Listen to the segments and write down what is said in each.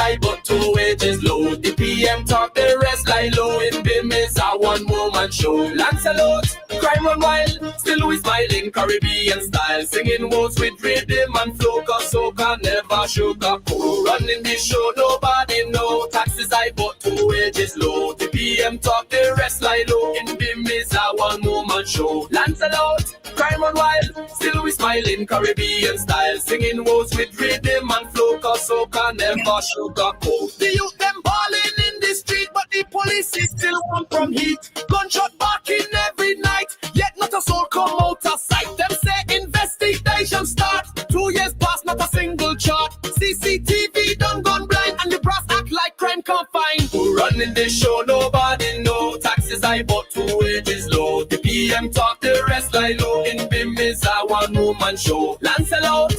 high but two wages low. The PM talk, the rest lie low. In BIM is a one-woman show. Lancelot, crime run wild, still we smiling Caribbean style. Singing words with rhythm and flow, cause soca never sugarcoat. Running this show, nobody know. Taxes high but two wages low. The PM talk, the rest lie low. In BIM is a one-woman show. Lancelot, crime run wild, still we smiling Caribbean style. Singing words with rhythm and flow, cause soca never sugarcoat. The youth them balling in the street, but the police is still run from heat. Gunshot barking every night, yet not a soul come out of sight. Them say investigation start, 2 years past, not a single chart. CCTV done gone blind, and the brass act like crime can't find. Who running this show, nobody know. Taxes high but two wages low. The PM talk, the rest lie low. In BIM is a one-woman show. Lancelot,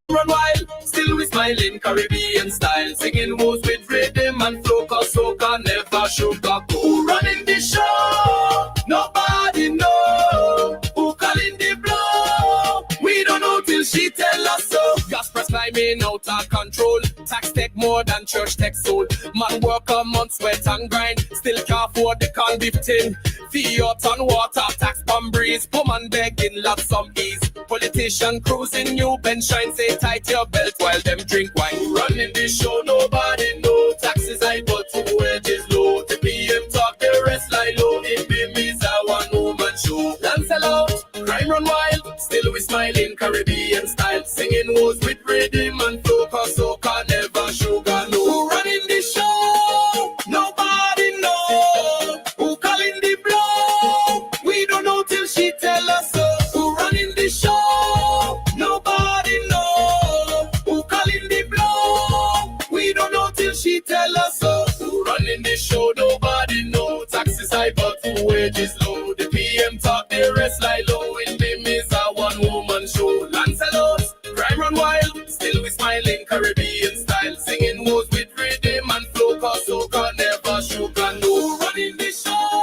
run wild, still we smiling Caribbean style. Singing words with rhythm and flow, cause soca never sugarcoat. Who running the show? Nobody know. Who calling the blow? We don't know till she tell us so. Gas price climbing out of control. Tax take more than church take soul. Man work a month, sweat and grind, still can't afford the corned beef tin. Fiat on water, tax bomb breeze. Poor man begging, love some ease. Politician cruising, new bench shine. Say tight your belt while them drink wine. Running this show, nobody know. Taxes high but two wages low. The PM talk, the rest lie low. In BIM is a one-woman show. Lancelot, crime run wild, still we smiling Caribbean style. Singing words with rhythm and flow, cause soca never sugar no. Who running this show? Nobody know. Who calling the blow? We don't know till she tell us so. Who running the show? Nobody know. Who calling the blow? We don't know till she tell us so. Who running the show? Nobody know. Taxes high but two wages low. The PM talk, the rest lie low. In BIM is a one-woman show. Lancelot, crime run wild, still we smiling Caribbean style. Singing words with rhythm and flow, cause soca never sugar no. Who running the show?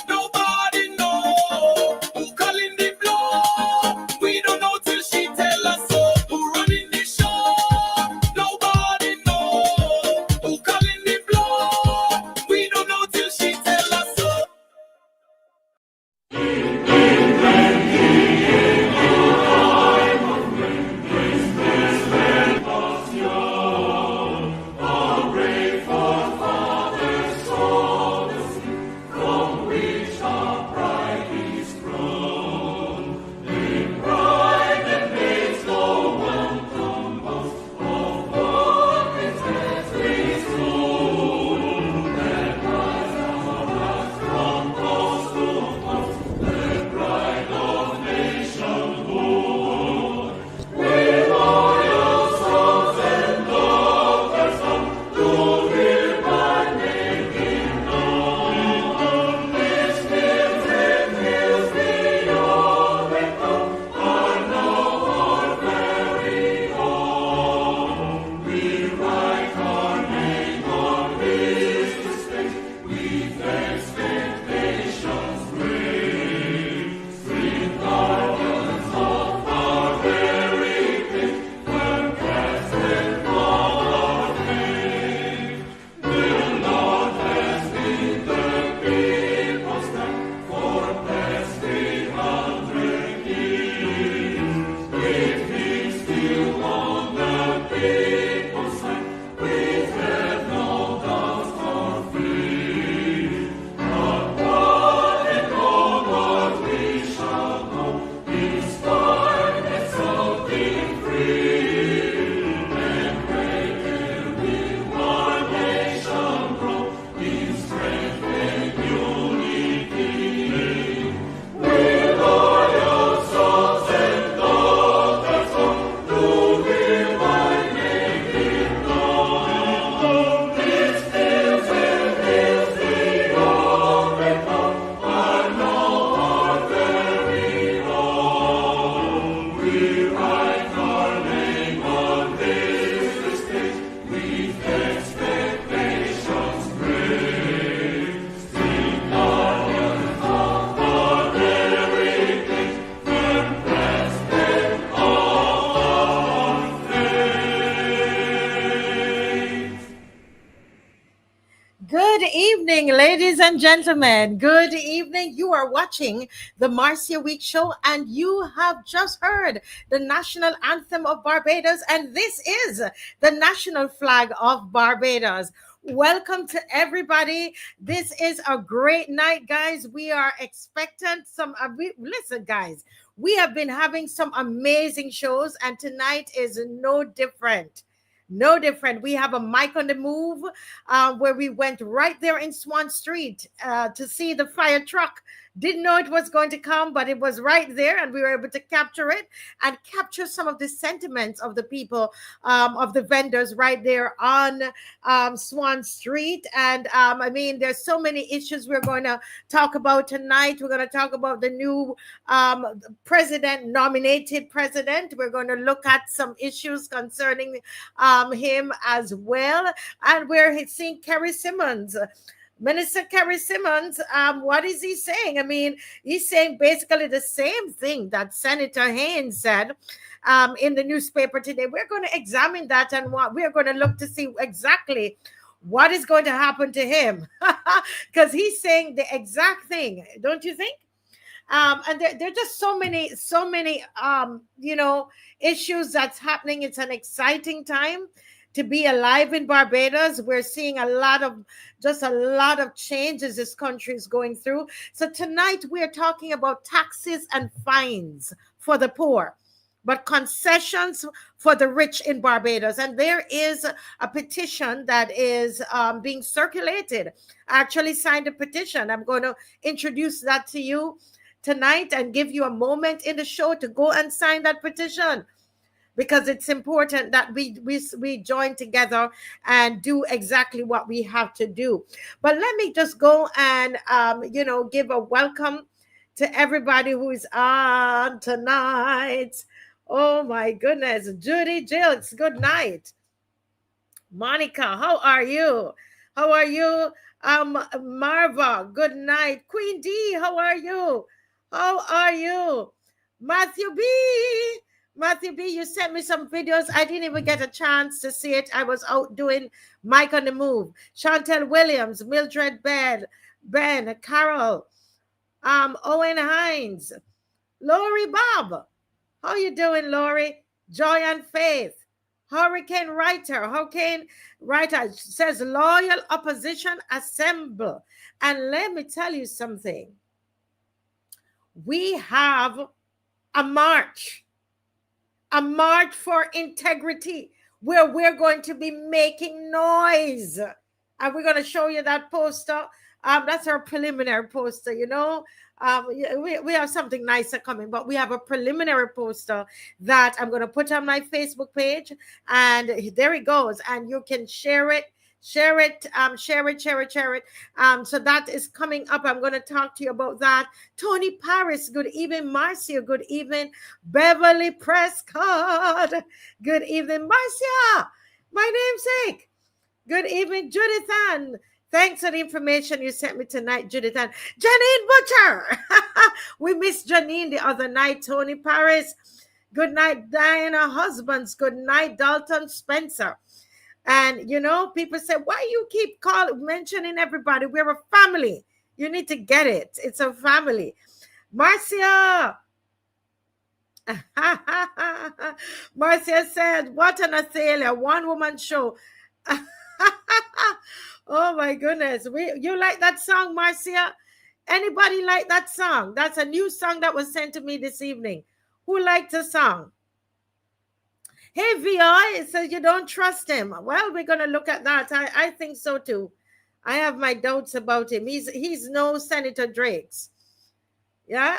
Nobody know. Who calling the blow? We don't know till she tell us so. Who running the show? Nobody know. Who calling the blow? We don't know till she tell us so. evening, ladies and gentlemen. Good evening. You are watching the Marcia Week Show, and you have just heard the national anthem of Barbados, and this is the national flag of Barbados. Welcome to everybody. This is a great night, guys. We are expectant listen, guys. We have been having some amazing shows, and tonight is no different. No different. We have a mic on the move where we went right there in Swan Street to see the fire truck. Didn't know it was going to come, but it was right there, and we were able to capture it and capture some of the sentiments of the people, of the vendors right there on Swan Street. And I mean, there's so many issues we're going to talk about tonight. We're going to talk about the new nominated president. We're going to look at some issues concerning him as well. And we're seeing Kerry Simmons. Minister Kerry Simmons, what is he saying? I mean, he's saying basically the same thing that Senator Haynes said in the newspaper today. We're going to examine that, and we're going to look to see exactly what is going to happen to him, because he's saying the exact thing, don't you think? And there are just so many, issues that's happening. It's an exciting time to be alive in Barbados. We're seeing a lot of changes this country is going through. So tonight we're talking about taxes and fines for the poor, but concessions for the rich in Barbados. And there is a petition that is being circulated. I actually signed a petition. I'm going to introduce that to you tonight and give you a moment in the show to go and sign that petition, because it's important that we join together and do exactly what we have to do. But let me just go and give a welcome to everybody who is on tonight. Oh my goodness. Judy Jilks, good night. Monica, how are you? How are you? Marva, good night. Queen D, how are you? How are you? Matthew B, you sent me some videos. I didn't even get a chance to see it. I was out doing Mike on the Move. Chantel Williams, Mildred Ben, Carol, Owen Hines, Lori Bob. How you doing, Lori? Joy and Faith. Hurricane Writer says, loyal opposition assemble. And let me tell you something. We have a march for integrity, where we're going to be making noise. And we're going to show you that poster. That's our preliminary poster, we have something nicer coming, but we have a preliminary poster that I'm going to put on my Facebook page. And there it goes. And you can share it. Share it. So that is coming up. I'm going to talk to you about that. Tony Paris, good evening. Marcia, good evening. Beverly Prescott, good evening. Marcia, my namesake, good evening. Judith Ann, thanks for the information you sent me tonight, Judith Ann. Janine Butcher, we missed Janine the other night. Tony Paris, good night. Diana Husbands, good night. Dalton Spencer. And, people say, why you keep mentioning everybody? We're a family. You need to get it. It's a family. Marcia. Marcia said, what an Athalia, one-woman show. Oh, my goodness. You like that song, Marcia? Anybody like that song? That's a new song that was sent to me this evening. Who liked the song? Hey, VI, it says you don't trust him. Well, we're going to look at that. I think so, too. I have my doubts about him. He's no Senator Drakes. Yeah.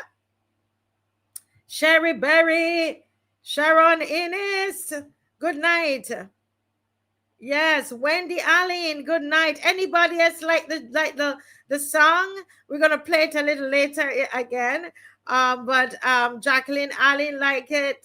Sherry Berry, Sharon Innes, good night. Yes, Wendy Allen, good night. Anybody else like the song? We're going to play it a little later again. But Jacqueline Allen like it.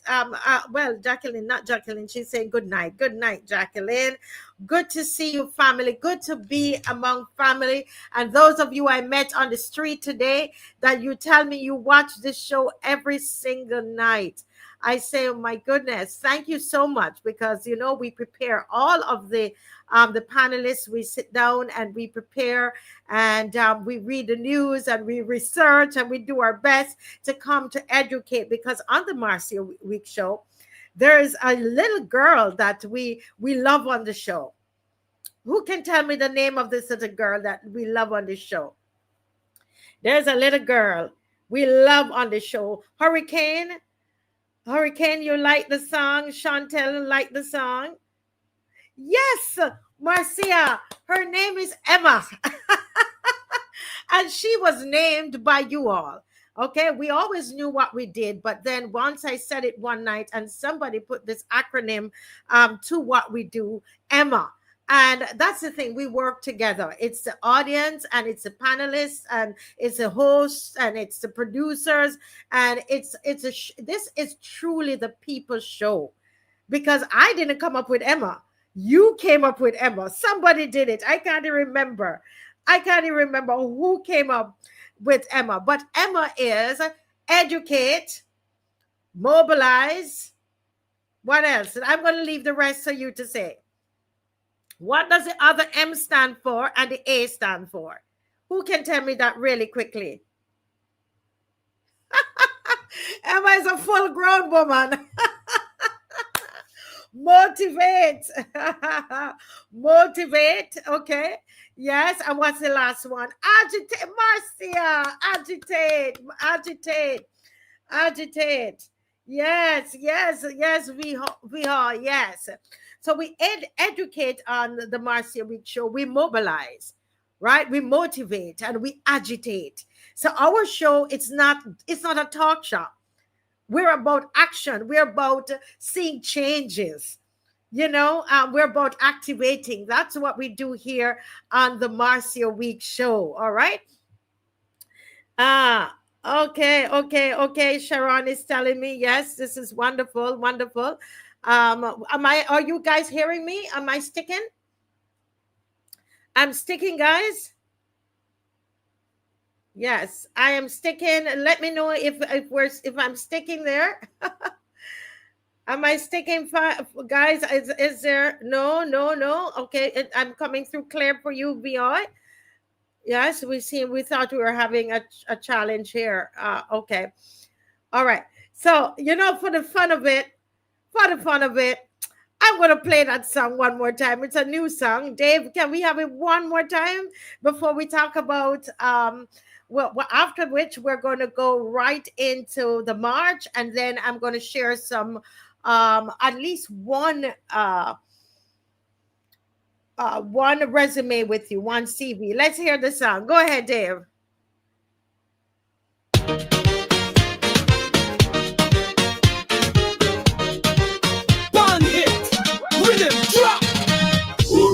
Jacqueline, not Jacqueline. She's saying good night. Good night, Jacqueline. Good to see you, family. Good to be among family. And those of you I met on the street today, that you tell me you watch this show every single night. I say, oh my goodness, thank you so much, because you know we prepare all of the panelists. We sit down and we prepare, and we read the news and we research and we do our best to come to educate, because on the Marcia Week show, there is a little girl that we love on the show. Who can tell me the name of this little girl that we love on the show? There's a little girl we love on the show. Hurricane, you like the song? Chantel, like the song? Yes, Marcia, her name is Emma. And she was named by you all. Okay, we always knew what we did, but then once I said it one night and somebody put this acronym to what we do, Emma. And that's the thing, we work together. It's the audience and it's the panelists and it's the hosts and it's the producers, and this is truly the people's show, because I didn't come up with Emma. You came up with Emma. Somebody did it. I can't even remember who came up with Emma, but Emma is educate, mobilize. What else? And I'm going to leave the rest for you to say. What does the other M stand for and the A stand for? Who can tell me that really quickly? Emma is a full-grown woman. Motivate. Motivate. Okay. Yes. And what's the last one? Agitate. Marcia. Agitate. Agitate. Agitate. Yes. Yes. Yes. We are. Yes. So we educate on the Marcia Week show. We mobilize, right? We motivate and we agitate. So our show, it's not a talk show. We're about action. We're about seeing changes. You know, we're about activating. That's what we do here on the Marcia Week show. All right. Okay. Sharon is telling me, yes, this is wonderful, wonderful. Are you guys hearing me? Am I sticking? I'm sticking, guys. Yes, I am sticking. Let me know if I'm sticking there. Am I sticking, guys? Is there no? Okay, I'm coming through clear for you, VI. Yes, we thought we were having a challenge here. Okay, all right. So for the fun of it, I'm going to play that song one more time. It's a new song. Dave, can we have it one more time before we talk about, well, after which we're going to go right into the march, and then I'm going to share some, at least one resume with you, one CV. Let's hear the song. Go ahead, Dave.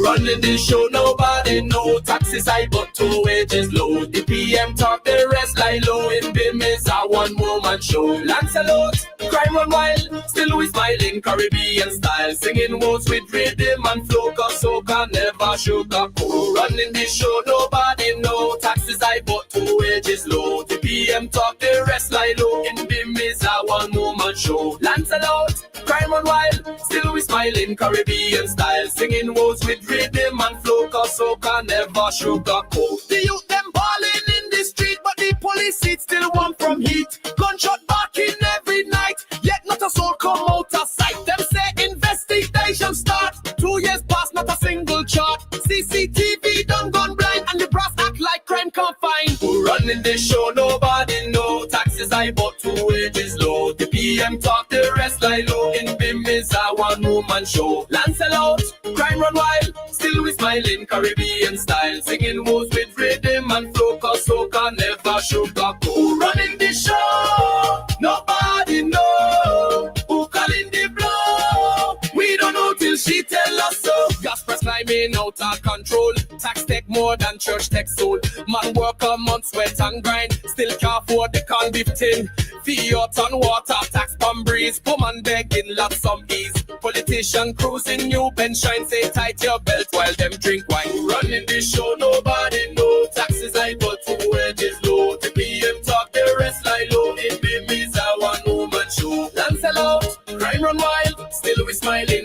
Running this show, nobody know. Taxes high, but two wages low. The PM talk, the rest lie low. In business, a one-woman show. Lancelot, crime run wild. Still we smiling, Caribbean style. Singing words with rhythm and flow. Cause soca never sugarcoat. Running this show, nobody know. Taxes high, but two wages low. The PM talk, the rest lie low. In business, a one-woman show. Lancelot, crime run wild. Still we smiling, Caribbean style. Singing words with rhythm and flow, cause soca never sugarcoat. The youth them balling in the street, but the police seat still one from heat. Gunshot barking every night, yet not a soul come out of sight. Them say investigation start. 2 years past, not a single chart. CCTV done gone blind, and the brass act like crime can't find. Who running this show, nobody know. Taxes high, but two wages low. The PM talk, the rest lie low. In BIM is a one-woman show. Lancelot, crime run wild. Still we smiling, Caribbean style. Singing words with rhythm and flow, cause soca never sugarcoat. Who running the show? Nobody know. Who calling the blow? We don't know till she tell us so. Gas price climbing out of control. Tax take more than church take soul. Man work a month, sweat and grind. Still can't afford the corned beef tin. Fiat on water, tax bomb breeze. Poor man begging, love some ease. Politician cruising, new bench shine. Say tight your belt while them drink wine. Running this show, nobody know. Taxes high, but two wages low. The PM talk, the rest lie low. In BIM is a one-woman show. Lancelot,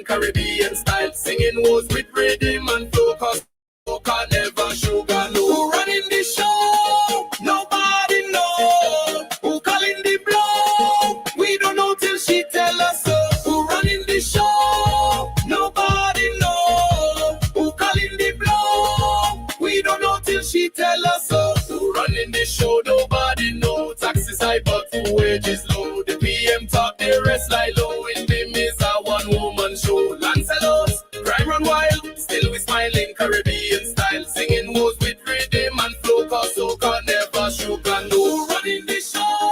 Caribbean style, singing words with rhythm and flow, cause soca never sugar, no. Who running the show? Nobody know. Who calling the blow? We don't know till she tell us so. Who running the show? Nobody know. Who calling the blow? We don't know till she tell us so. Who running the show? Nobody know. Taxes high but wages low. The PM talk, the rest lie low. In the miss a one-woman show. Lancelot, crime run wild, still we smiling Caribbean style, singing words with rhythm and flow, cause soca never sugar, no. Who running the show?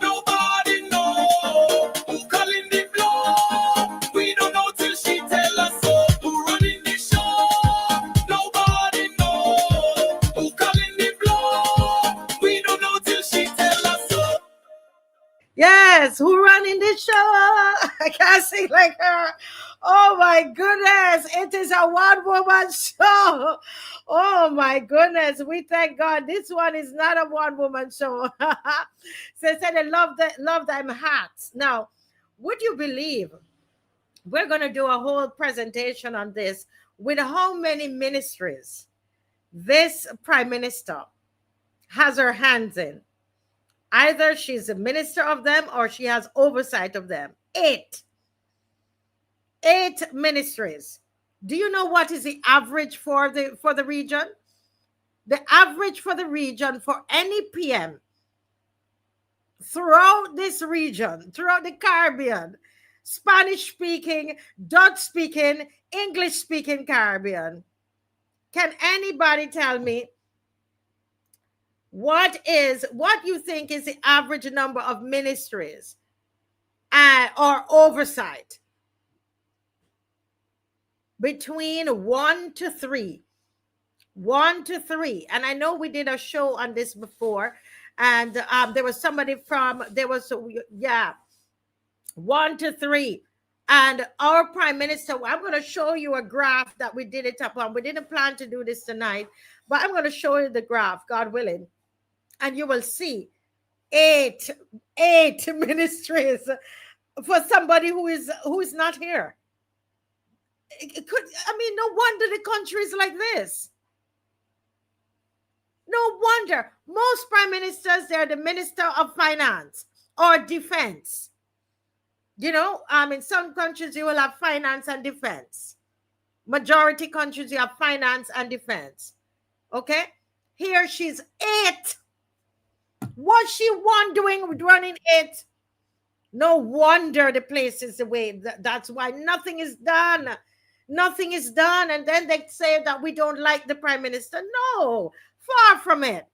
Nobody know. Who calling the blow? We don't know till she tell us so. Who running the show? Nobody know. Who calling the blow? We don't know till she tell us so. Yes, who running the show? I can't sing like her. Oh my goodness, it is a one-woman show. Oh my goodness, we thank God this one is not a one-woman show. So said they love them hats. Now, would you believe we're going to do a whole presentation on this with how many ministries this prime minister has her hands in? Either she's a minister of them or she has oversight of them. 8 ministries. Do you know what is the average for the region? The average for the region for any PM throughout this region, throughout the Caribbean, Spanish speaking, Dutch speaking, English speaking Caribbean. Can anybody tell me what you think is the average number of ministries or oversight? Between 1 to 3. 1 to 3. And I know we did a show on this before, and there was somebody from 1 to 3. And our prime minister, I'm going to show you a graph that we did it up on. We didn't plan to do this tonight, but I'm going to show you the graph, God willing, and you will see 8 ministries for somebody who is not here. It could, no wonder the country is like this. No wonder. Most prime ministers, they're the minister of finance or defense. You know, in some countries you will have finance and defense. Majority countries you have finance and defense. Okay? Here she's 8. What's she running 8? No wonder the place is the way. That's why nothing is done. Nothing is done. And then they say that we don't like the prime minister. No, far from it.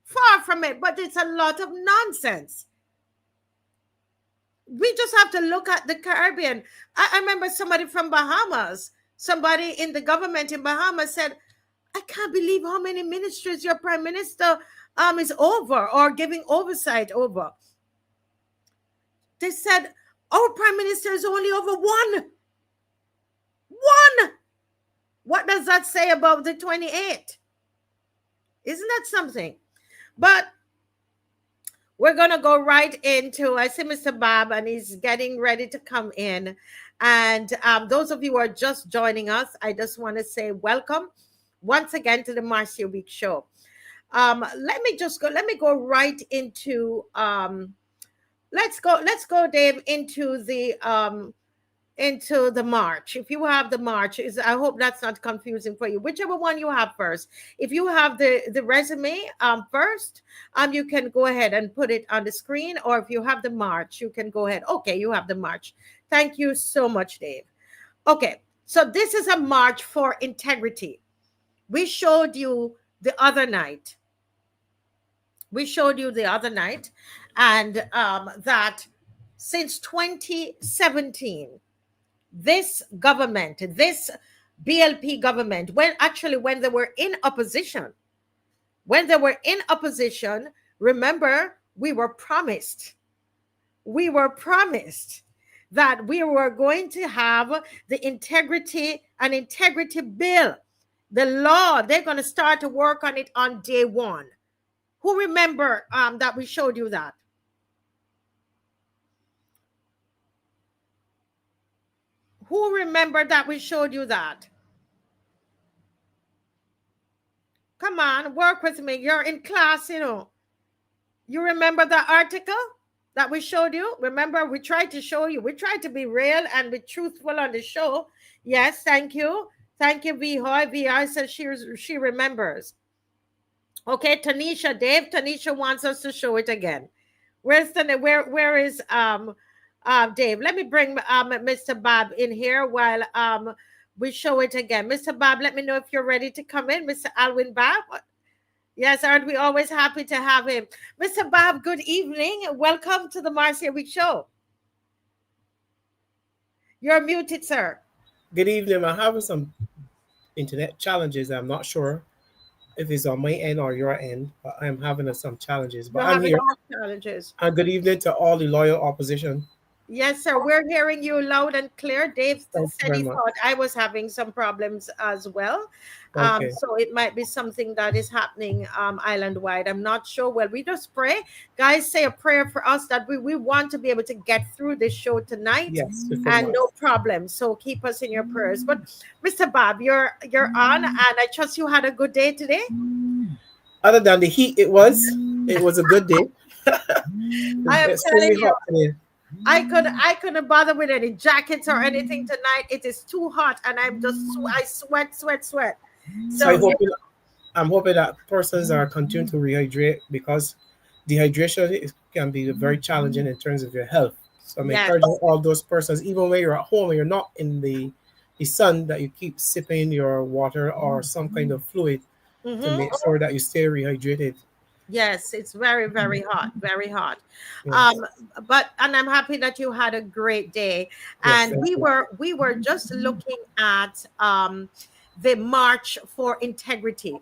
Far from it. But it's a lot of nonsense. We just have to look at the Caribbean. I remember somebody from Bahamas, somebody in the government in Bahamas said, I can't believe how many ministries your prime minister is over or giving oversight over. They said, our prime minister is only over 1. 1! What does that say about the 28? Isn't that something? But we're going to go right into, I see Mr. Bob, and he's getting ready to come in. And those of you who are just joining us, I just want to say welcome once again to the MARCIA Week Show. Let me go right into, let's go, Dave, into the march. If you have the march, I hope that's not confusing for you. Whichever one you have first. If you have the resume first, you can go ahead and put it on the screen, or if you have the march, you can go ahead. Okay, you have the march. Thank you so much, Dave. Okay, so this is a march for integrity. We showed you the other night. And that since 2017, this government, this BLP government, when they were in opposition, remember, we were promised that we were going to have the integrity bill, the law. They're going to start to work on it on day 1. Who remember that we showed you that? Who remember that we showed you that? Come on, work with me. You're in class, you know. You remember the article that we showed you? Remember, we tried to show you. We tried to be real and be truthful on the show. Yes, thank you. Thank you, Vihoy. Vi says she remembers. Okay, Tanisha, Dave. Tanisha wants us to show it again. Where is Dave? Let me bring Mr. Bob in here while we show it again. Mr. Bob, let me know if you're ready to come in. Mr. ALWYN Bob. Yes, aren't we always happy to have him? Mr. Bob, good evening. Welcome to the Marcia Week Show. You're muted, sir. Good evening. I'm having some internet challenges. I'm not sure if it's on my end or your end, but I'm having some challenges. But I'm here. Challenges. And good evening to all the loyal opposition. Yes, sir. We're hearing you loud and clear. Dave said he thought I was having some problems as well. Okay. So it might be something that is happening island-wide. I'm not sure. Well, we just pray. Guys, say a prayer for us that we want to be able to get through this show tonight. Yes. And no problem. So keep us in your prayers. But Mr. Bob, you're on, and I trust you had a good day today. Other than the heat, it was a good day. I am telling you. I couldn't bother with any jackets or anything tonight. It is too hot, and I sweat. So I'm hoping that persons are continuing to rehydrate, because dehydration can be very challenging in terms of your health. So I'm encouraging all those persons, even when you're at home and you're not in the sun, that you keep sipping your water or some kind of fluid to make sure that you stay rehydrated. Yes, it's very, very hot, very hot. Yes. And I'm happy that you had a great day. And we were just looking at the March for Integrity.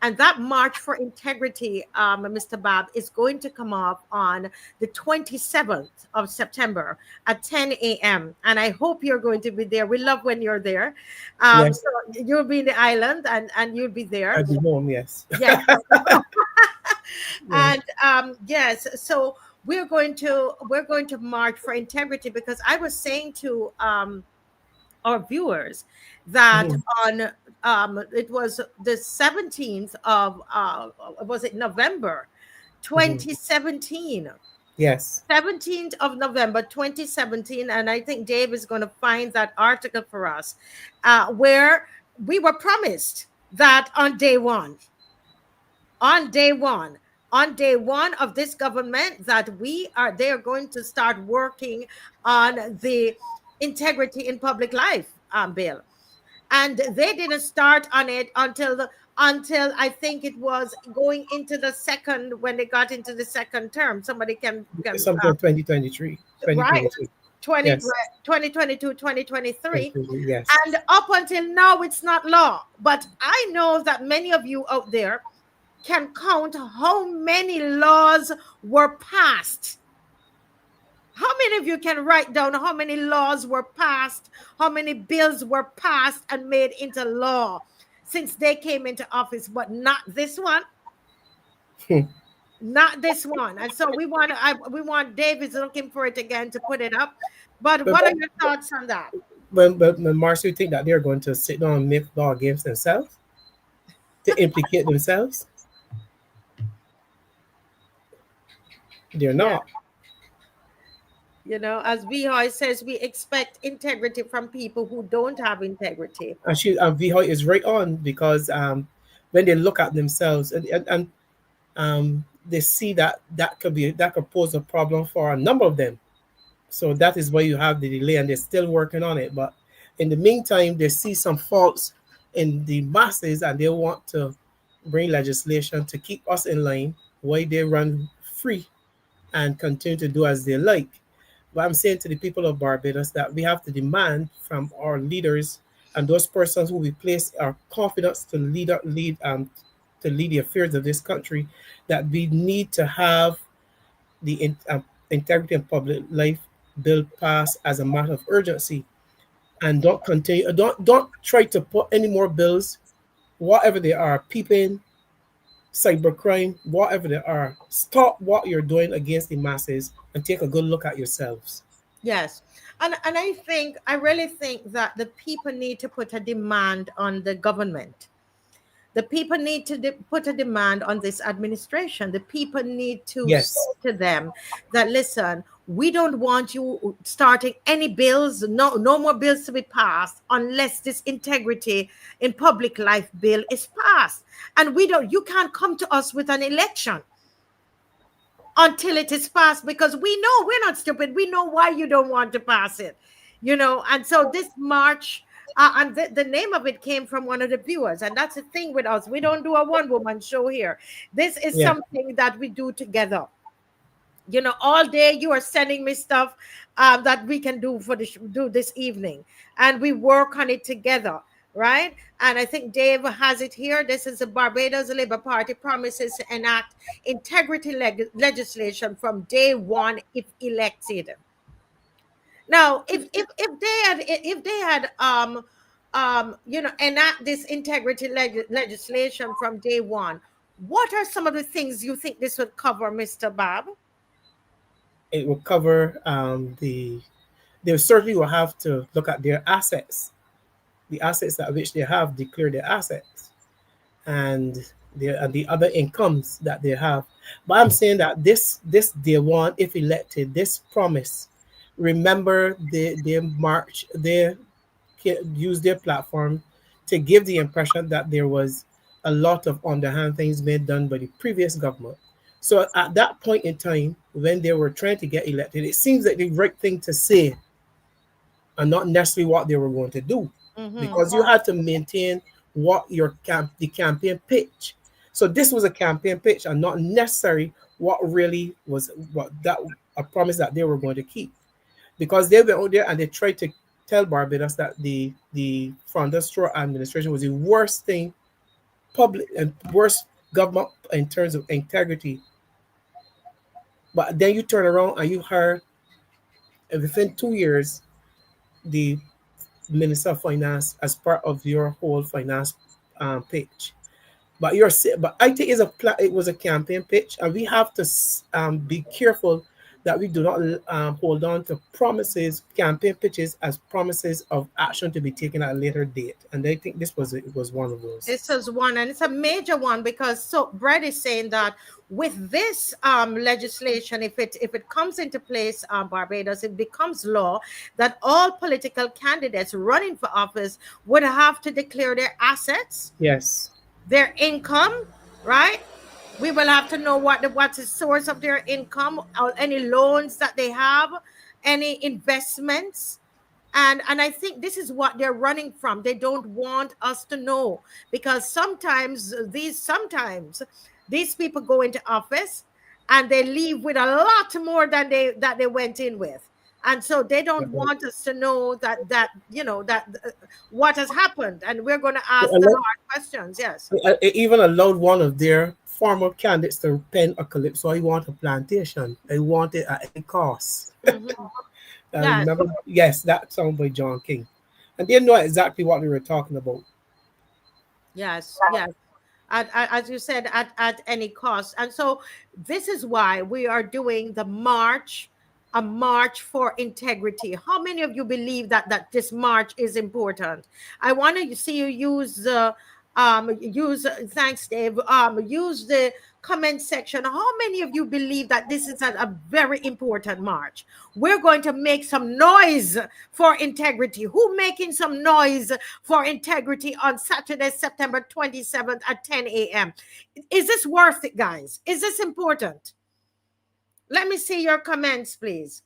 And that March for Integrity, Mr. Bob, is going to come off on the 27th of September at 10 a.m. And I hope you're going to be there. We love when you're there. So you'll be in the island and you'll be there. I'll be home, yes. Yes. And yes, so we're going to march for integrity, because I was saying to our viewers that on it was the 17th of was it November 2017? Yes. 17th of November 2017, and I think Dave is going to find that article for us, where we were promised that on day one of this government, that they are going to start working on the integrity in public life bill. And they didn't start on it until I think it was going into the second, when they got into the second term. Somebody can 2023. Right. 2022, 2023. Yes. And up until now, it's not law. But I know that many of you out there can count how many laws were passed. How many of you can write down how many laws were passed, how many bills were passed and made into law since they came into office, but not this one? Not this one. And so we want Dave is looking for it again to put it up. But what are your thoughts on that? But Marcia, you think that they're going to sit down and make law against themselves, to implicate themselves? They're not. You know, as Vihoy says, we expect integrity from people who don't have integrity. And Vihoy is right on, because when they look at themselves and they see that could pose a problem for a number of them. So that is why you have the delay, and they're still working on it. But in the meantime, they see some faults in the masses, and they want to bring legislation to keep us in line while they run free and continue to do as they like. But I'm saying to the people of Barbados that we have to demand from our leaders and those persons who we place our confidence to lead the affairs of this country, that we need to have the integrity and public life bill passed as a matter of urgency, and don't try to put any more bills, whatever they are, peeping, cybercrime, whatever they are. Stop what you're doing against the masses and take a good look at yourselves. Yes. And I really think that the people need to put a demand on the government. The people need to put a demand on this administration. The people need to say Yes. to them that, listen, we don't want you starting any bills, no more bills to be passed unless this integrity in public life bill is passed. And you can't come to us with an election until it is passed, because we know we're not stupid. We know why you don't want to pass it, And so this march, and the name of it came from one of the viewers, and that's the thing with us. We don't do a one woman show here. This is Yeah. something that we do together. All day you are sending me stuff that we can do do this evening, and we work on it together, right? And I think Dave has it here. This is the Barbados Labour Party promises to enact integrity legislation from day one if elected. Now, if they had enact this integrity legislation from day one, what are some of the things you think this would cover, Mr. Bob? It will cover they certainly will have to look at their assets, the assets that which they have, declare their assets, and the other incomes that they have. But I'm saying that this day one, if elected, this promise, remember they march, they use their platform to give the impression that there was a lot of underhand things being done by the previous government. So at that point in time, when they were trying to get elected, it seems like the right thing to say and not necessarily what they were going to do, because you had to maintain what the campaign pitch. So this was a campaign pitch and not necessarily what really was a promise that they were going to keep, because they went out there and they tried to tell Barbados that the Straw administration was the worst thing, public and worst government in terms of integrity. But then you turn around and you heard, and within 2 years, the Minister of Finance as part of your whole finance pitch. But I think it was a campaign pitch, and we have to be careful that we do not hold on to promises, campaign pitches, as promises of action to be taken at a later date. And I think this was one of those. This is one, and it's a major one, because Brett is saying that with this legislation, if it comes into place, Barbados, it becomes law that all political candidates running for office would have to declare their assets, Yes, their income, right? We will have to know what's the source of their income, or any loans that they have, any investments. And I think this is what they're running from. They don't want us to know, because sometimes these people go into office and they leave with a lot more than they went in with. And so they don't want us to know that what has happened. And we're going to ask the hard questions. Yes. It even allowed one of their former candidates to pen a calypso. I want a plantation. I want it at any cost. Remember? Yes, that song by John King. And they know exactly what we were talking about. Yes, yes. As you said, at any cost. And so this is why we are doing the march, a march for integrity. How many of you believe that this march is important? I want to see you use thanks, Dave, use the comment section. How many of you believe that this is a very important march? We're going to make some noise for integrity. Who making some noise for integrity on Saturday, September 27th at 10 a.m.? Is this worth it, guys? Is this important? Let me see your comments, please.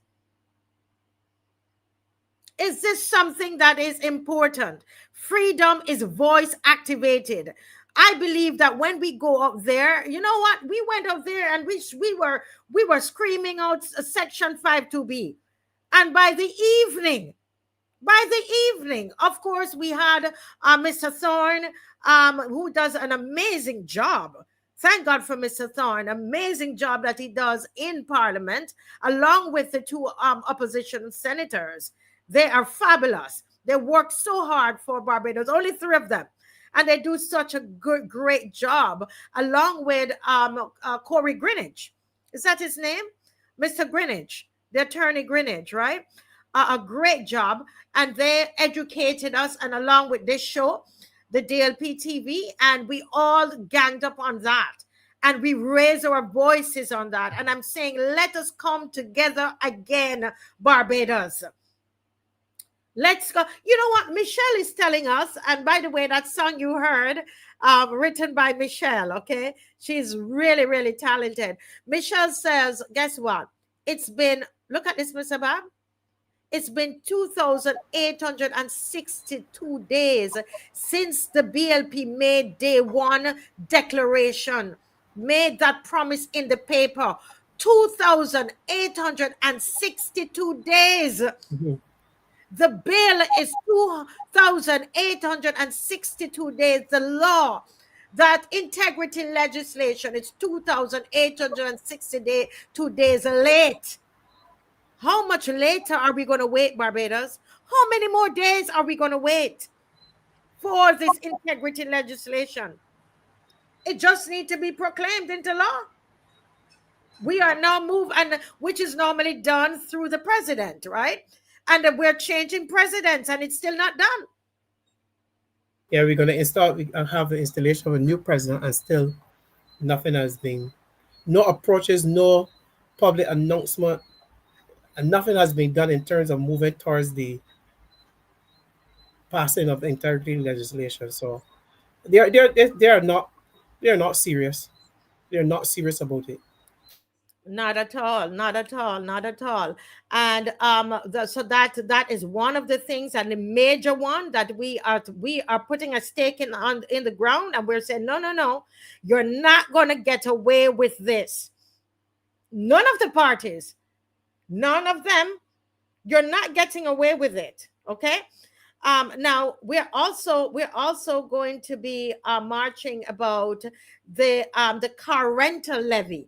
Is this something that is important? Freedom is voice activated. I believe that when we go up there, you know what? We went up there and we were screaming out Section 52B. And by the evening, of course, we had Mr. Thorne, who does an amazing job. Thank God for Mr. Thorne, amazing job that he does in Parliament, along with the two opposition senators. They are fabulous. They work so hard for Barbados, only 3 of them. And they do such a great job, along with Corey Greenwich. Is that his name? Mr. Greenwich, the attorney Greenwich, right? a great job, and they educated us, and along with this show, the DLP TV, and we all ganged up on that, and we raised our voices on that. And I'm saying, let us come together again, Barbados. Let's go. You know what Michelle is telling us, and by the way, that song you heard, written by Michelle, okay? She's really, really talented. Michelle says, guess what? It's been, look at this, Mr. Bob. It's been 2,862 days since the BLP made day one declaration, made that promise in the paper. 2,862 days. Mm-hmm. The bill is 2,862 days. The law, that integrity legislation, is 2,862 days late. How much later are we going to wait, Barbados? How many more days are we going to wait for this integrity legislation? It just needs to be proclaimed into law. We are now moved, and which is normally done through the president, right? And we're changing presidents, and it's still not done. Yeah, we're going to have the installation of a new president, and still nothing has been, no approaches, no public announcement, and nothing has been done in terms of moving towards the passing of the integrity legislation. So they are not serious. They're not serious about it. Not at all, not at all, not at all. And so that is one of the things, and the major one, that we are putting a stake in the ground, and we're saying, no, you're not going to get away with this. None of the parties, none of them, you're not getting away with it. Okay. Now we're also going to be marching about the car rental levy,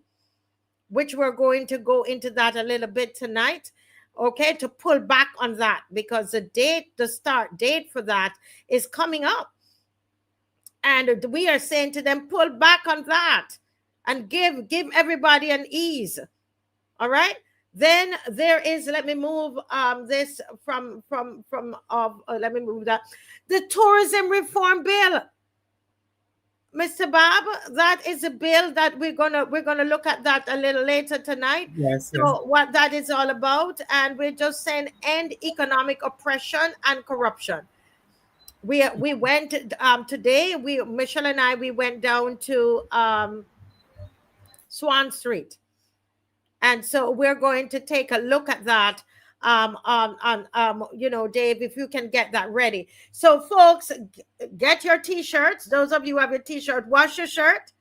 which we're going to go into that a little bit tonight, okay, to pull back on that, because the start date for that is coming up. And we are saying to them, pull back on that and give everybody an ease. All right. Then there is, let me move this from let me move that. The tourism reform bill. Mr. Bob, that is a bill that we're gonna look at that a little later tonight. Yes. So what that is all about, and we're just saying, end economic oppression and corruption. We went today. Michelle and I, we went down to Swan Street, and so we're going to take a look at that. Dave, if you can get that ready. So folks, get your t-shirts. Those of you who have your t-shirt, wash your shirt.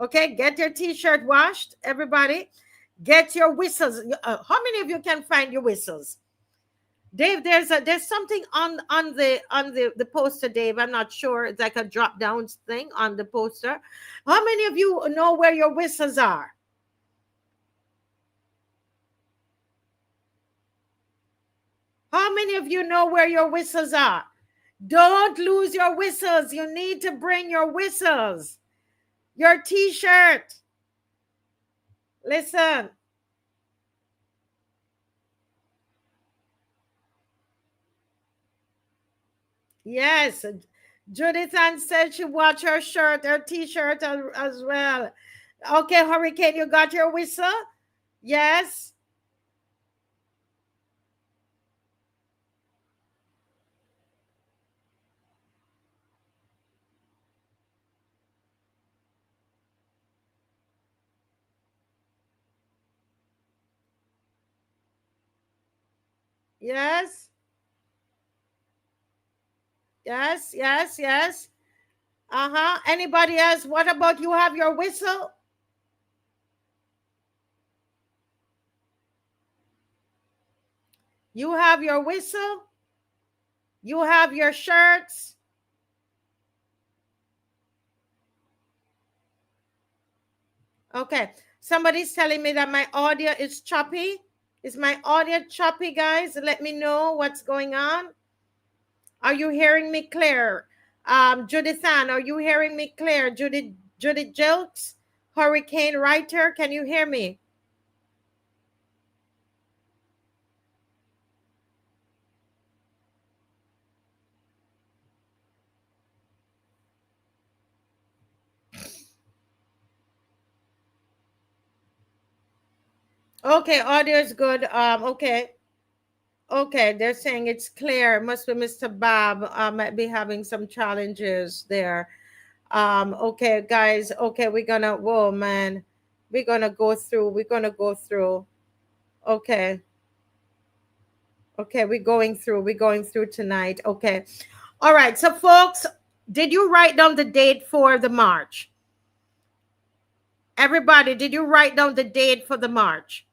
Okay, get your t-shirt washed. Everybody, get your whistles. How many of you can find your whistles? Dave, there's something on the poster, Dave. I'm not sure. It's like a drop down thing on the poster. How many of you know where your whistles are? How many of you know where your whistles are? Don't lose your whistles. You need to bring your whistles. Your t-shirt. Listen. Yes. Judith Ann said she watched her shirt, her t-shirt as well. Okay, Hurricane, you got your whistle? Yes. Yes. Yes. Anybody else? What about you have your whistle? You have your whistle? You have your shirts? Okay. Somebody's telling me that my audio is choppy. Is my audio choppy, guys? Let me know what's going on. Are you hearing me clear? Judith Ann, are you hearing me clear? Judith Jelks, Hurricane Writer, can you hear me? Okay, audio is good. Okay. Okay, they're saying it's clear. It must be Mr. Bob. Might be having some challenges there. Okay, guys. Okay, whoa, man. We're gonna go through. We're gonna go through. Okay. Okay, we're going through. We're going through tonight. Okay. All right. So, folks, did you write down the date for the march? Everybody, did you write down the date for the march?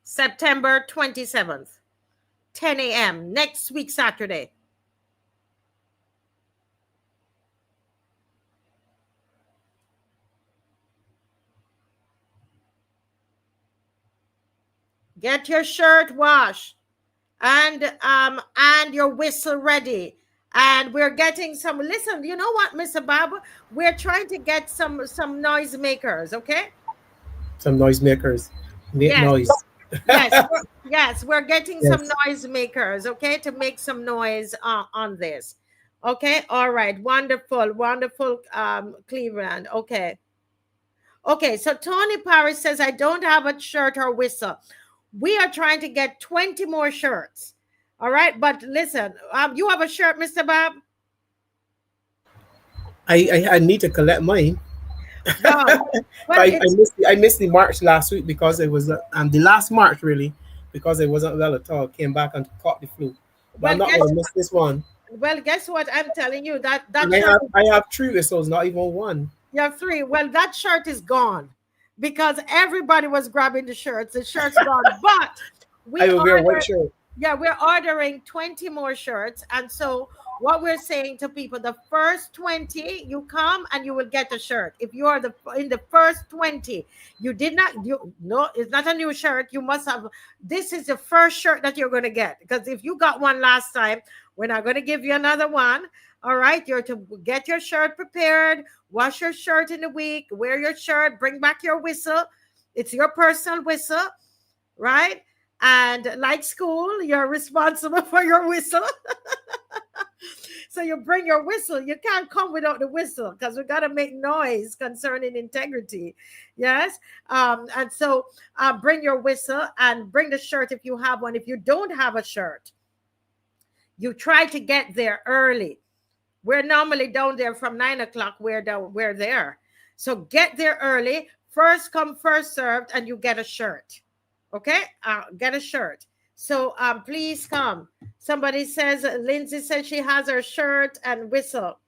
September 27th, 10 a.m. next week, Saturday. Get your shirt washed and your whistle ready. And we're getting some, listen, you know what, Mr. Bob? We're trying to get some noisemakers, okay? Some noisemakers. Make yes. noise. yes, we're getting some noisemakers, okay, to make some noise on this. Okay, all right, wonderful, Cleveland. Okay, so Tony Paris says, I don't have a shirt or whistle. We are trying to get 20 more shirts. All right, but listen, you have a shirt, Mr. Bob? I need to collect mine. Well, I missed the march last week because it was the last march really, because it wasn't well at all. Came back and caught the flu. But I'm not going to miss this one. Well, guess what? I'm telling you that shirt, I have 3 whistles, not even 1. You have 3. Well, that shirt is gone because everybody was grabbing the shirts. The shirt's gone, but I will wear a white shirt. Yeah, we're ordering 20 more shirts, and so what we're saying to people, the first 20, you come and you will get a shirt. If you are in the first 20, no, it's not a new shirt. You must have, this is the first shirt that you're going to get, because if you got one last time, we're not going to give you another one. All right, you're to get your shirt prepared, wash your shirt in the week, wear your shirt, bring back your whistle. It's your personal whistle, right? And like school, you're responsible for your whistle. So you bring your whistle. You can't come without the whistle because we got to make noise concerning integrity. Yes. And so bring your whistle and bring the shirt if you have one. If you don't have a shirt, you try to get there early. We're normally down there from 9 o'clock. We're there. So get there early. First come, first served, and you get a shirt. Okay, get a shirt. So please come. Somebody says, Lindsay says she has her shirt and whistle.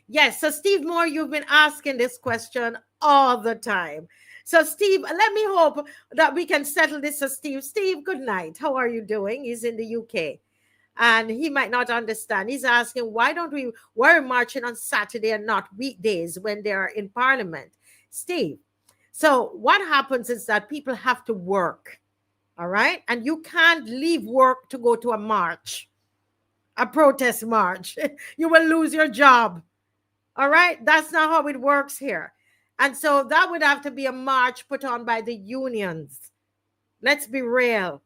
Yes, so Steve Moore, you've been asking this question all the time. So Steve, let me hope that we can settle this. So Steve, good night. How are you doing? He's in the UK. And he might not understand. He's asking, why are marching on Saturday and not weekdays when they are in Parliament? Steve, so what happens is that people have to work, all right? And you can't leave work to go to a march, a protest march. You will lose your job, all right? That's not how it works here. And so that would have to be a march put on by the unions. Let's be real.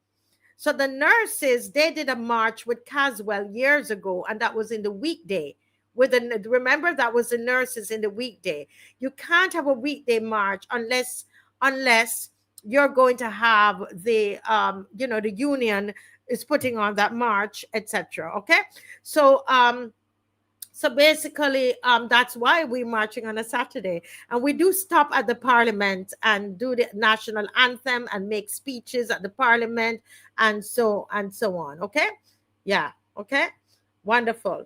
So the nurses, they did a march with Caswell years ago, and that was in the weekday. Remember, that was the nurses in the weekday. You can't have a weekday march unless you're going to have the the union is putting on that march, etc. Okay, so basically that's why we're marching on a Saturday, and we do stop at the Parliament and do the national anthem and make speeches at the Parliament and so on. Okay, yeah, okay, wonderful.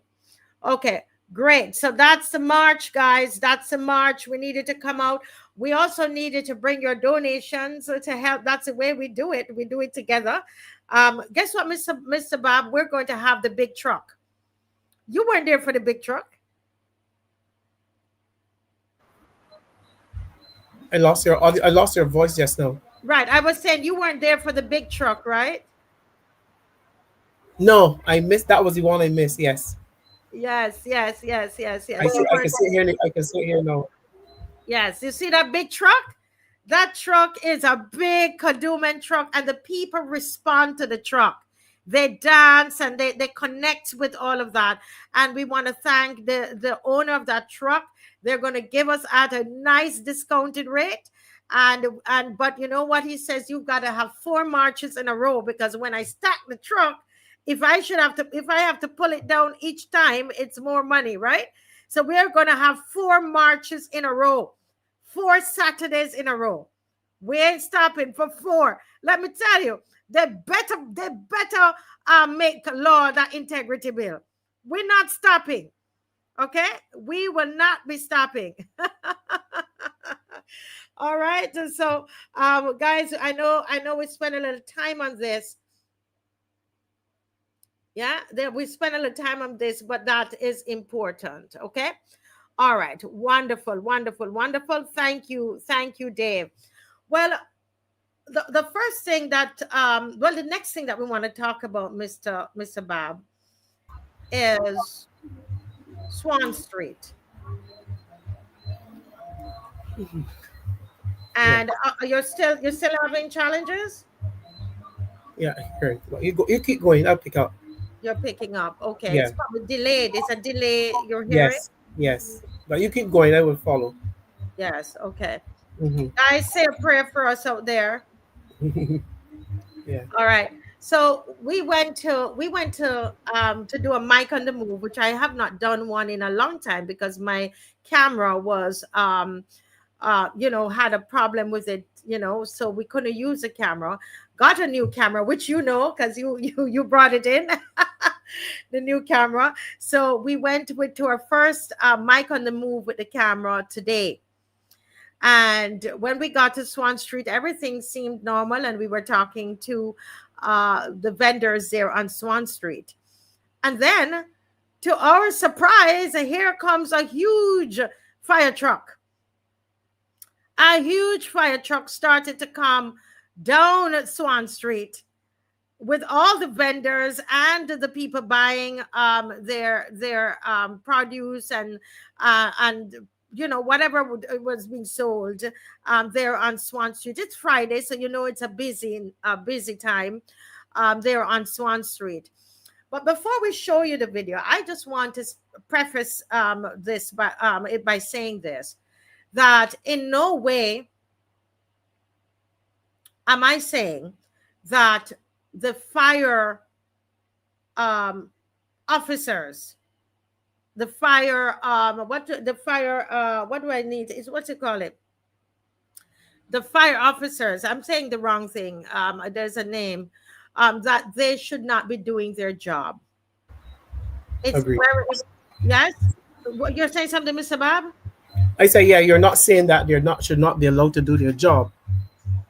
Okay, great. So that's the march, guys. That's the march. We needed to come out. We also needed to bring your donations to help. That's the way we do it. We do it together. Guess what, Mr. Bob? We're going to have the big truck. You weren't there for the big truck. I lost your voice just now. Right. I was saying you weren't there for the big truck, right? No, I missed. That was the one I missed. Yes. Yes. I can sit here now. Yes, you see that big truck? That truck is a big Kadooman truck, and the people respond to the truck. They dance and they connect with all of that. And we want to thank the owner of that truck. They're going to give us at a nice discounted rate. And but you know what he says, you've got to have 4 marches in a row, because when I stack the truck, if I have to pull it down each time, it's more money, right? So we're going to have 4 marches in a row, 4 Saturdays in a row. We ain't stopping for 4. Let me tell you, they better make a law, that integrity bill. We're not stopping. Okay, we will not be stopping. All right. So, guys, I know we spent a little time on this. Yeah, we spent a little time on this, but that is important. Okay. All right. Wonderful, wonderful, wonderful. Thank you, Dave. Well, the first thing that the next thing that we want to talk about, Mr. BABB, is Swan Street. And you're still having challenges? Yeah, sure. You keep going. I'll pick up. You're picking up. Okay. Yeah. It's probably delayed. It's a delay you're hearing? Yes. But you keep going. I will follow. Yes. Okay. Mm-hmm. Guys, say a prayer for us out there. Yeah. All right. So we went to do a mic on the move, which I have not done one in a long time because my camera was had a problem with it, so we couldn't use the camera. Got a new camera, which because you brought it in, the new camera. So we went to our first mic on the move with the camera today. And when we got to Swan Street, everything seemed normal, and we were talking to the vendors there on Swan Street. And then, to our surprise, here comes a huge fire truck. A huge fire truck started to come down at Swan Street with all the vendors and the people buying their produce and whatever was being sold there on Swan Street. It's Friday, so it's a busy time there on Swan Street. But before we show you the video, I just want to preface this by saying this, that in no way am I saying that the fire officers, the fire what do I need? Is what's it call it? The fire officers. I'm saying the wrong thing. There's a name. That they should not be doing their job. Agreed. Yes. You're saying something, Mr. BABB? I say, yeah, you're not saying that should not be allowed to do their job.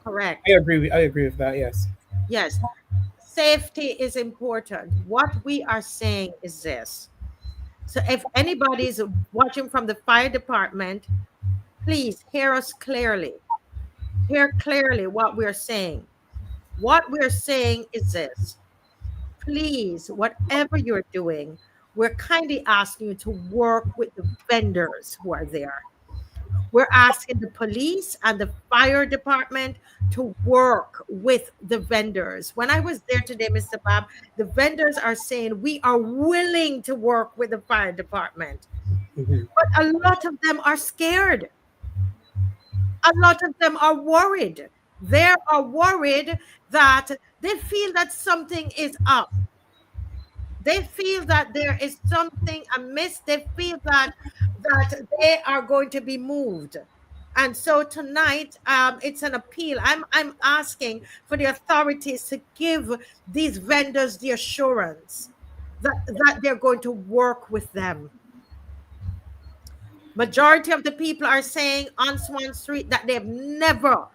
Correct. I agree with that. Yes. Yes. Safety is important. What we are saying is this. So if anybody is watching from the fire department, please hear us clearly. Hear clearly what we're saying. What we're saying is this. Please, whatever you're doing, we're kindly asking you to work with the vendors who are there. We're asking the police and the fire department to work with the vendors. When I was there today, Mr. BABB, the vendors are saying we are willing to work with the fire department. Mm-hmm. But a lot of them are scared. A lot of them are worried. They are worried that they feel that something is up. They feel that there is something amiss. They feel that they are going to be moved. And so tonight, it's an appeal. I'm asking for the authorities to give these vendors the assurance that they're going to work with them. Majority of the people are saying on Swan Street that they've never.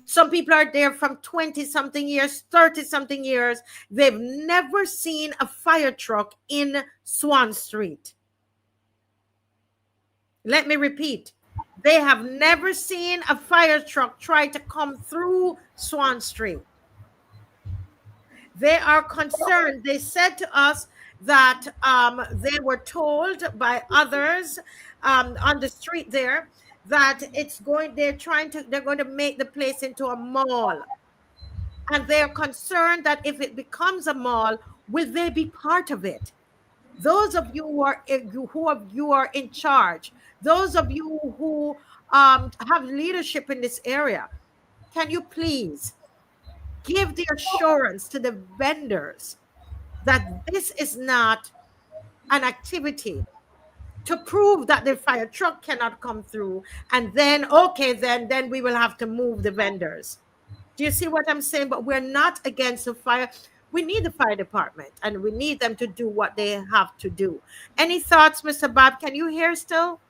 Some people are there from 20-something years, 30-something years. They've never seen a fire truck in Swan Street. Let me repeat. They have never seen a fire truck try to come through Swan Street. They are concerned. They said to us that they were told by others on the street there that they're going to make the place into a mall. And they're concerned that if it becomes a mall, will they be part of it? Those of you who are in charge, those of you who have leadership in this area, can you please give the assurance to the vendors that this is not an activity to prove that the fire truck cannot come through, and then okay, then we will have to move the vendors. Do you see what I'm saying? But we're not against the fire. We need the fire department and we need them to do what they have to do. Any thoughts, Mr. Bob? Can you hear still?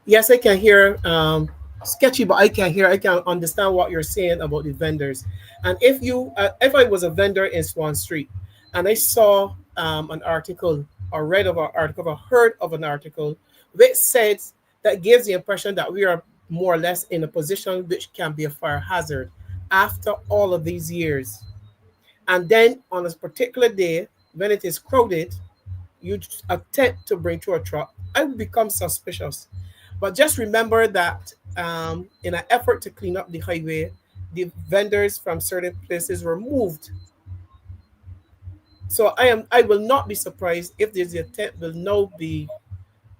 Yes, I can hear sketchy, but I can hear. I can understand what you're saying about the vendors. And if I was a vendor in Swan Street, and I saw an article, or read of an article, or heard of an article, which says that gives the impression that we are more or less in a position which can be a fire hazard after all of these years. And then on a particular day, when it is crowded, you attempt to bring through a truck, I would become suspicious. But just remember that in an effort to clean up the highway, the vendors from certain places were moved. So I will not be surprised if this attempt will now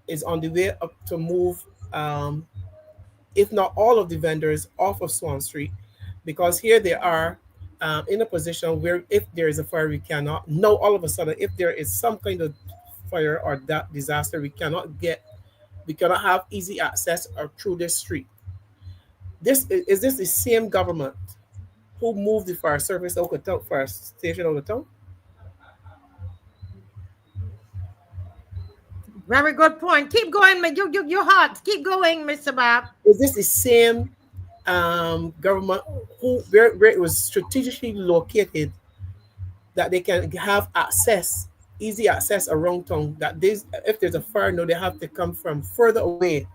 is on the way up to move, if not all of the vendors off of Swan Street, because here they are in a position where if there is a fire, we cannot. No, all of a sudden, if there is some kind of fire or that disaster, we cannot have easy access or through this street. Is this the same government who moved the fire service out of town, fire station out of town? Very good point. Keep going, you're hot. Keep going, Mr. Bob. Is this the same government where it was strategically located that they can have easy access around town, that if there's a fire, no, they have to come from further away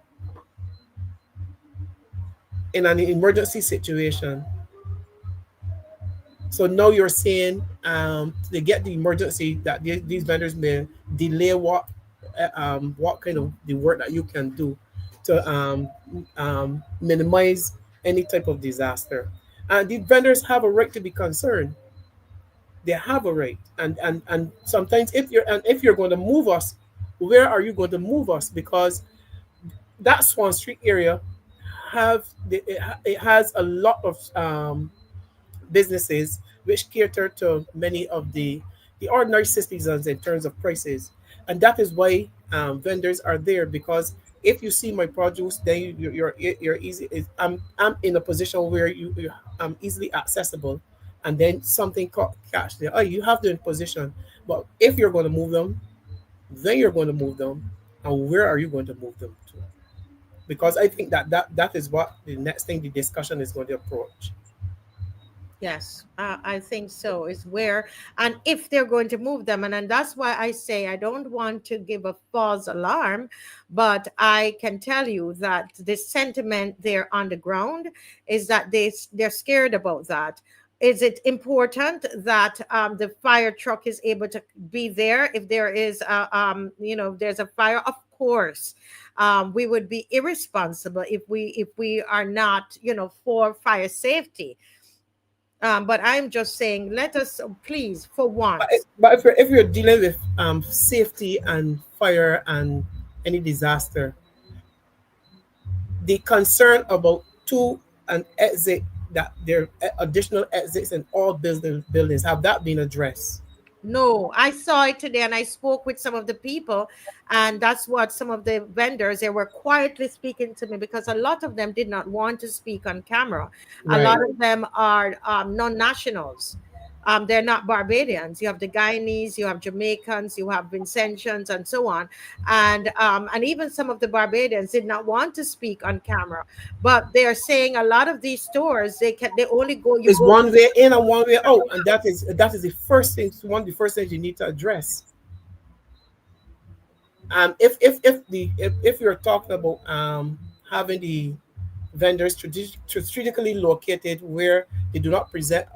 in an emergency situation? So now you're saying to get the emergency that these vendors may delay what kind of the work that you can do to minimize any type of disaster. And the vendors have a right to be concerned. They have a right. And sometimes if you're going to move us, where are you going to move us? Because that Swan Street area it has a lot of businesses which cater to many of the ordinary citizens in terms of prices. And that is why vendors are there, because if you see my produce, then you're easy. I'm in a position where I'm easily accessible, and then something catch there. Oh, you have the position. But if you're going to move them, then you're going to move them, and where are you going to move them to? Because I think that is what the next thing the discussion is going to approach. Yes, I think so. Is where and if they're going to move them, and that's why I say I don't want to give a false alarm, but I can tell you that the sentiment there on the ground is that they're scared about that. Is it important that the fire truck is able to be there if there is there's a fire? Of course, we would be irresponsible if we are not for fire safety. But I'm just saying, let us please, for once. But if you're dealing with safety and fire and any disaster, the concern about an exit, that there are additional exits in all buildings, have that been addressed? No, I saw it today and I spoke with some of the people, and that's what some of the vendors, they were quietly speaking to me because a lot of them did not want to speak on camera. Right. A lot of them are non-nationals. They're not Barbadians. You have the Guyanese, you have Jamaicans, you have Vincentians, and so on. And even some of the Barbadians did not want to speak on camera. But they are saying a lot of these stores, they only go. It's one way in and one way out, and that is the first thing. One of the first things you need to address. If you're talking about having the vendors strategically located where they do not present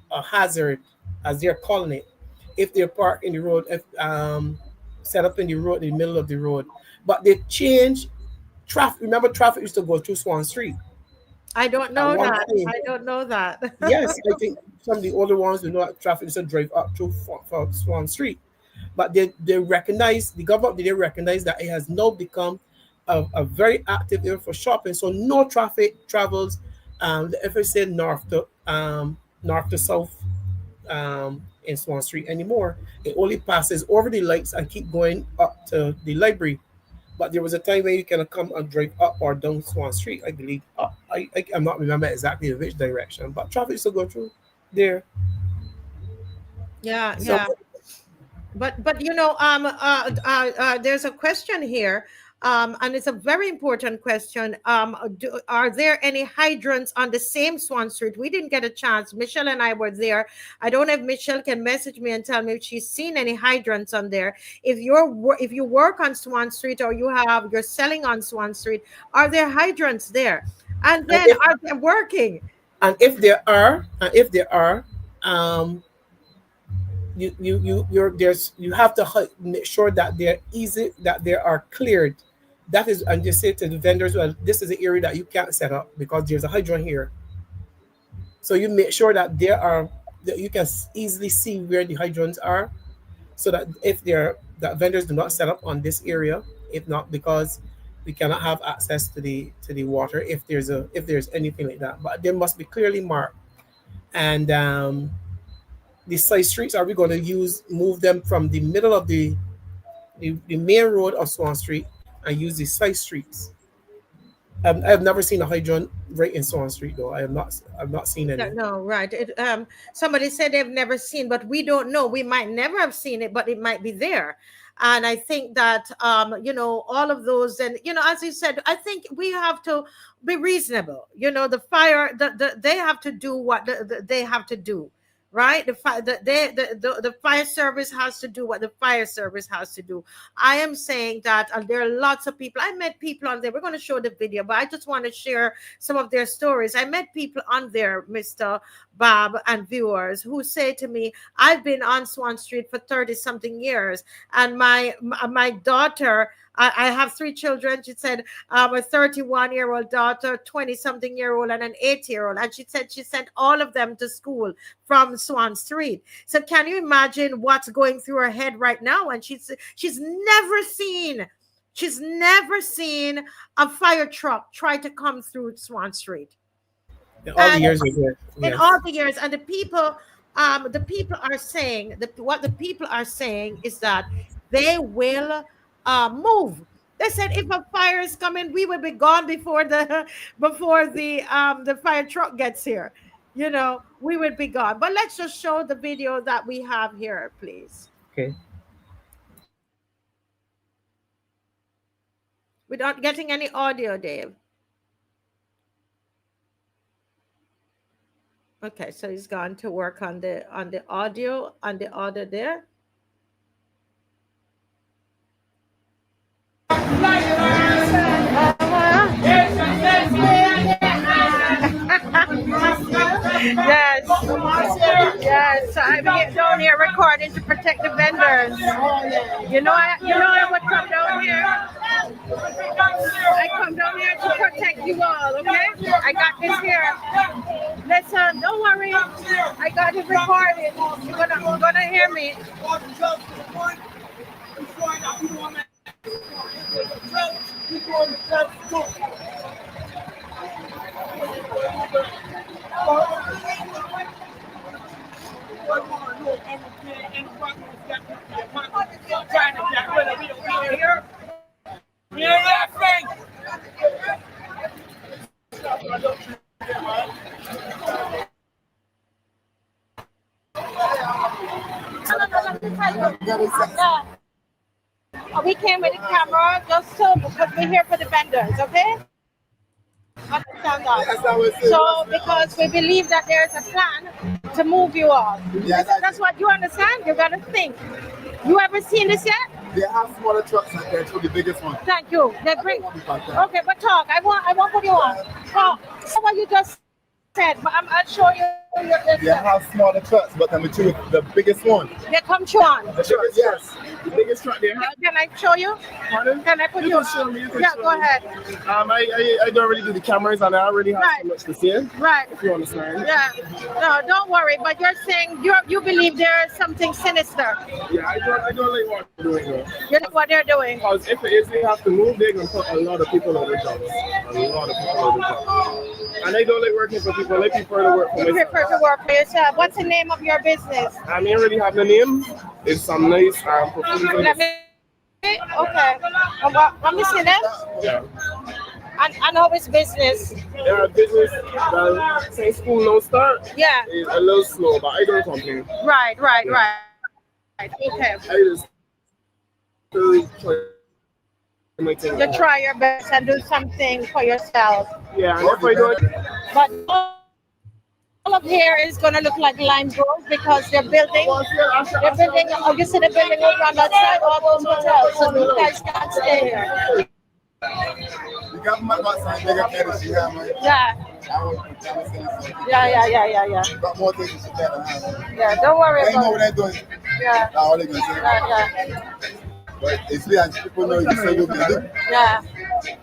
a hazard, as they're calling it, if they're parked in the road, if set up in the road, in the middle of the road, but they change traffic. Remember, traffic used to go through Swan Street. I don't know that. I don't know that. Yes, I think some of the older ones do know that traffic used to drive up through Swan Street, but they recognize, the government, they recognize that it has now become a very active area for shopping, so no traffic travels if I say north to south in Swan Street anymore, it only passes over the lights and keep going up to the library. But there was a time where you can come and drive up or down Swan Street, I believe. I'm not remember exactly which direction, but traffic used to go through there. Yeah, So yeah. But there's a question here, and it's a very important question. Are there any hydrants on the same Swan Street? We didn't get a chance. Michelle and I were there. I don't know if Michelle can message me and tell me if she's seen any hydrants on there. If you work on Swan Street or you're selling on Swan Street, are there hydrants there? And then are they working? And if there are, you have to make sure that they're easy, that they are cleared. That is, and just say to the vendors, well, this is the area that you can't set up because there's a hydrant here. So you make sure that that you can easily see where the hydrants are, so that that vendors do not set up on this area. If not, because we cannot have access to the water if there's anything like that. But they must be clearly marked. And the side streets, are we going to move them from the middle of the main road of Swan Street and use the side streets? I have never seen a hydrant right in Swan Street, though. I've not seen any. No, right. Somebody said they've never seen, but we don't know. We might never have seen it, but it might be there. And I think that all of those, and as you said, I think we have to be reasonable. The fire, they have to do what they have to do. Right, the fire service has to do what the fire service has to do. I am saying that there are lots of people. I met people on there. We're going to show the video, but I just want to share some of their stories. I met people on there, Mr. BABB and viewers, who say to me, "I've been on Swan Street for 30-something years, and my daughter." I have 3 children. She said, a 31-year-old daughter, 20-something-year-old, and an 8-year-old. And she said she sent all of them to school from Swan Street. So can you imagine what's going through her head right now? And she's never seen a fire truck try to come through Swan Street. In all the years, in all the years, and the people are saying what the people are saying is that they will move. They said if a fire is coming, we will be gone before the fire truck gets here. We would be gone. But let's just show the video that we have here, please. Okay. We're not getting any audio, Dave. Okay, so he's gone to work on the audio there. Yes. I'm down here recording to protect the vendors. I would come down here. I come down here to protect you all. Okay, I got this here. Listen, don't worry. I got it recorded. You're gonna hear me. We came with the camera just because we're here for the vendors, okay? Understand that. So because we believe that there's a plan to move you all. That's what you understand. You gotta think. You ever seen this yet? They have smaller trucks like that for the biggest one. Thank you. They bring. Okay, but talk. I want what you want. Talk. So what you just said, but I'll show you. They have smaller trucks, but I'm with the biggest one. They come on. The biggest, yes. The biggest truck they have. Can I show you? Pardon? Can I put you? You can show me. Yeah, go ahead. I don't really do the cameras, and I already have so much to say. Right. If you understand. Yeah. No, don't worry. But you're saying you believe there is something sinister. Yeah, I don't like what they're doing though. You know what they're doing? Because if it is they have to move, they're gonna put a lot of people on the jobs. A lot of people on the jobs. And I don't like working for people. I prefer to work for You myself. prefer to work for yourself. What's the name of your business? I mean, really have the name. It's some nice perfume. Let me. Okay. Let me see that. Yeah. And how is business? Yeah, business. Since school no start. Yeah. It's a little slow, but I don't complain. Right. Okay. I just really try my thing. You try your best and do something for yourself. Yeah, and if I do it, But all of here is going to look like lime grove because they're building. Oh, you see the building over on that side, all those hotels, so you guys can't stay here. The government got some bigger cases she had, man. Yeah. Yeah. Got more things she can. Yeah, don't worry They know about what it. they're doing. Yeah. That's all they can say. Yeah. But it's really as people know you say you can do. Yeah.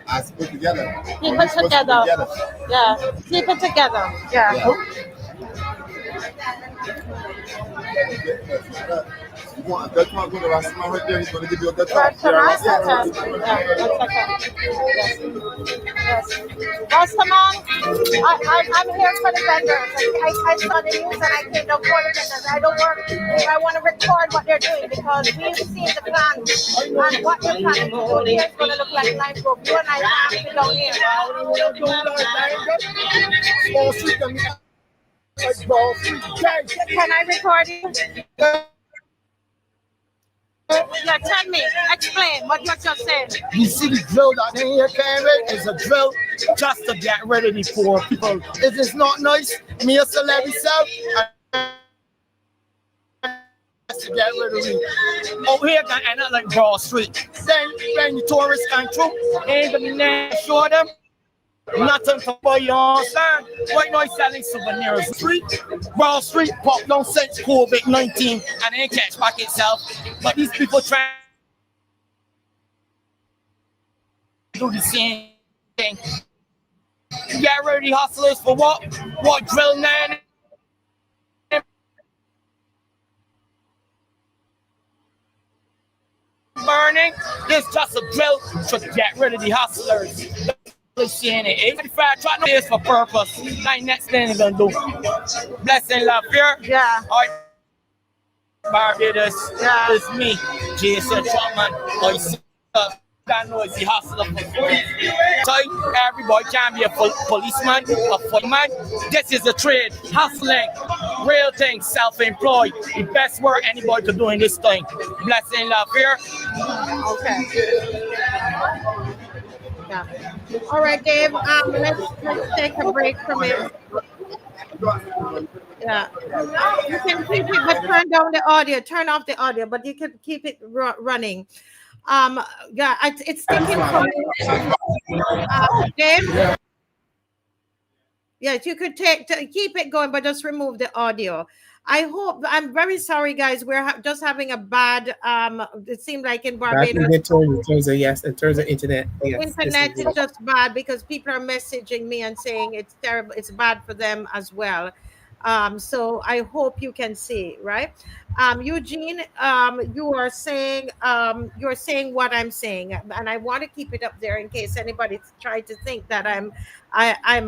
As put together. Keep it together. Yeah. Keep it together. Yeah. You want a Dutchman, go to Rastaman right there, he's going to give you a Dutchman. Rastaman? Yes. Rastaman, I'm here for the vendors. I saw the news and I came down for the vendors. I don't work. I want to record what they're doing because we've seen the plan and what they're planning to do here is going to look like Lime Grove. You and I have to be down here. Can I record it? Yeah, tell me, explain what you're just saying. You see the drill that they here carrying is a drill just to get rid of the poor people. Is this not nice? Me as a levy self, to get rid of me. Over here gonna end up like Broad Street. Then when the tourists come through, ain't gonna be show them nothing to buy, you understand? Right now he's selling souvenirs. Broad Street popped down since COVID-19 and ain't catch back itself. But these people try to do the same thing. Get rid of the hustlers for what? What drill man? Burning. This just a drill to get rid of the hustlers. Seeing it. 85 trying to do this for purpose. Like next thing they're gonna do. Blessing, love, fear. Yeah. All right. Barbados. Yeah. It's me, Jason Trotman. That noisy hustler for free. So everybody can be a policeman, a footman. This is a trade, hustling, real thing, self-employed. The best work anybody could do in this thing. Blessing, love, fear. Okay. Yeah. All right, Dave. Let's take a break from it. Yeah. You can keep it, but turn down the audio. Turn off the audio, but you can keep it running. Yeah, it's sticking from Dave. Yes, you could keep it going, but just remove the audio. I hope. I'm very sorry, guys. We're just having a bad. It seemed like in Barbados. In terms of internet. Yes, internet is just bad because people are messaging me and saying it's terrible. It's bad for them as well. So I hope you can see, right? Eugene, you are saying you're saying what I'm saying, and I want to keep it up there in case anybody tried to think that I'm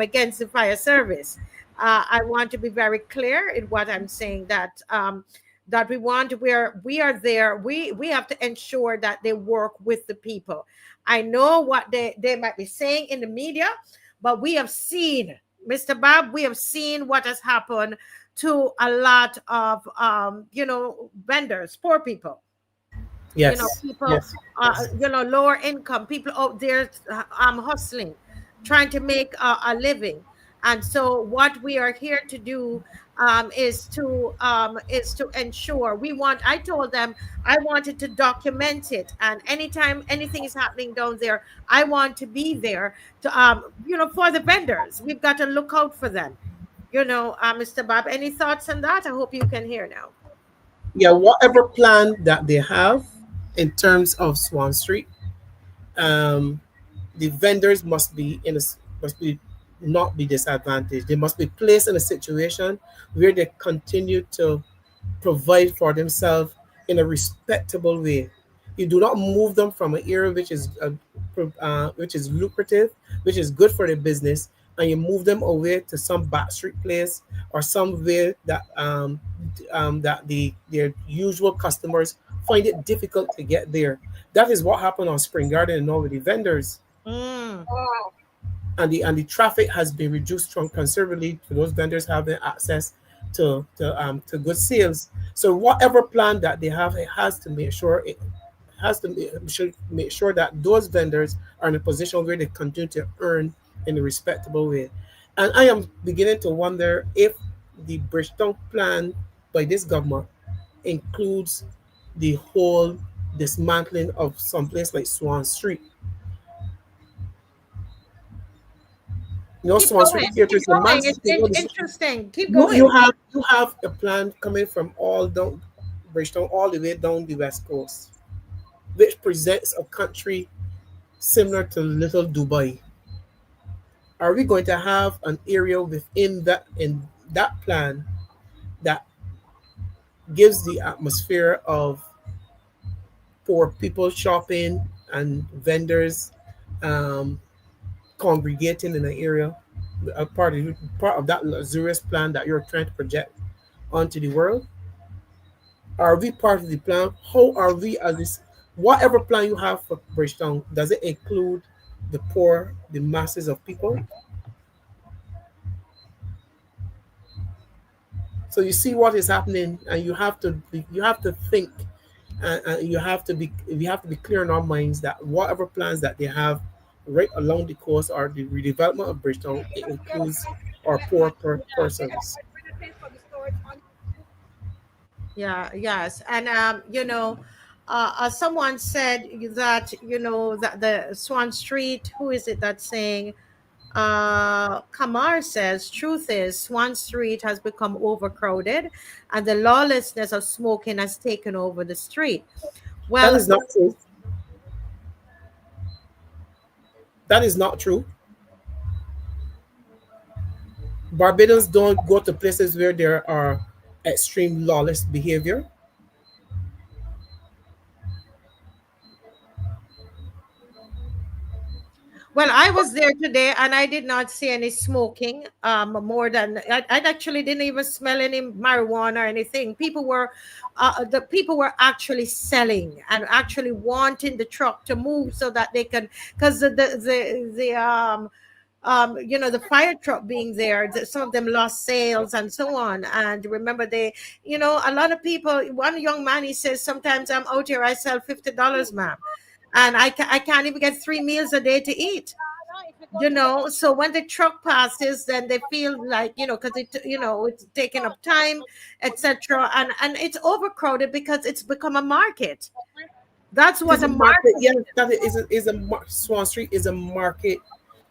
against the fire service. I want to be very clear in what I'm saying, that that we are there. We have to ensure that they work with the people. I know what they might be saying in the media, but we have seen, Mr. BABB, we have seen what has happened to a lot of vendors, poor people. Yes. People, yes. Lower income people out there hustling, trying to make a living. And so what we are here to do is to ensure I told them I wanted to document it, and anytime anything is happening down there, I want to be there to for the vendors. We've got to look out for them. Mr. BABB, any thoughts on that? I hope you can hear now. Yeah, whatever plan that they have in terms of Swan Street, the vendors must not be disadvantaged. They must be placed in a situation where they continue to provide for themselves in a respectable way. You do not move them from an area which is lucrative, which is good for the business, and you move them away to some back street place or somewhere that that their usual customers find it difficult to get there. That is what happened on Spring Garden and all with the vendors. Mm. And the traffic has been reduced from considerably to those vendors having access to good sales. So whatever plan that they have, it has to make sure should make sure that those vendors are in a position where they continue to earn in a respectable way. And I am beginning to wonder if the Bridgetown plan by this government includes the whole dismantling of some place like Swan Street. You know, Keep Swan Street going. Theatre Keep is a going. massive. It's interesting. Keep You going. you have a plan coming from all down Bridgetown all the way down the west coast, which presents a country similar to Little Dubai. Are we going to have an area within that in that plan that gives the atmosphere of poor people shopping and vendors um, congregating in an area, a part of that luxurious plan that you're trying to project onto the world? Are we part of the plan? How are we as this? Whatever plan you have for Bridgetown, does it include the poor, the masses of people? So you see what is happening, and you have to think, and you have to be clear in our minds that whatever plans that they have right along the coast or the redevelopment of Bridgetown, it includes our persons. Yeah, yes. And someone said that, that the Swan Street, who is it that's saying? Kamar says, truth is, Swan Street has become overcrowded and the lawlessness of smoking has taken over the street. That Well, is not true. That is not true. Barbadians don't go to places where there are extreme lawless behavior. well, I was there today and I did not see any smoking. More than I actually didn't even smell any marijuana or anything. The people were actually selling and actually wanting the truck to move so that they can, because the fire truck being there, some of them lost sales and so on. And remember, a lot of people. One young man, he says, sometimes I'm out here, I sell $50, ma'am, and I can't even get 3 meals a day to eat. So when the truck passes, then they feel like, because it's taking up time, etc. And it's overcrowded because it's become a market. That's It is what a a market. market Yes, is. that is Swan Street is a market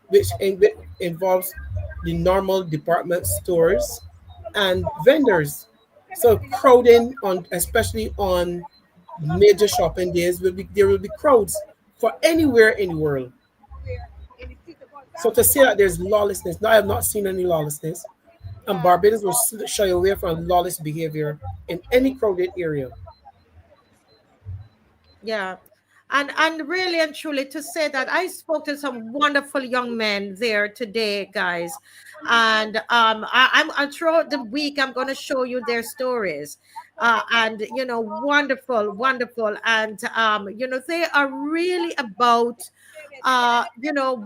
which involves the normal department stores and vendors. So crowding on, especially on major shopping days, there will be crowds for anywhere in the world. So to say that there's lawlessness, no, I have not seen any lawlessness, and Barbados will shy away from lawless behavior in any crowded area. Yeah. And really and truly to say that I spoke to some wonderful young men there today, guys. And throughout the week I'm going to show you their stories. And wonderful, wonderful. And they are really about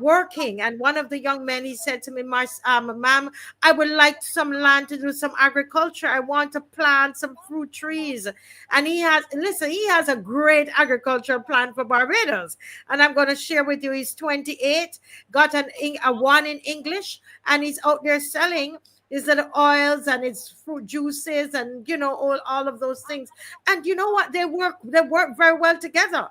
working. And one of the young men, he said to me, ma'am, I would like some land to do some agriculture. I want to plant some fruit trees. And he has a great agricultural plan for Barbados. And I'm going to share with you, he's 28, got a one in English, and he's out there selling his little oils and his fruit juices and, all of those things. And you know what? They work very well together.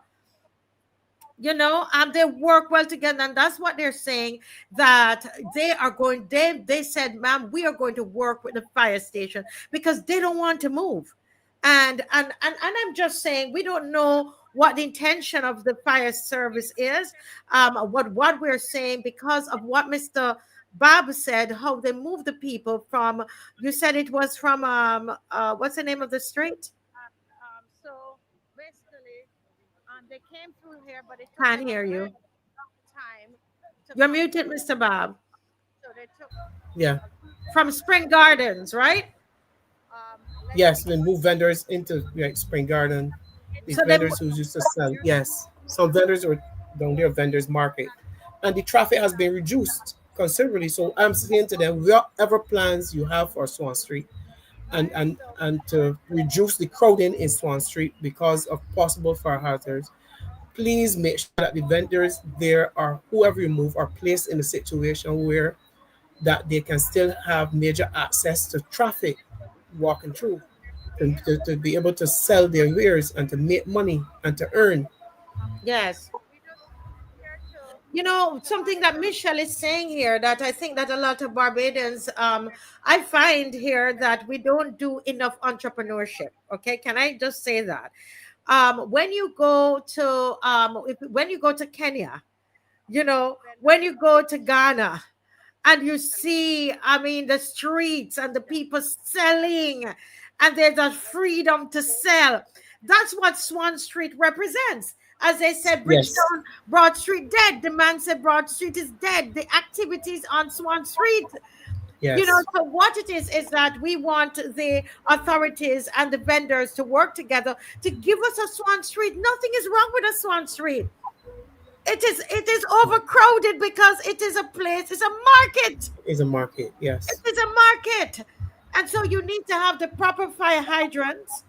They work well together, and that's what they're saying, that they said, ma'am, we are going to work with the fire station because they don't want to move. And I'm just saying, we don't know what the intention of the fire service is. What we're saying, because of what Mr. Bob said, how they move the people from, you said it was from what's the name of the street? So basically, they came through here, but it took can't hear you. Time. You're muted, Mr. Bob. So Yeah. From Spring Gardens, right? Yes, they move vendors into Spring Garden. These So they vendors who used to sell. Yes, some vendors are down there, vendors market, and the traffic has been reduced considerably. So I'm saying to them, whatever plans you have for Swan Street, and to reduce the crowding in Swan Street because of possible fire hazards, please make sure that the vendors there or whoever you move are placed in a situation where that they can still have major access to traffic walking through and to be able to sell their wares and to make money and to earn. yes. You know, something that Michelle is saying here that I think that a lot of Barbadians, I find here that we don't do enough entrepreneurship. Okay, can I just say that? When you go to when you go to Kenya, you know, when you go to Ghana, and you see, I mean, the streets and the people selling, and there's a freedom to sell. That's what Swan Street represents. As they said, Yes. Bridgetown, Broad Street dead. The man said Broad Street is dead. The activities on Swan Street. Yes. You know, so what it is that we want the authorities and the vendors to work together to give us a Swan Street. Nothing is wrong with a Swan Street. It is overcrowded because it is a place, it's a market. It's a market. Yes. It is a market. And so you need to have the proper fire hydrants,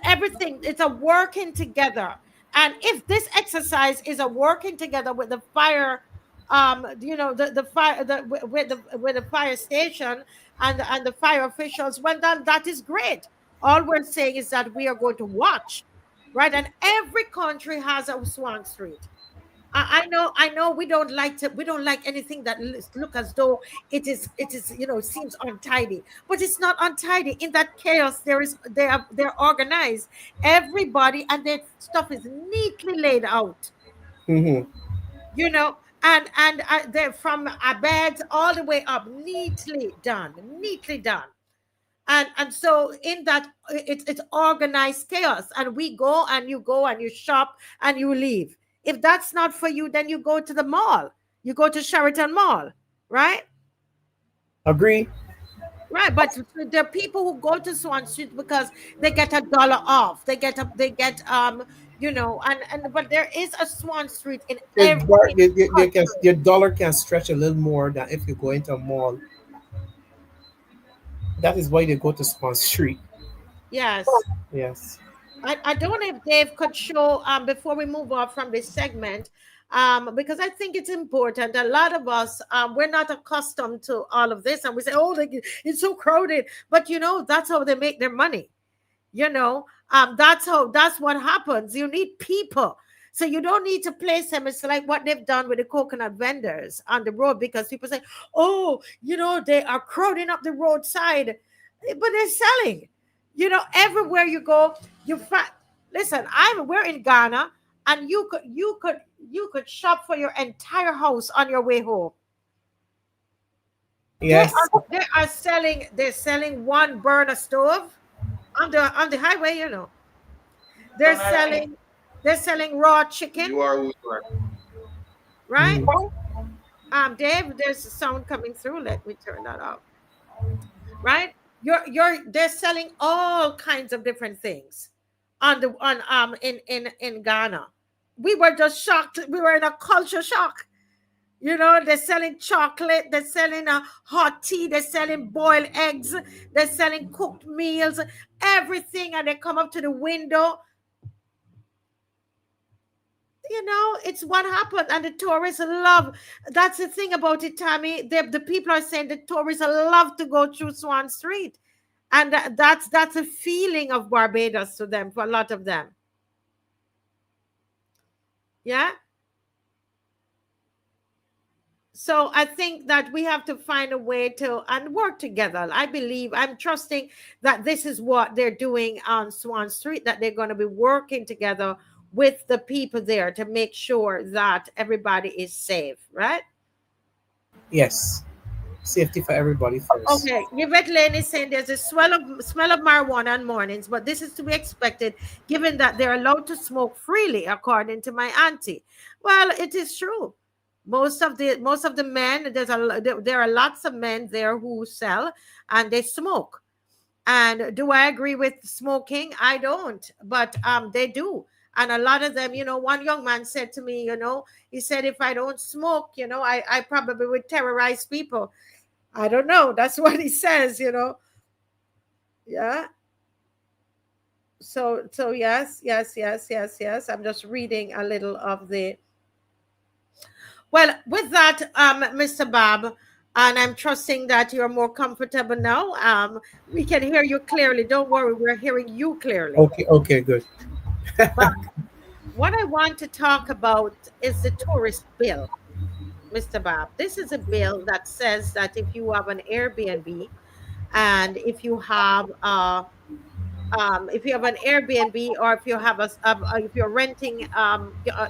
everything. It's a working together. And if this exercise is a working together with the fire, you know, the fire, with the fire station and the fire officials, well done, that is great. All we're saying is that we are going to watch, right? And every country has a Swan Street. I know we don't like anything that look as though it is, you know, seems untidy, but it's not untidy. In that chaos, they're organized, everybody, and their stuff is neatly laid out, Mm-hmm. you know, and they're from a bed all the way up, neatly done. And so in that, it's organized chaos, and we go and you shop and you leave. If that's not for you, then you go to the mall. You go to Sheraton Mall, right? Agree. Right, but there are people who go to Swan Street because they get $1 off. They get you know, and but there is a Swan Street in every Your dollar can stretch a little more than if you go into a mall. That is why they go to Swan Street. Yes. Yes. I don't know if Dave could show before we move on from this segment, because I think it's important. A lot of us, we're not accustomed to all of this, and we say, "Oh, it's so crowded." But you know, that's how they make their money. You know, that's what happens. You need people, so you don't need to place them. It's like what they've done with the coconut vendors on the road, because people say, "Oh, you know, they are crowding up the roadside," but they're selling. You know, everywhere you go, you find. Listen, we're in Ghana, and you could shop for your entire house on your way home. Yes. They're selling one burner stove on the highway. You know, they're selling raw chicken. You are who you are. Right? Dave, there's a sound coming through. Let me turn that off. Right? They're selling all kinds of different things in Ghana. We were just shocked. We were in a culture shock. You know, they're selling chocolate, they're selling hot tea, they're selling boiled eggs, they're selling cooked meals, everything, and they come up to the window. You know, it's what happened, and the tourists love. That's the thing about it, Tammy. The people are saying the tourists love to go through Swan Street, and that's a feeling of Barbados to them, for a lot of them. Yeah. So I think that we have to find a way to and work together. I'm trusting that this is what they're doing on Swan Street, that they're going to be working together with the people there to make sure that everybody is safe, right? Yes. Safety for everybody first. Okay. Yvette Lane is saying there's a smell of marijuana on mornings, but this is to be expected given that they're allowed to smoke freely, according to my auntie. Well, it is true. Most of the men, there are lots of men there who sell and they smoke. And do I agree with smoking? I don't, but they do. And a lot of them, one young man said to me, he said, if I don't smoke, I probably would terrorize people. I don't know. That's what he says, Yeah. So yes. I'm just reading a little of the. Well, with that, Mr. BABB, and I'm trusting that you're more comfortable now. We can hear you clearly. Don't worry, we're hearing you clearly. Okay, good. But what I want to talk about is the tourist bill, Mr. BABB. This is a bill that says that if you have an Airbnb and if you have an Airbnb, or if you have if you're renting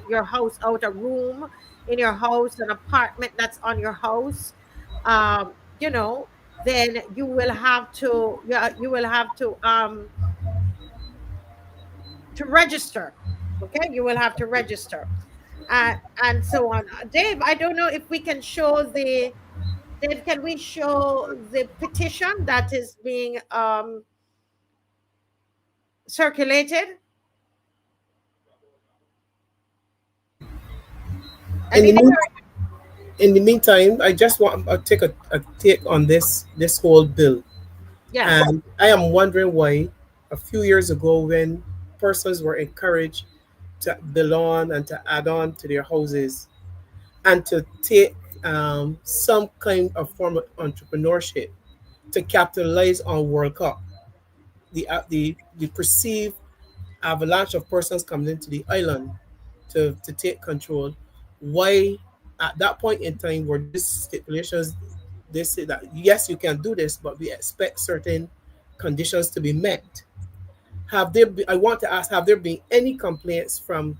your house out, a room in your house, an apartment that's on your house, then you will have to to register. Okay, you will have to register, and so on. Dave, I don't know if we can show the. Dave, can we show the petition that is being circulated? In the meantime, I just want to take a take on this whole bill. Yeah. And I am wondering why a few years ago, when persons were encouraged to belong and to add on to their houses and to take some kind of form of entrepreneurship to capitalize on World Cup, the perceived avalanche of persons coming into the island to take control. Why at that point in time were these stipulations, they say that yes, you can do this, but we expect certain conditions to be met. I want to ask, have there been any complaints from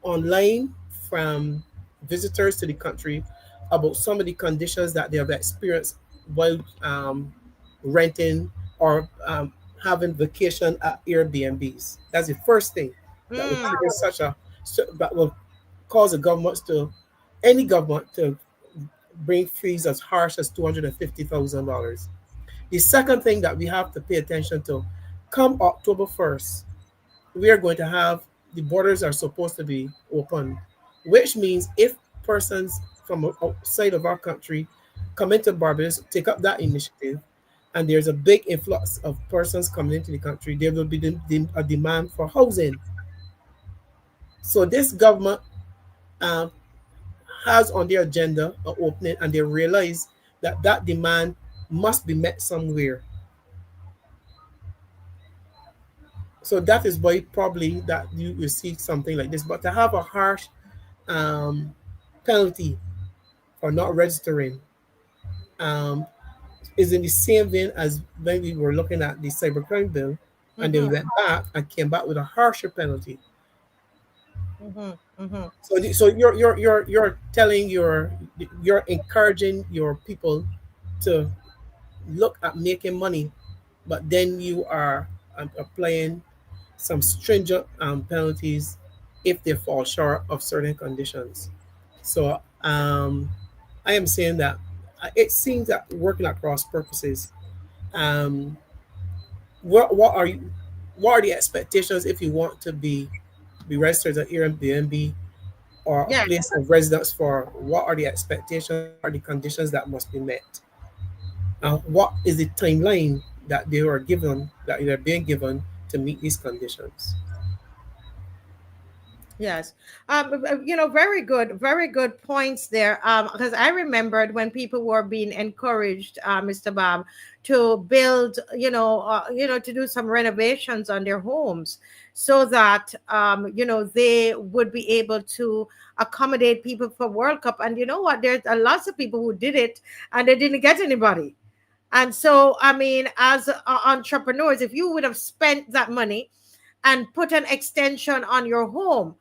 online, from visitors to the country, about some of the conditions that they have experienced while renting or having vacation at Airbnbs? That's the first thing that will trigger that will cause any government to bring fees as harsh as $250,000. The second thing that we have to pay attention to, come October 1st, we are going to have, the borders are supposed to be open, which means if persons from outside of our country come into Barbados, take up that initiative, and there's a big influx of persons coming into the country, there will be a demand for housing. So this government has on their agenda an opening, and they realize that demand must be met somewhere. So that is why probably that you see something like this. But to have a harsh penalty for not registering is in the same vein as when we were looking at the cybercrime bill, and they went back and came back with a harsher penalty. So you're telling you're encouraging your people to look at making money, but then you are applying some stringent penalties if they fall short of certain conditions. So I am saying that it seems that working at cross purposes. What are the expectations if you want to be registered at Airbnb or a place of residence for? What are the expectations? What are the conditions that must be met? What is the timeline that they are given, that they're being given to meet these conditions? Yes. Very good points there. Because I remembered when people were being encouraged, Mr. BABB, to build, to do some renovations on their homes so that, they would be able to accommodate people for World Cup. And you know what? There's lots of people who did it and they didn't get anybody. And so, I mean, as entrepreneurs, if you would have spent that money and put an extension on your home,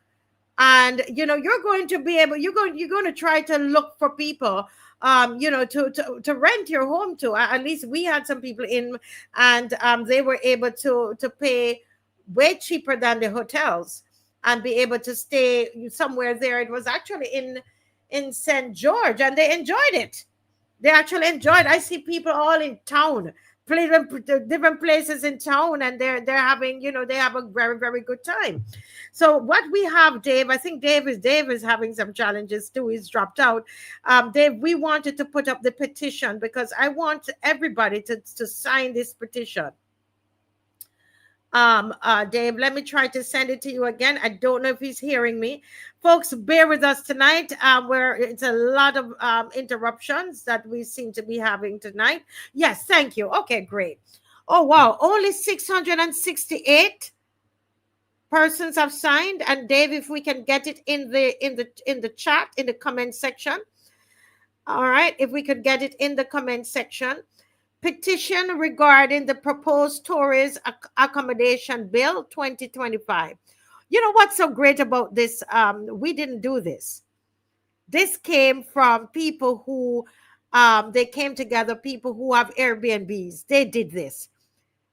and you're going to be able, you're going to try to look for people to rent your home to. At least we had some people in, and they were able to pay way cheaper than the hotels and be able to stay somewhere there. It was actually in in St. George, and they enjoyed it. They actually enjoyed. I see people all in town, different places in town, and they're having, they have a very, very good time. So what we have, Dave, I think Dave is having some challenges too. He's dropped out. Dave, we wanted to put up the petition because I want everybody to sign this petition. Dave, let me try to send it to you again. I don't know if he's hearing me. Folks, bear with us tonight, where it's a lot of interruptions that we seem to be having tonight. Yes, thank you. Okay, great. Oh, wow. Only 668 persons have signed. And Dave, if we can get it in the chat, in the comment section. All right, if we could get it in the comment section. Petition regarding the proposed tourist accommodation bill 2025. You know what's so great about this? We didn't do this. This came from people who, they came together, people who have Airbnbs. They did this.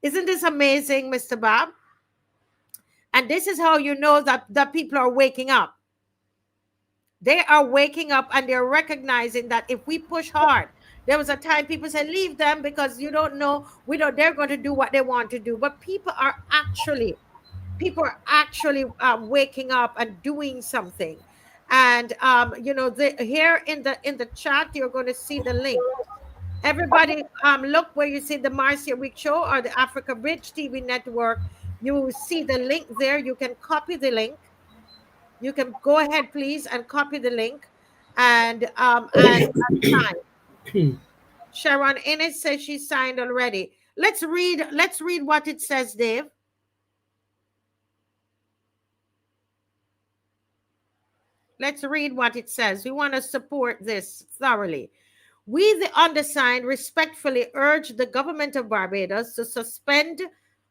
Isn't this amazing, Mr. Bob? And this is how you know that people are waking up. They are waking up and they're recognizing that if we push hard, there was a time people said, leave them because you don't know, they're going to do what they want to do. But people are actually waking up and doing something. And, here in the chat, you're going to see the link. Everybody, look where you see the MARCIA Week Show or the Africa Bridge TV network. You will see the link there. You can copy the link. You can go ahead, please, and copy the link and sign. Sharon Innes says she signed already. Let's read what it says, Dave. Let's read what it says. We want to support this thoroughly. We, the undersigned, respectfully urge the government of Barbados to suspend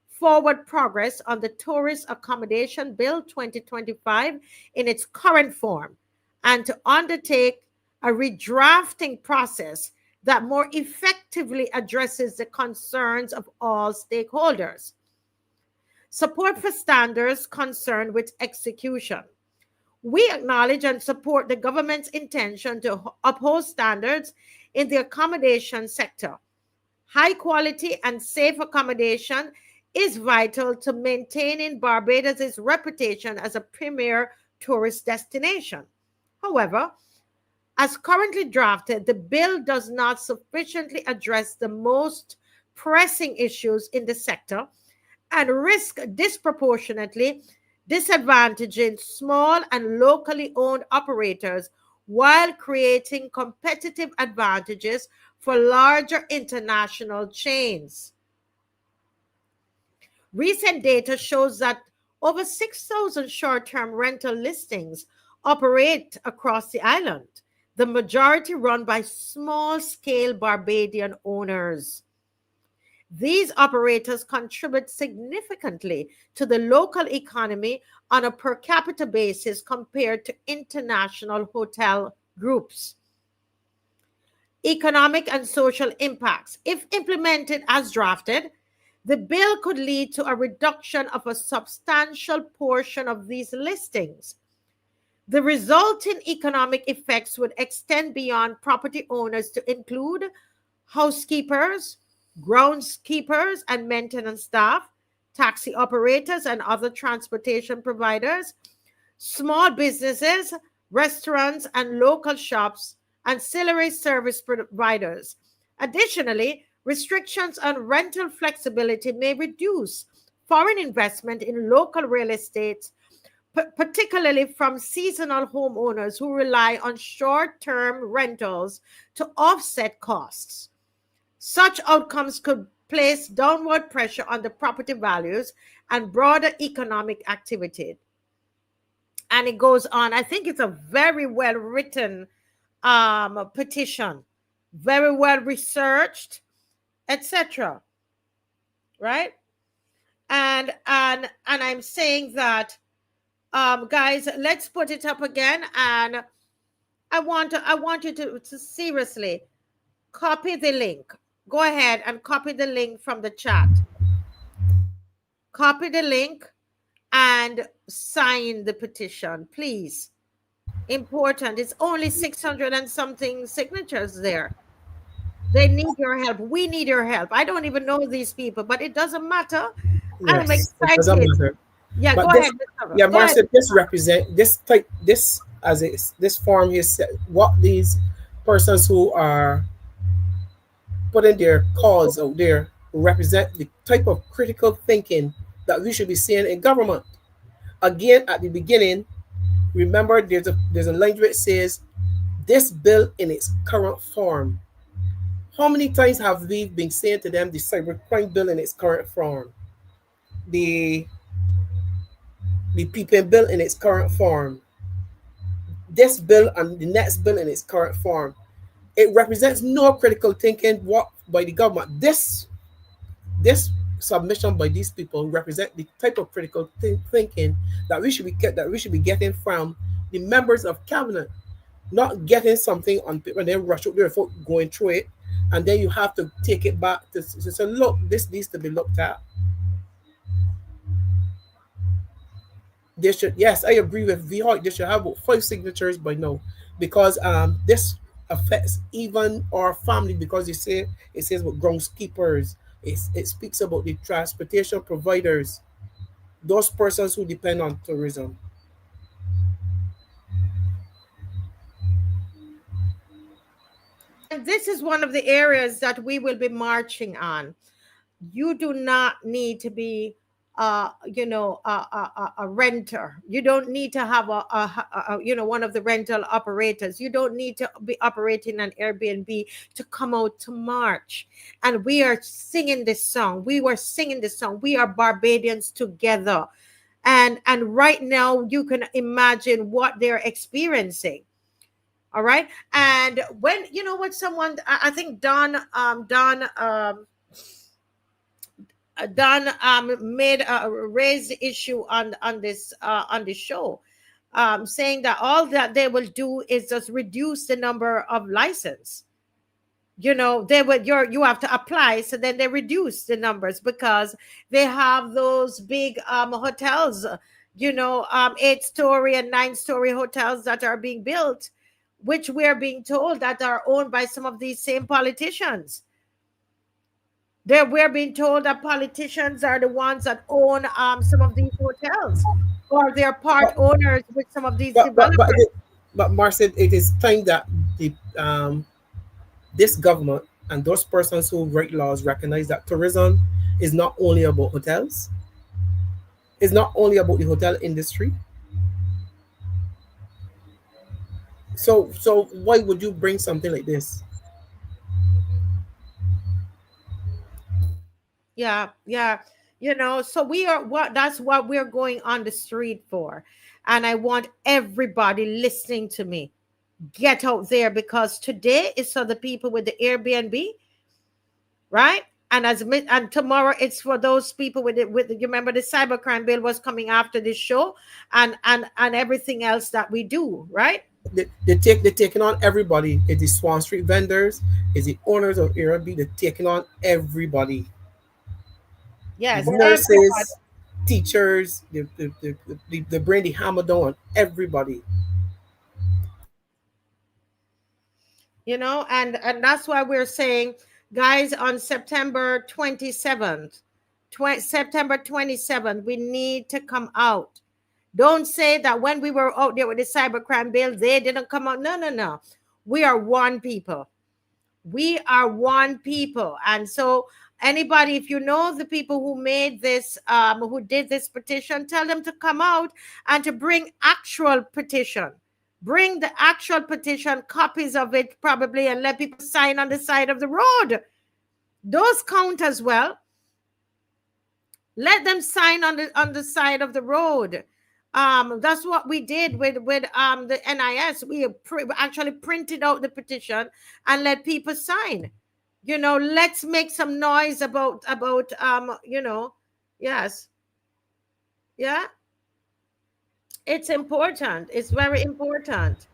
forward progress on the Tourist Accommodation Bill 2025 in its current form and to undertake a redrafting process that more effectively addresses the concerns of all stakeholders. Support for standards concerned with execution. We acknowledge and support the government's intention to uphold standards in the accommodation sector. High quality and safe accommodation is vital to maintaining Barbados' reputation as a premier tourist destination. However, as currently drafted, the bill does not sufficiently address the most pressing issues in the sector and risk disproportionately disadvantaging small and locally owned operators while creating competitive advantages for larger international chains. Recent data shows that over 6,000 short-term rental listings operate across the island, the majority run by small-scale Barbadian owners. These operators contribute significantly to the local economy on a per capita basis compared to international hotel groups. Economic and social impacts. If implemented as drafted, the bill could lead to a reduction of a substantial portion of these listings. The resulting economic effects would extend beyond property owners to include housekeepers, groundskeepers and maintenance staff, taxi operators and other transportation providers, small businesses, restaurants and local shops, ancillary service providers. Additionally, restrictions on rental flexibility may reduce foreign investment in local real estate, particularly from seasonal homeowners who rely on short-term rentals to offset costs. Such outcomes could place downward pressure on the property values and broader economic activity. And it goes on. I think it's a very well-written petition, very well-researched, etc. Right? And I'm saying that, guys, let's put it up again. And I want you to seriously copy the link. Go ahead and copy the link from the chat. Copy the link and sign the petition, please. Important. It's only 600 and something signatures there. They need your help. We need your help. I don't even know these people, but it doesn't matter. I'm Yes, it doesn't excited. matter. Yeah, go But this, ahead, Mr. yeah, Go ahead. Marcia, this represent this type this as is this form here said what these persons who are putting their cause out there represent the type of critical thinking that we should be seeing in government. Again, at the beginning, remember there's a language that says this bill in its current form. How many times have we been saying to them the cybercrime bill in its current form? The the PP bill in its current form, this bill and the next bill in its current form. It represents no critical thinking what by the government. This submission by these people represent the type of critical thinking that we should be getting from the members of cabinet, not getting something on paper and then rush out there for going through it, and then you have to take it back to say, look, this needs to be looked at. They should, yes, I agree with VHOI. They should have about 5 signatures by now, because this affects even our family, because it says about groundskeepers. It speaks about the transportation providers, those persons who depend on tourism. And this is one of the areas that we will be marching on. You do not need to be a renter. You don't need to have one of the rental operators. You don't need to be operating an Airbnb to come out to march. And we are singing this song. We were singing this song. We are Barbadians together. And right now you can imagine what they're experiencing. All right. And when someone, I think Don made raised the issue on this show, saying that all that they will do is just reduce the number of license. They would you have to apply, so then they reduce the numbers because they have those big hotels, 8-story and 9-story hotels that are being built, which we're being told that are owned by some of these same politicians. We're being told that politicians are the ones that own some of these hotels, or they're part owners with some of these developers. But Marcia, it is time that the this government and those persons who write laws recognize that tourism is not only about hotels. It's not only about the hotel industry. So why would you bring something like this? Yeah. So that's what we're going on the street for. And I want everybody listening to me, get out there, because today is for the people with the Airbnb, right? And tomorrow it's for those people with you remember the cybercrime bill was coming after this show, and everything else that we do, right? They're taking on everybody. It's the Swan Street vendors, it's the owners of Airbnb. They're taking on everybody. Yes, nurses, everybody. Teachers, they bring the hammer down on everybody. And that's why we're saying, guys, on September 27th, we need to come out. Don't say that when we were out there with the cybercrime bill, they didn't come out. No. We are one people. We are one people. And so anybody, if you know the people who made this, who did this petition, tell them to come out and to bring actual petition. Bring the actual petition, copies of it probably, and let people sign on the side of the road. Those count as well. Let them sign on the side of the road. That's what we did with the NIS. We actually printed out the petition and let people sign. Let's make some noise about yes. Yeah. It's important. It's very important.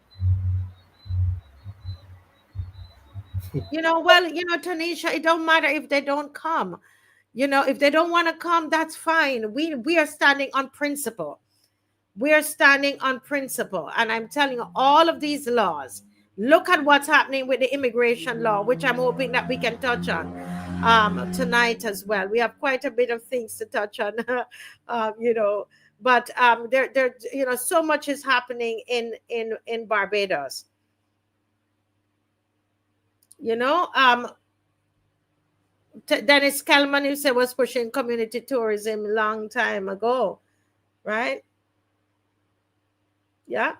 Tanisha, it don't matter if they don't come. If they don't want to come, that's fine. We are standing on principle. We are standing on principle. And I'm telling you, all of these laws, look at what's happening with the immigration law, which I'm hoping that we can touch on tonight as well. We have quite a bit of things to touch on, you know, but there, you know, so much is happening in Barbados. You know, Dennis Kellman, who said was pushing community tourism long time ago, right? Yeah.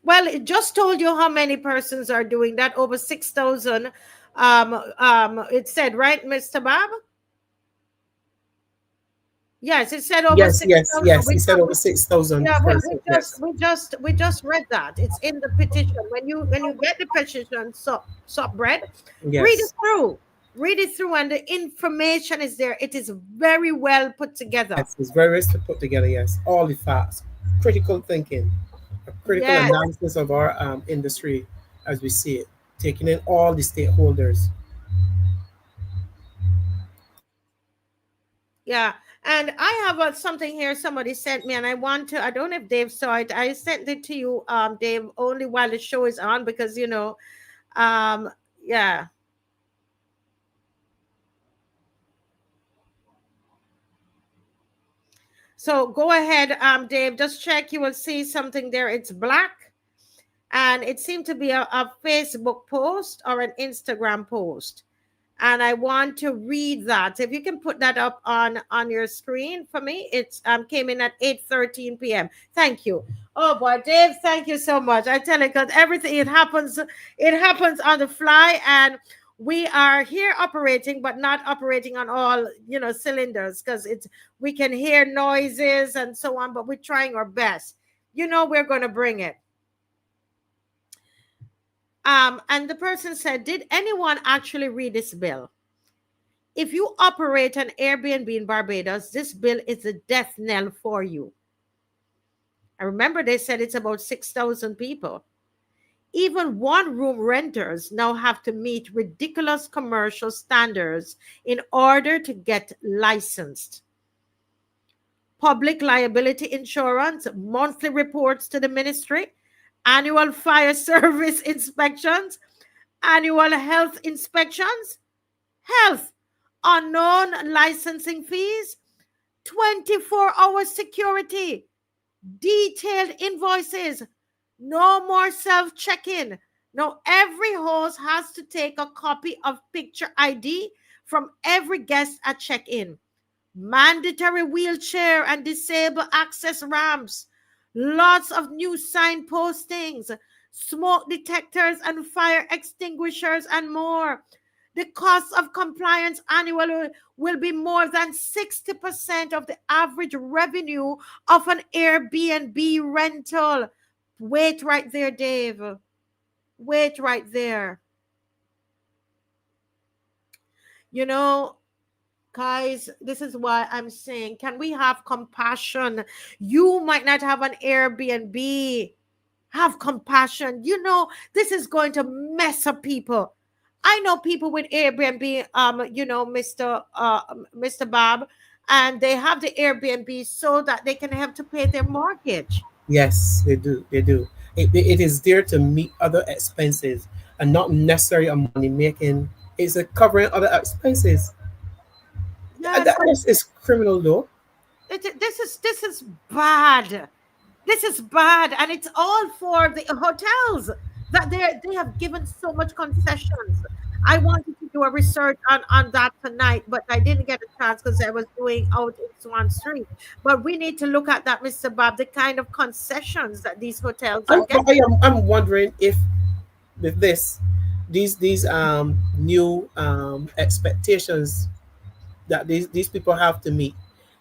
Well, it just told you how many persons are doing that. Over 6,000. It said, right, Mr. Bob? Yes, it said over 6,000. Yes. It said over 6,000. Yeah, we just read that. It's in the petition. When you get the petition, bread, Yes. read it through, and the information is there. It is very well put together. Yes, it's very well put together. Yes, all the facts, critical thinking, a critical analysis of our industry as we see it, taking in all the stakeholders. Yeah. And I have something here somebody sent me, and I don't know if Dave saw it. I sent it to you, Dave, only while the show is on, because, you know, yeah. So go ahead, Dave, just check. You will see something there. It's black, and it seemed to be a Facebook post or an Instagram post. And I want to read that. If you can put that up on your screen for me. It's came in at 8:13 p.m. Thank you. Oh boy, Dave, thank you so much. I tell you, because everything it happens on the fly, and we are here operating, but not operating on all, you know, cylinders, because we can hear noises and so on, but we're trying our best. You know, we're going to bring it. And the person said, did anyone actually read this bill? If you operate an Airbnb in Barbados, this bill is a death knell for you. I remember they said it's about 6,000 people. Even one-room renters now have to meet ridiculous commercial standards in order to get licensed. Public liability insurance, monthly reports to the ministry, annual fire service inspections, annual health inspections, unknown licensing fees, 24-hour security, detailed invoices, no more self-check-in. Now, every host has to take a copy of picture ID from every guest at check-in. Mandatory wheelchair and disabled access ramps. Lots of new sign postings, smoke detectors and fire extinguishers, and more. The cost of compliance annually will be more than 60% of the average revenue of an Airbnb rental. Wait right there, Dave. Wait right there. You know, guys, this is why I'm saying, can we have compassion? You might not have an Airbnb. Have compassion. You know, this is going to mess up people. I know people with Airbnb, you know, Mr. Bob, and they have the Airbnb so that they can have to pay their mortgage. Yes, they do. They do. It is there to meet other expenses and not necessarily a money making. It's a covering other expenses. Yes. That is criminal, though. This is bad. This is bad, and it's all for the hotels that they have given so much concessions. I wanted to do a research on that tonight, but I didn't get a chance because I was doing out in Swan Street. But we need to look at that, Mr. Bob, the kind of concessions that these hotels are getting. I'm wondering if with these new expectations that these people have to meet.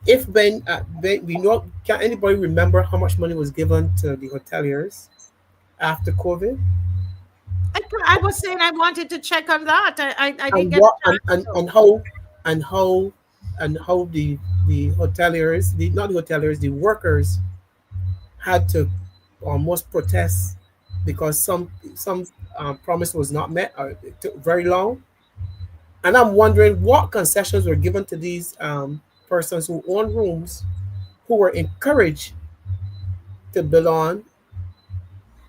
If we know, can anybody remember how much money was given to the hoteliers after COVID? I was saying I wanted to check on that. I didn't get and how the hoteliers, not the hoteliers, the workers had to almost protest because some promise was not met, or it took very long. And I'm wondering what concessions were given to these persons who own rooms, who were encouraged to build on,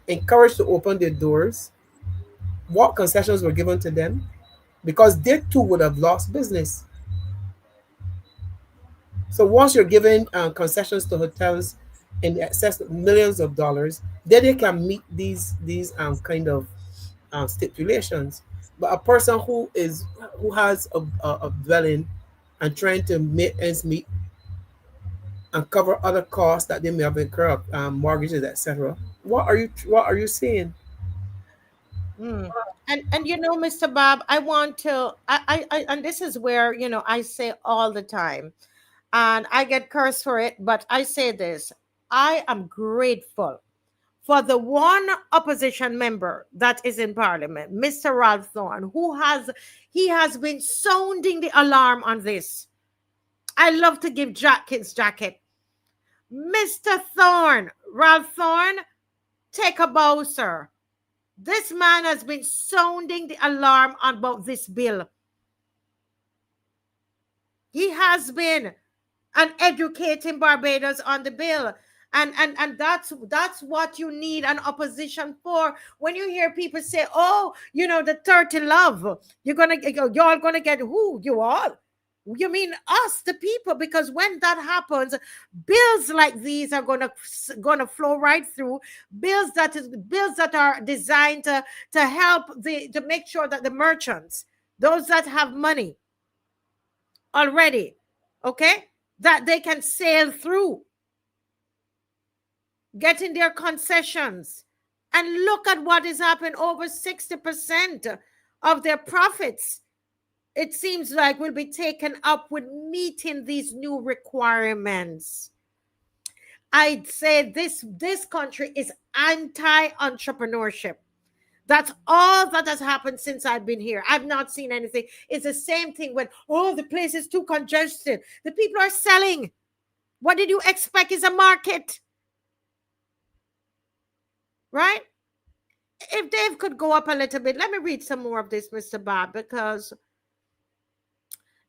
encouraged to open their doors, what concessions were given to them, because they too would have lost business. So once you're giving concessions to hotels in excess of millions of dollars, then they can meet these kind of stipulations. But a person who has a dwelling and trying to make ends meet and cover other costs that they may have incurred, mortgages, etc. What are you saying? And you know, Mr. Bob, I want to I and this is where, you know, I say all the time, and I get cursed for it, but I say this: I am grateful for the one opposition member that is in Parliament, Mr. Ralph Thorne, he has been sounding the alarm on this. I love to give Jack his jacket. Mr. Thorne, Ralph Thorne, take a bow, sir. This man has been sounding the alarm about this bill. He has been and educating Barbados on the bill. And that's what you need an opposition for. When you hear people say, oh, you know, the 30 love, you're all gonna get who? You all? You mean us, the people? Because when that happens, bills like these are gonna flow right through. Bills that are designed to help to make sure that the merchants, those that have money already, okay, that they can sail through, getting their concessions. And look at what is happening. Over 60% of their profits, it seems like, will be taken up with meeting these new requirements. I'd say this country is anti-entrepreneurship. That's all that has happened since I've been here. I've not seen anything. It's the same thing when, oh, the place is too congested. The people are selling. What did you expect is a market? Right? If Dave could go up a little bit, let me read some more of this, Mr. Bob, because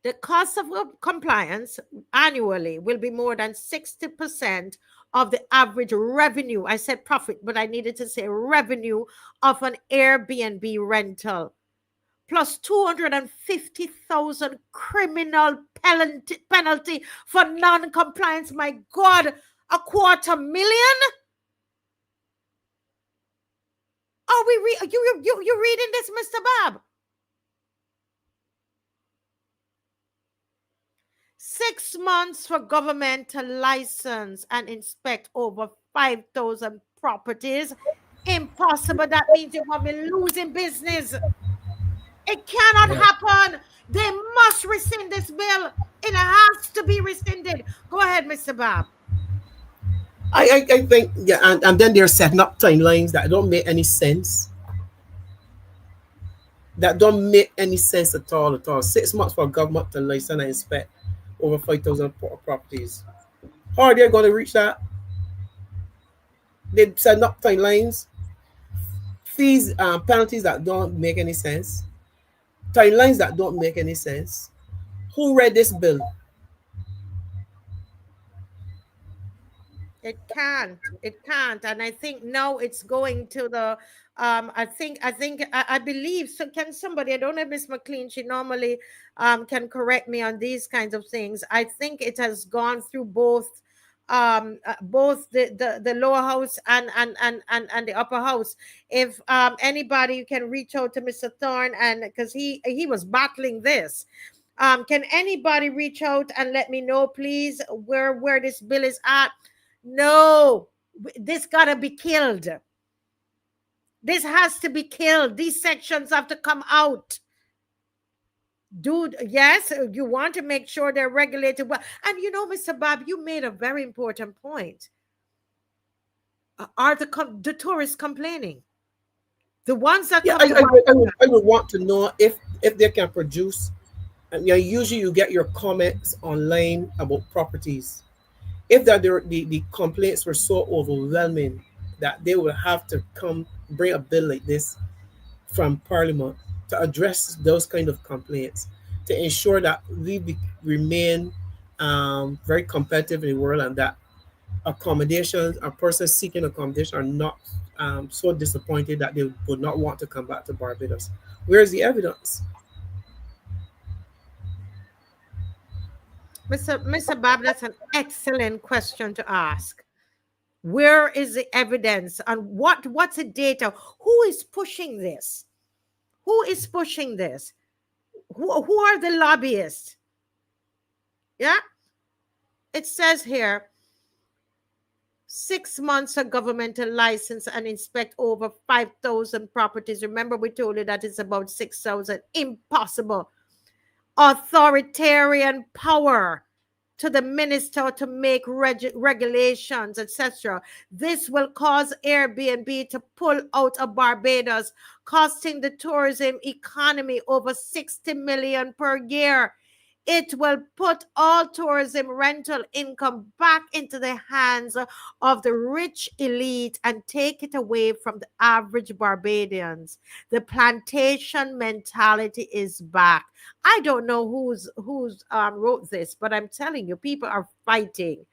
the cost of compliance annually will be more than 60% of the average revenue. I said profit, but I needed to say revenue of an Airbnb rental. Plus 250,000 criminal penalty for non-compliance. My God, $250,000? Are you reading this, Mr. Bob? 6 months for government to license and inspect over 5,000 properties. Impossible. That means you're going to be losing business. It cannot happen. They must rescind this bill. It has to be rescinded. Go ahead, Mr. Bob. I think, yeah, and then they're setting up timelines that don't make any sense. That don't make any sense at all. 6 months for government to license and inspect over 5,000 properties. How are they going to reach that? They set up timelines, fees, penalties that don't make any sense, timelines that don't make any sense. Who read this bill? It can't. And I think now it's going to the I believe, so can somebody, I don't know, Miss McLean, she normally can correct me on these kinds of things. I think it has gone through both the lower house and the upper house. If anybody, you can reach out to Mr. Thorne, and because he was battling this. Can anybody reach out and let me know, please, where this bill is at? No, this gotta be killed. This has to be killed. These sections have to come out. Dude, yes, you want to make sure they're regulated well. And you know, Mr. Bob, you made a very important point. Are the tourists complaining? The ones that I would want to know if they can produce. And usually you get your comments online about properties. If the complaints were so overwhelming that they would have to bring a bill like this from Parliament to address those kind of complaints, to ensure that we remain very competitive in the world, and that accommodations, a person seeking accommodation are not so disappointed that they would not want to come back to Barbados. Where is the evidence? Mr. BABB, that's an excellent question to ask. Where is the evidence and what's the data? Who is pushing this? Who is pushing this? Who are the lobbyists? Yeah. It says here, 6 months of governmental license and inspect over 5,000 properties. Remember, we told you that it's about 6,000. Impossible. Authoritarian power to the minister to make regulations, etc. This will cause Airbnb to pull out of Barbados, costing the tourism economy over 60 million per year. It will put all tourism rental income back into the hands of the rich elite and take it away from the average Barbadians. The plantation mentality is back. I don't know who's wrote this, but I'm telling you, people are fighting.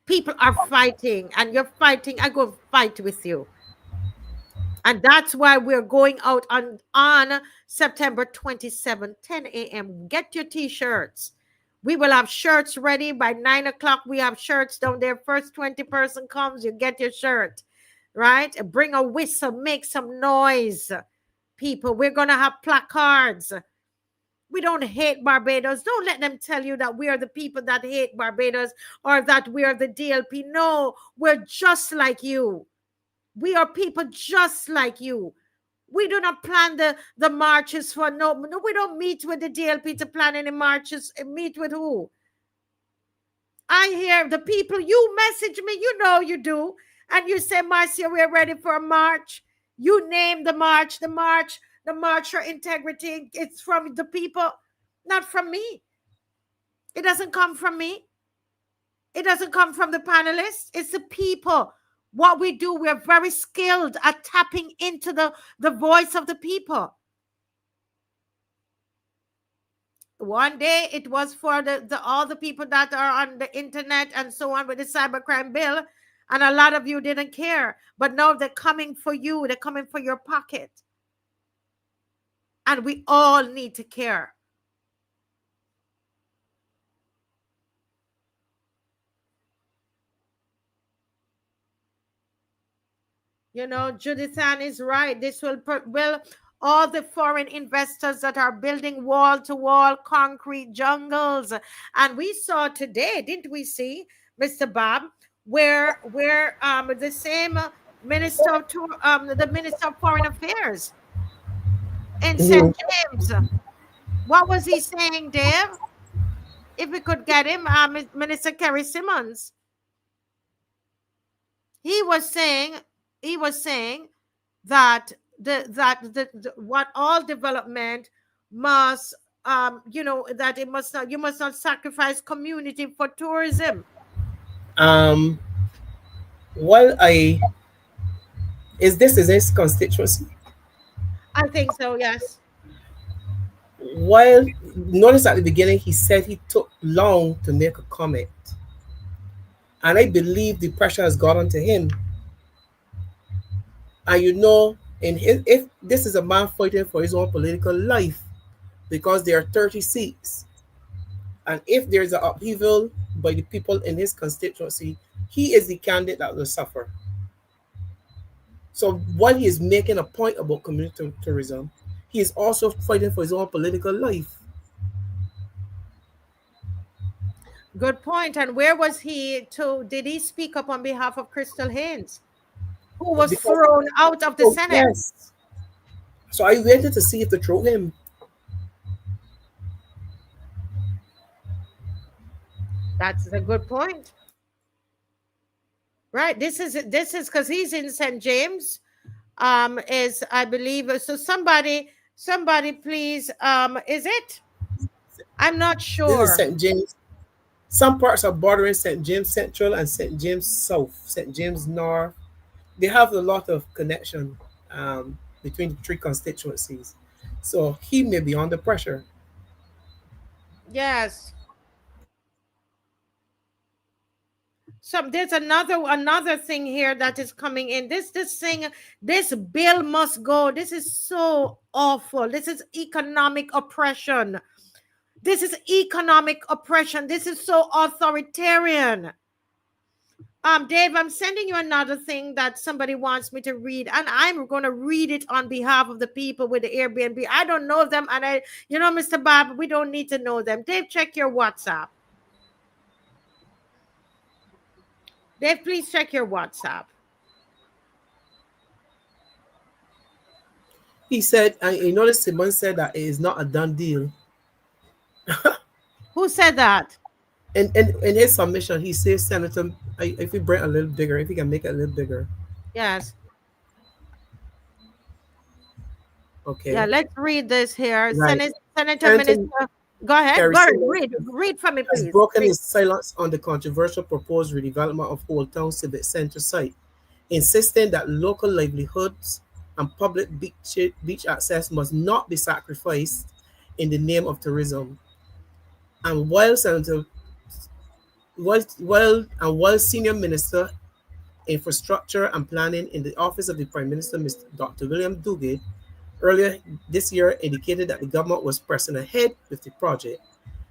People are fighting, and you're fighting. I go fight with you. And that's why we're going out on September 27, 10 a.m. Get your T-shirts. We will have shirts ready by 9 o'clock. We have shirts down there. First 20 person comes, you get your shirt, right? Bring a whistle, make some noise, people. We're going to have placards. We don't hate Barbados. Don't let them tell you that we are the people that hate Barbados or that we are the DLP. No, we're just like you. We are people just like you. We do not plan the marches for no, we don't meet with the DLP to plan any marches. Meet with who? I hear the people, you message me, you know you do. And you say, Marcia, we're ready for a march. You name the march for integrity. It's from the people, not from me. It doesn't come from me. It doesn't come from the panelists. It's the people. What we do, we're very skilled at tapping into the voice of the people. One day it was for all the people that are on the internet and so on with the cybercrime bill, and a lot of you didn't care. But now they're coming for you. They're coming for your pocket. And we all need to care. You know, Judith Ann is right. This will all the foreign investors that are building wall-to-wall concrete jungles. And we saw today, didn't we see, Mr. BABB, where the same minister of the Minister of Foreign Affairs in St. James. What was he saying, Dave? If we could get him, Minister Kerry Simmons. He was saying that what all development must that it must not, you must not sacrifice community for tourism. Well, is his constituency? I think so, yes. Well, notice at the beginning he said he took long to make a comment, and I believe the pressure has got onto him. And you know, if this is a man fighting for his own political life, because there are 30 seats, and if there's an upheaval by the people in his constituency, he is the candidate that will suffer. So while he is making a point about community tourism, he is also fighting for his own political life. Good point. And where was he did he speak up on behalf of Crystal Haynes, who was thrown out of the Senate? Yes. So I waited to see if they throw him. That's a good point. Right. This is because he's in St. James. Is I believe so. Somebody please. Is it? I'm not sure. This is St. James. Some parts are bordering St. James Central and St. James South, St. James North. They have a lot of connection between the three constituencies. So he may be under pressure. Yes. There's another thing here that is coming in. This bill must go. This is so awful. This is economic oppression. This is economic oppression. This is so authoritarian. Dave, I'm sending you another thing that somebody wants me to read, and I'm going to read it on behalf of the people with the Airbnb. I don't know them, and Mr. Bob, we don't need to know them. Dave, check your WhatsApp. Dave, please check your WhatsApp. He said, you notice Simon said that it is not a done deal. Who said that? In his submission, he says, Senator, if you bring it a little bigger, if you can make it a little bigger. Yes. Okay. Yeah, let's read this here. Right. Senator Minister, go ahead. Read for me, please. Has broken his silence on the controversial proposed redevelopment of Old Town Civic Center site, insisting that local livelihoods and public beach access must not be sacrificed in the name of tourism. And while Senior Minister Infrastructure and Planning in the Office of the Prime Minister, Mr. Dr. William Duguid, earlier this year indicated that the government was pressing ahead with the project,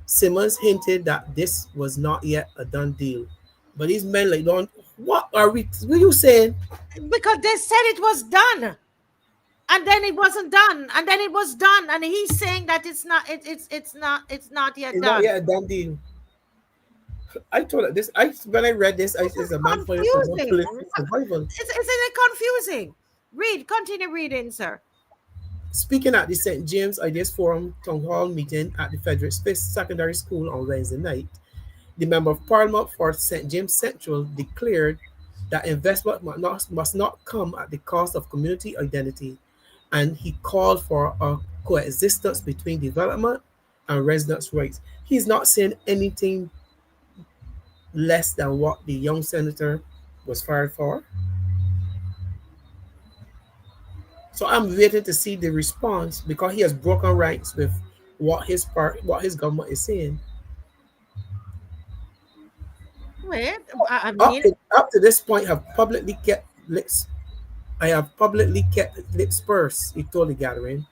Simmons hinted that this was not yet a done deal. But these men what are you saying? Because they said it was done. And then it wasn't done, and then it was done, and he's saying that it's not yet done. It's not yet a done deal. I told her this. When I read this, it's a man for survival. Isn't it confusing? Continue reading, sir. Speaking at the St. James Ideas Forum Town Hall meeting at the Frederick Smith Secondary School on Wednesday night, the Member of Parliament for St. James Central declared that investment must not come at the cost of community identity, and he called for a coexistence between development and residents' rights. He's not saying anything less than what the young senator was fired for. So I'm waiting to see the response, because he has broken ranks with what his government is saying. Wait, up to this point, I have publicly kept lips pursed, he told the gathering.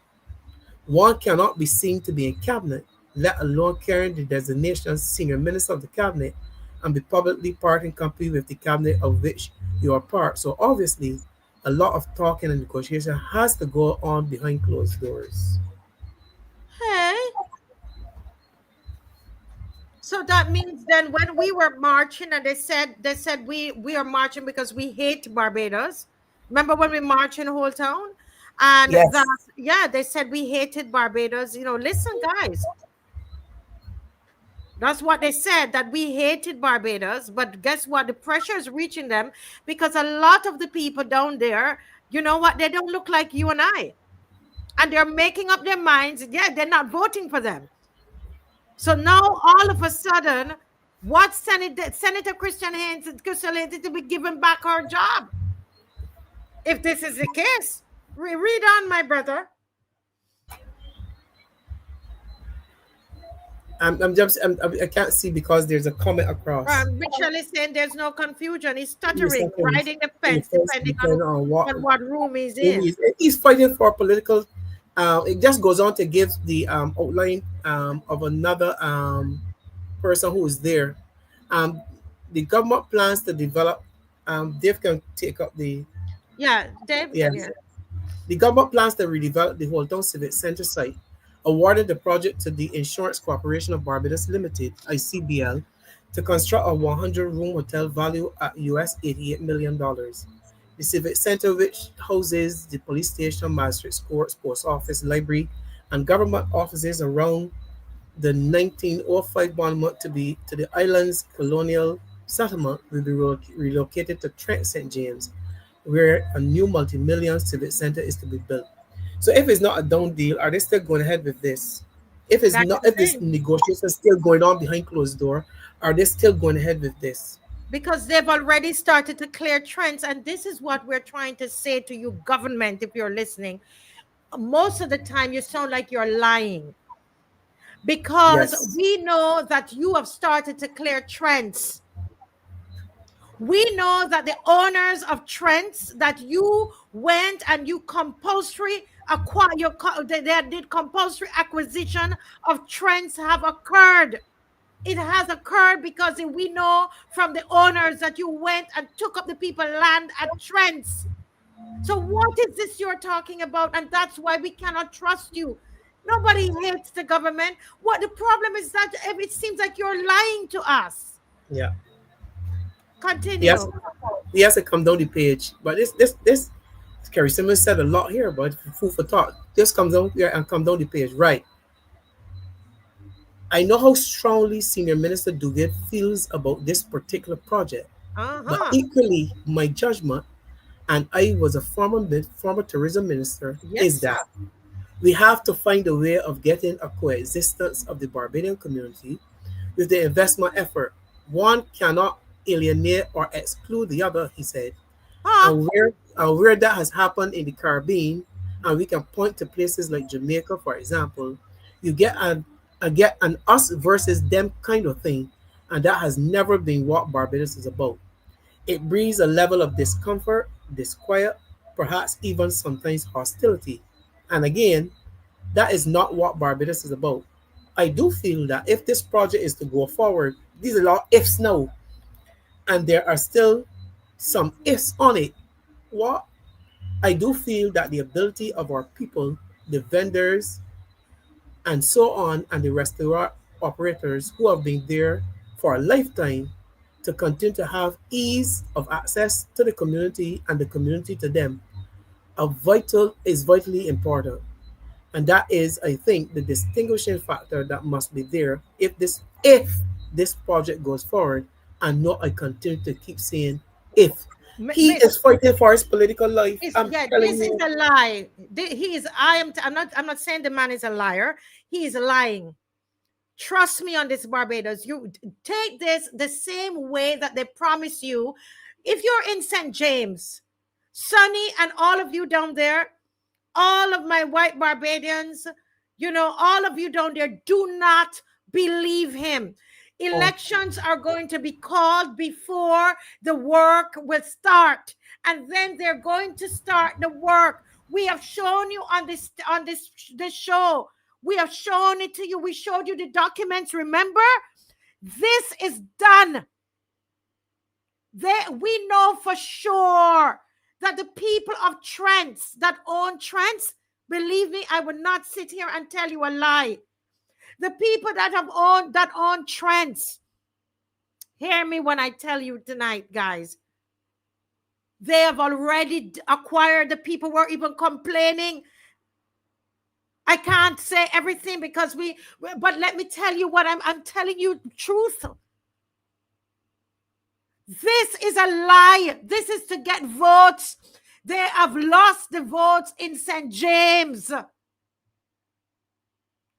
One cannot be seen to be in cabinet, let alone carrying the designation senior minister of the cabinet, and be publicly parting company with the cabinet of which you are part. So obviously, a lot of talking and negotiation has to go on behind closed doors. Hey. So that means then when we were marching, and they said we are marching because we hate Barbados. Remember when we marched in the whole town? And yes. They said we hated Barbados. Listen, guys. That's what they said, that we hated Barbados. But guess what? The pressure is reaching them, because a lot of the people down there, you know what? They don't look like you and I. And they're making up their minds. Yeah, they're not voting for them. So now all of a sudden, what Senator Christian Haynes to be given back our job? If this is the case, read on, my brother. I can't see because there's a comment across. Mitchell is saying there's no confusion. He's stuttering, riding the fence, depending on what room he's in. He's fighting for political. It just goes on to give the outline of another person who is there. The government plans to develop. Dave can take up the. Yeah, Dave. Yes. Yeah. The government plans to redevelop the Old Town Civic Center site, awarded the project to the Insurance Corporation of Barbados Limited, ICBL, to construct a 100-room hotel valued at US $88 million. The Civic Center, which houses the police station, magistrate's court, post office, library, and government offices around the 1905 monument to the island's colonial settlement, will be relocated to Trent St. James, where a new multi-million civic center is to be built. So if it's not a done deal, are they still going ahead with this? If this negotiation is still going on behind closed door, are they still going ahead with this? Because they've already started to clear trends, and this is what we're trying to say to you, government, if you're listening. Most of the time, you sound like you're lying, because we know that you have started to clear trends. We know that the owners of Trents, that you went and you compulsory acquire they did compulsory acquisition of Trents have occurred. It has occurred because we know from the owners that you went and took up the people land at Trents. So what is this you're talking about? And that's why we cannot trust you. Nobody hates the government. What the problem is that it seems like you're lying to us. Yeah. Continue. He has to come down the page. But this Kerry Simmons said a lot here, but food for thought. Just come down here and come down the page. Right. I know how strongly Senior Minister Duguid feels about this particular project. But equally, my judgment, and I was a former tourism minister, is that we have to find a way of getting a coexistence of the Barbadian community with the investment effort. One cannot alienate or exclude the other, he said. And where that has happened in the Caribbean, and we can point to places like Jamaica, for example, you get an us versus them kind of thing, and that has never been what Barbados is about. It breeds a level of discomfort, disquiet, perhaps even sometimes hostility. And again, that is not what Barbados is about. I do feel that if this project is to go forward, these are a lot of ifs now, and there are still some ifs on it. What I do feel that the ability of our people, the vendors, and so on, and the restaurant operators who have been there for a lifetime, to continue to have ease of access to the community and the community to them, is vitally important. And that is, I think, the distinguishing factor that must be there if this project goes forward. And not, I continue to keep saying if. He is fighting for his political life. This is a lie. I'm not saying the man is a liar. He is lying. Trust me on this, Barbados. You take this the same way that they promise you. If you're in St. James, Sonny and all of you down there, all of my white Barbadians, all of you down there, do not believe him. Elections are going to be called before the work will start, and then they're going to start the work. We have shown you on this show. We have shown it to you. We showed you the documents. Remember, this is done. We know for sure that the people of Trents that own Trents, believe me, I would not sit here and tell you a lie. The people that own Trents, hear me when I tell you tonight, guys. They have already acquired. The people were even complaining. I can't say everything because but let me tell you what I'm telling you truth. This is a lie. This is to get votes. They have lost the votes in St. James.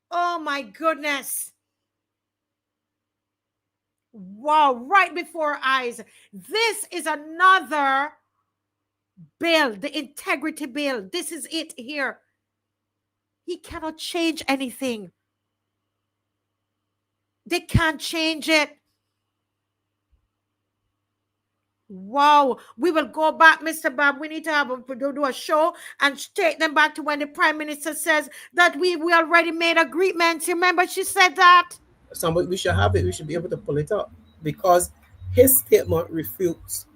Oh my goodness. Wow, right before our eyes. This is another bill, the integrity bill. This is it here. He cannot change anything. They can't change it. Wow, we will go back, Mr. Bob. We need to do a show and take them back to when the Prime Minister says that we already made agreements. Remember, she said that. Somebody, we should have it. We should be able to pull it up because his statement refutes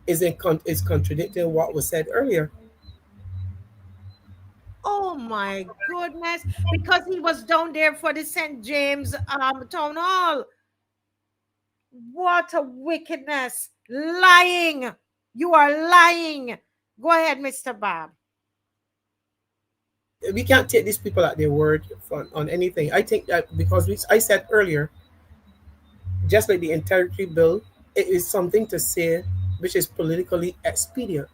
is contradicting what was said earlier. Oh my goodness! Because he was down there for the St. James town hall. What a wickedness! Lying. You are lying. Go ahead, Mr. Bob. We can't take these people at their word on anything. I think that because I said earlier, just like the integrity bill, it is something to say which is politically expedient.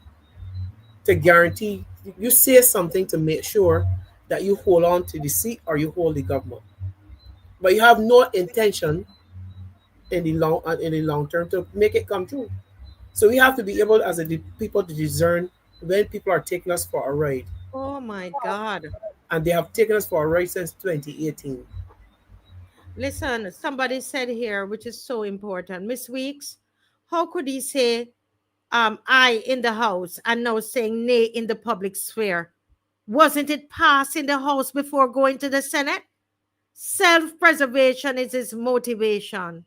To guarantee, you say something to make sure that you hold on to the seat or you hold the government. But you have no intention in the long term to make it come true. So we have to be able as a people to discern when people are taking us for a ride. Oh my God. And they have taken us for a ride since 2018. Listen, somebody said here, which is so important. Miss Weeks, how could he say I in the house and now saying nay in the public sphere? Wasn't it passed in the House before going to the Senate? Self-preservation is his motivation.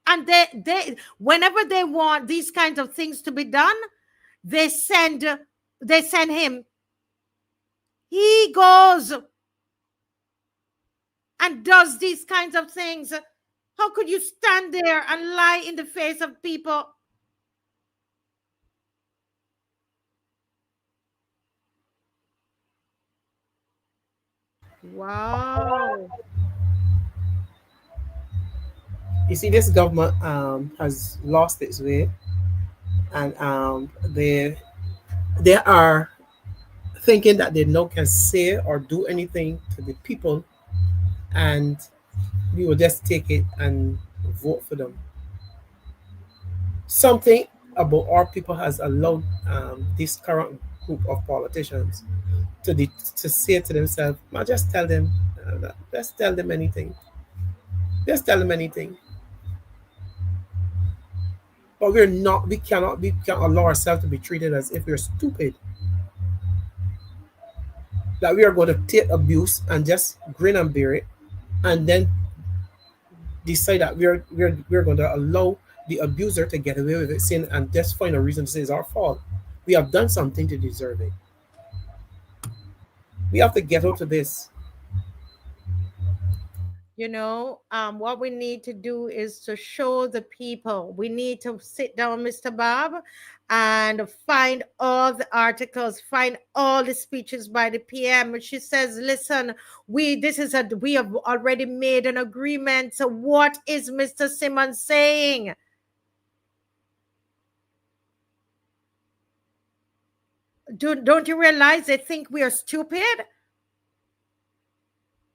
And they whenever they want these kinds of things to be done, they send him. He goes and does these kinds of things. How could you stand there and lie in the face of people? Wow. You see, this government has lost its way, and they are thinking that they now can say or do anything to the people, and we will just take it and vote for them. Something about our people has allowed this current group of politicians to say to themselves, "Man, just tell them, just tell them anything, just tell them anything." But we cannot allow ourselves to be treated as if we're stupid. That we are going to take abuse and just grin and bear it, and then decide that we're going to allow the abuser to get away with it, saying, and just find a reason to say it's our fault. We have done something to deserve it. We have to get out of this. You know, what we need to do is to show the people. We need to sit down, Mr. Bob, and find all the articles, find all the speeches by the PM. She says, listen, we have already made an agreement. So what is Mr. Simmons saying? Don't you realize they think we are stupid?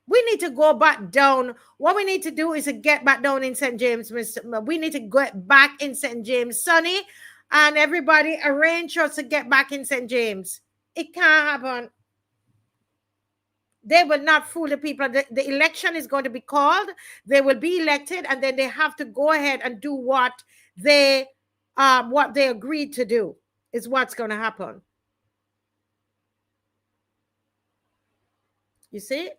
We need to go back down. What we need to do is to get back down in St. James. We need to get back in St. James. Sonny and everybody arrange us to get back in St. James. It can't happen. They will not fool the people. The election is going to be called. They will be elected, and then they have to go ahead and do what they agreed to do is what's going to happen. You see?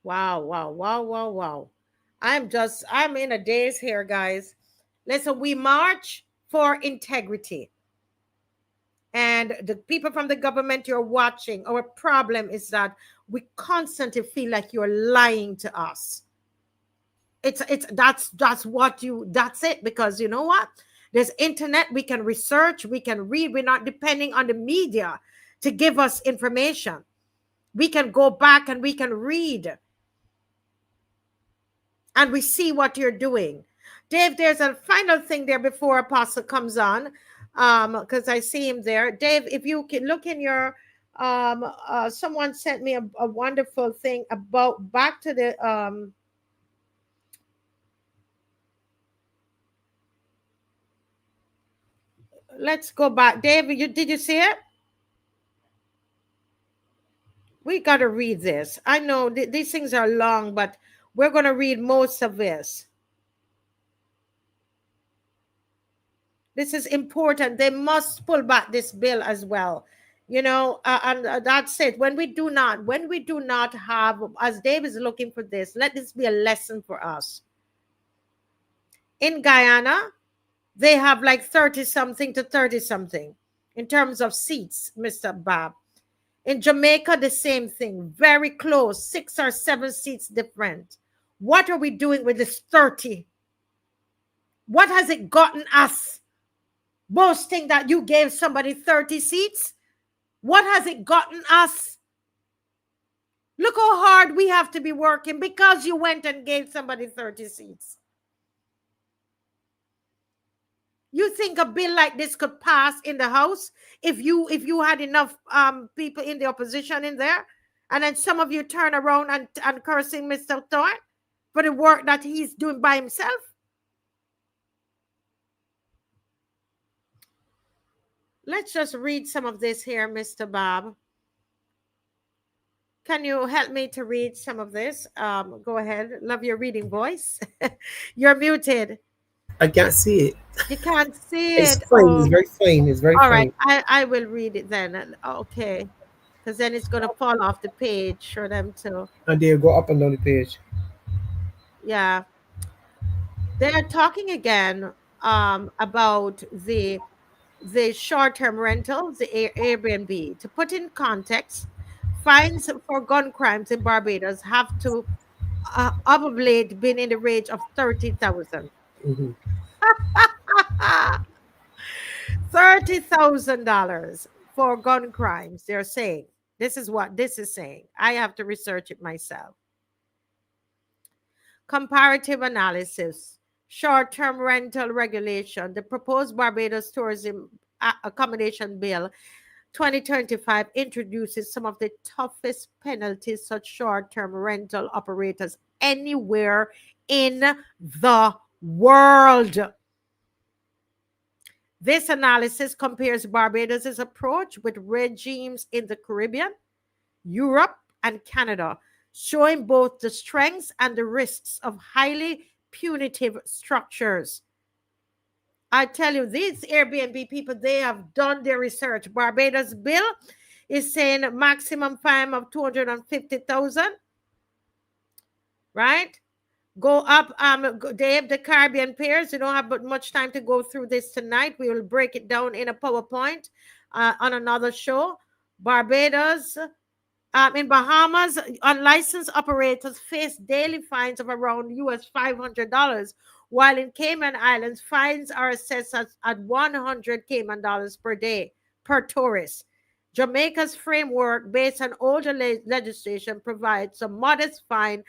Wow, wow, wow, wow, wow. I'm in a daze here, guys. Listen, we march for integrity. And the people from the government you're watching, our problem is that we constantly feel like you're lying to us. That's it, because you know what? There's internet, we can research, we can read. We're not depending on the media to give us information. We can go back and we can read. And we see what you're doing. Dave, there's a final thing there before Apostle comes on, because I see him there. Dave, if you can look in your, someone sent me a wonderful thing about back to the, let's go back. Dave, did you see it? We got to read this. I know these things are long, but we're going to read most of this. This is important. They must pull back this bill as well. You know, and that's it. When we do not have, as Dave is looking for this, let this be a lesson for us. In Guyana, they have like 30-something to 30-something in terms of seats, Mr. Bob. In Jamaica, the same thing, very close, 6 or 7 seats different. What are we doing with this 30? What has it gotten us? Boasting that you gave somebody 30 seats? What has it gotten us? Look how hard we have to be working because you went and gave somebody 30 seats. You think a bill like this could pass in the House if you had enough people in the opposition in there? And then some of you turn around and cursing Mr. Thorne for the work that he's doing by himself? Let's just read some of this here, Mr. Bob. can you help me to read some of this? Go ahead. Love your reading voice. You're muted. I can't see it. You can't see It's it. plain. It's Oh, very plain. It's very all right. plain. I will read it then. Okay. Because then it's going to fall off the page for them to, And they go up and down the page. yeah. They're talking again about the short-term rentals, the Airbnb. To put in context, fines for gun crimes in Barbados have to of late been in the range of 30,000. Hmm. $30,000 for gun crimes. They're saying this is what this is saying. I have to research it myself. Comparative analysis, short-term rental regulation. The proposed Barbados Tourism Accommodation Bill 2025 introduces some of the toughest penalties such short-term rental operators anywhere in the world. This analysis compares Barbados' approach with regimes in the Caribbean, Europe, and Canada, showing both the strengths and the risks of highly punitive structures. I tell you, these Airbnb people, they have done their research. Barbados bill is saying a maximum fine of 250,000, right? Go up, Dave, the Caribbean pairs. You don't have much time to go through this tonight. We will break it down in a PowerPoint on another show. Barbados, in Bahamas, unlicensed operators face daily fines of around US $500, while in Cayman Islands, fines are assessed at 100 Cayman dollars per day per tourist. Jamaica's framework, based on older legislation, provides some modest fines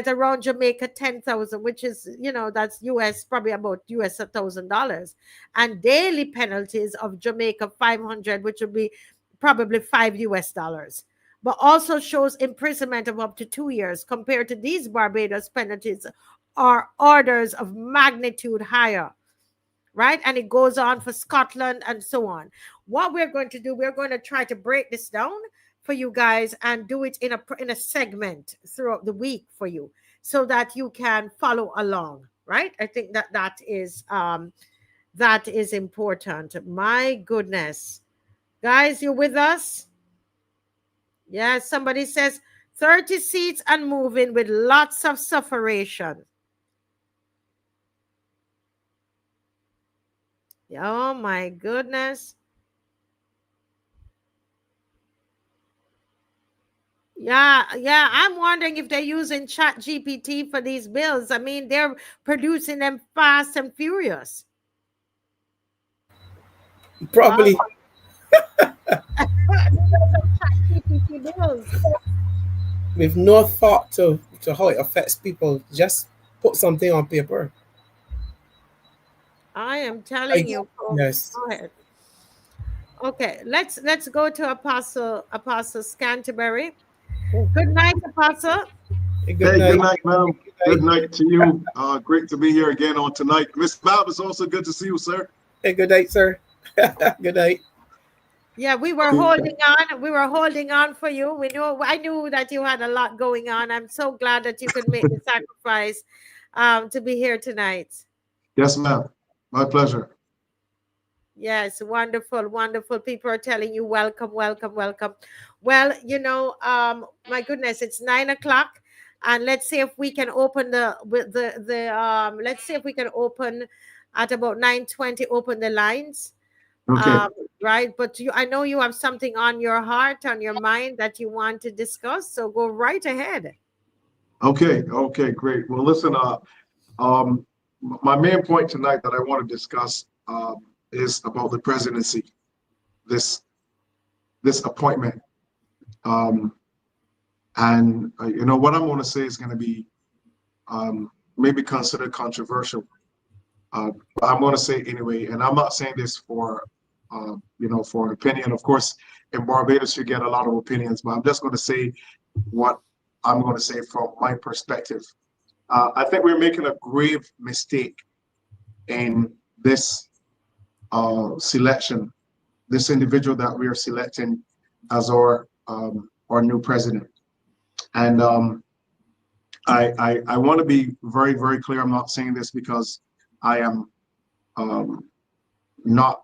around Jamaica 10,000, which is, that's US, probably about US $1,000, and daily penalties of Jamaica 500, which would be probably $5 US, but also shows imprisonment of up to 2 years. Compared to these, Barbados penalties are orders of magnitude higher, right? And it goes on for Scotland and so on. What we're going to do, we're going to try to break this down for you guys and do it in a segment throughout the week for you so that you can follow along, right? I think that is important. My goodness. Guys, you with us? Yeah, somebody says 30 seats and moving with lots of sufferation. Oh my goodness. Yeah, I'm wondering if they're using Chat GPT for these bills. I mean, they're producing them fast and furious. Probably. Bills. With no thought to how it affects people, just put something on paper. I am telling you. Yes. Go ahead. Okay, let's go to Apostle Scantlebury. Good night, Apostle. Good night, ma'am. Good night to you. Great to be here again on tonight. Mr. BABB, it's also good to see you, sir. Hey, good night, sir. Good night. Yeah, we were holding on. We were holding on for you. I knew that you had a lot going on. I'm so glad that you could make the sacrifice to be here tonight. Yes, ma'am. My pleasure. Yes, wonderful, wonderful. People are telling you welcome, welcome, welcome. Well, my goodness, it's 9 o'clock, and let's see if we can open let's see if we can open at about 9:20. Open the lines. Okay. Right, but I know you have something on your heart, on your mind that you want to discuss. So go right ahead. Okay, great. Well, listen, my main point tonight that I want to discuss is about the presidency, this appointment, and what I'm going to say is going to be maybe considered controversial. But I'm going to say it anyway, and I'm not saying this for for an opinion. Of course, in Barbados you get a lot of opinions, but I'm just going to say what I'm going to say from my perspective. I think we're making a grave mistake in this selection, this individual that we are selecting as our new president. And I want to be very, very clear. I'm not saying this because I am not,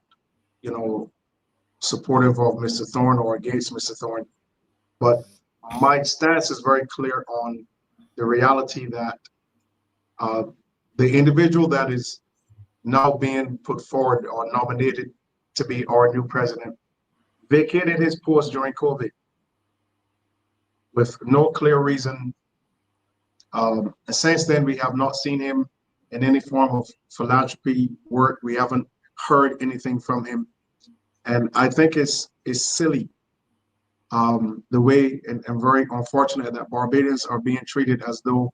you know, supportive of Mr. Thorne or against Mr. Thorne, but my stance is very clear on the reality that the individual that is now being put forward or nominated to be our new president vacated his post during COVID with no clear reason. Since then, we have not seen him in any form of philanthropy work. We haven't heard anything from him. And I think it's silly the way, and very unfortunate that Barbadians are being treated as though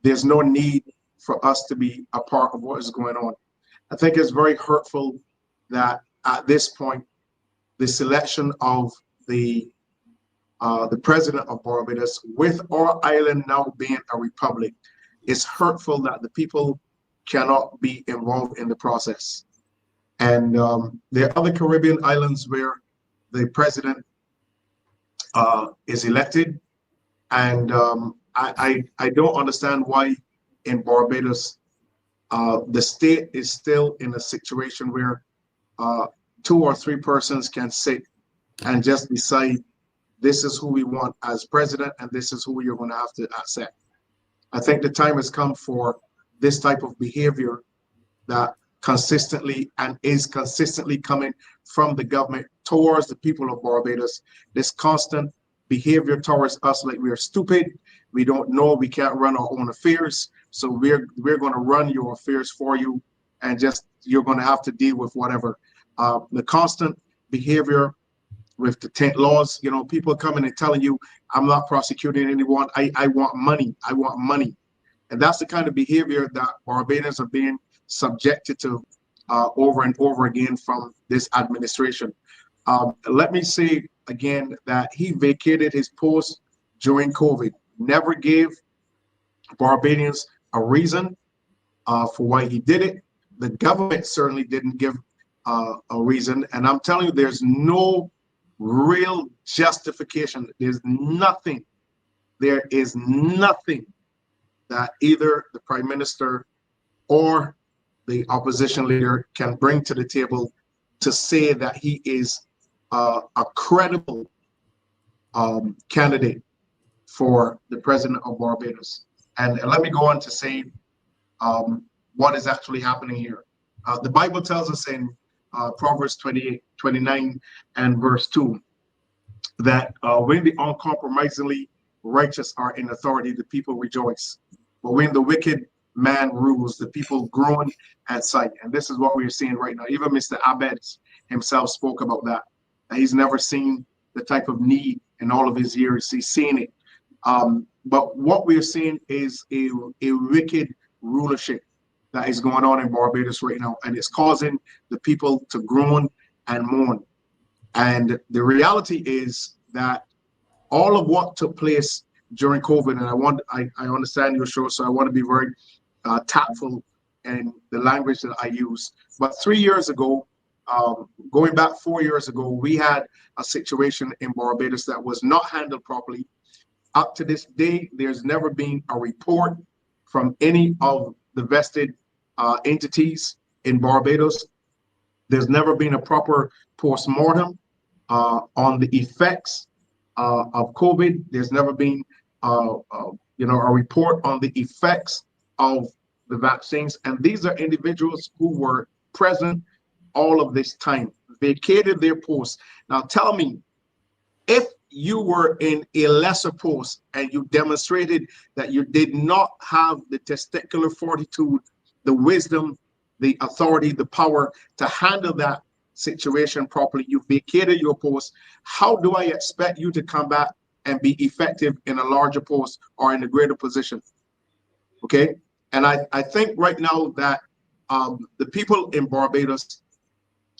there's no need for us to be a part of what is going on. I think it's very hurtful that at this point, the selection of the president of Barbados, with our island now being a republic, is hurtful that the people cannot be involved in the process. And there are other Caribbean islands where the president is elected, and I don't understand why in Barbados the state is still in a situation where 2 or 3 persons can sit and just decide this is who we want as president and this is who you're going to have to accept. I think the time has come for this type of behavior that consistently and is consistently coming from the government towards the people of Barbados. This constant behavior towards us like we are stupid, we don't know, we can't run our own affairs, so we're going to run your affairs for you, and just you're going to have to deal with whatever. The constant behavior with the tent laws, you know, people coming and telling you, I'm not prosecuting anyone, I want money, I want money. And that's the kind of behavior that Barbadians are being subjected to over and over again from this administration. Let me say again that he vacated his post during COVID, never gave Barbadians a reason for why he did it. The government certainly didn't give a reason, and I'm telling you, there's no real justification. There's nothing. There is nothing that either the Prime Minister or the opposition leader can bring to the table to say that he is a credible candidate for the president of Barbados. And let me go on to say what is actually happening here. The Bible tells us in Proverbs 29 and verse 2 that when the uncompromisingly righteous are in authority, the people rejoice. But when the wicked man rules, the people groan at sight. And this is what we're seeing right now. Even Mr. Abed himself spoke about that. He's never seen the type of need in all of his years. He's seen it. But what we're seeing is a wicked rulership that is going on in Barbados right now, and it's causing the people to groan and mourn. And the reality is that all of what took place during COVID, and I understand your show, so I want to be very tactful in the language that I use. But 3 years ago, going back 4 years ago, we had a situation in Barbados that was not handled properly. Up to this day, there's never been a report from any of the vested entities in Barbados. There's never been a proper post-mortem on the effects of COVID. There's never been a report on the effects of the vaccines. And these are individuals who were present all of this time, vacated their posts. Now tell me, if you were in a lesser post and you demonstrated that you did not have the testicular fortitude, the wisdom, the authority, the power to handle that situation properly, you vacated your post, how do I expect you to come back and be effective in a larger post or in a greater position? Okay. And I think right now that the people in Barbados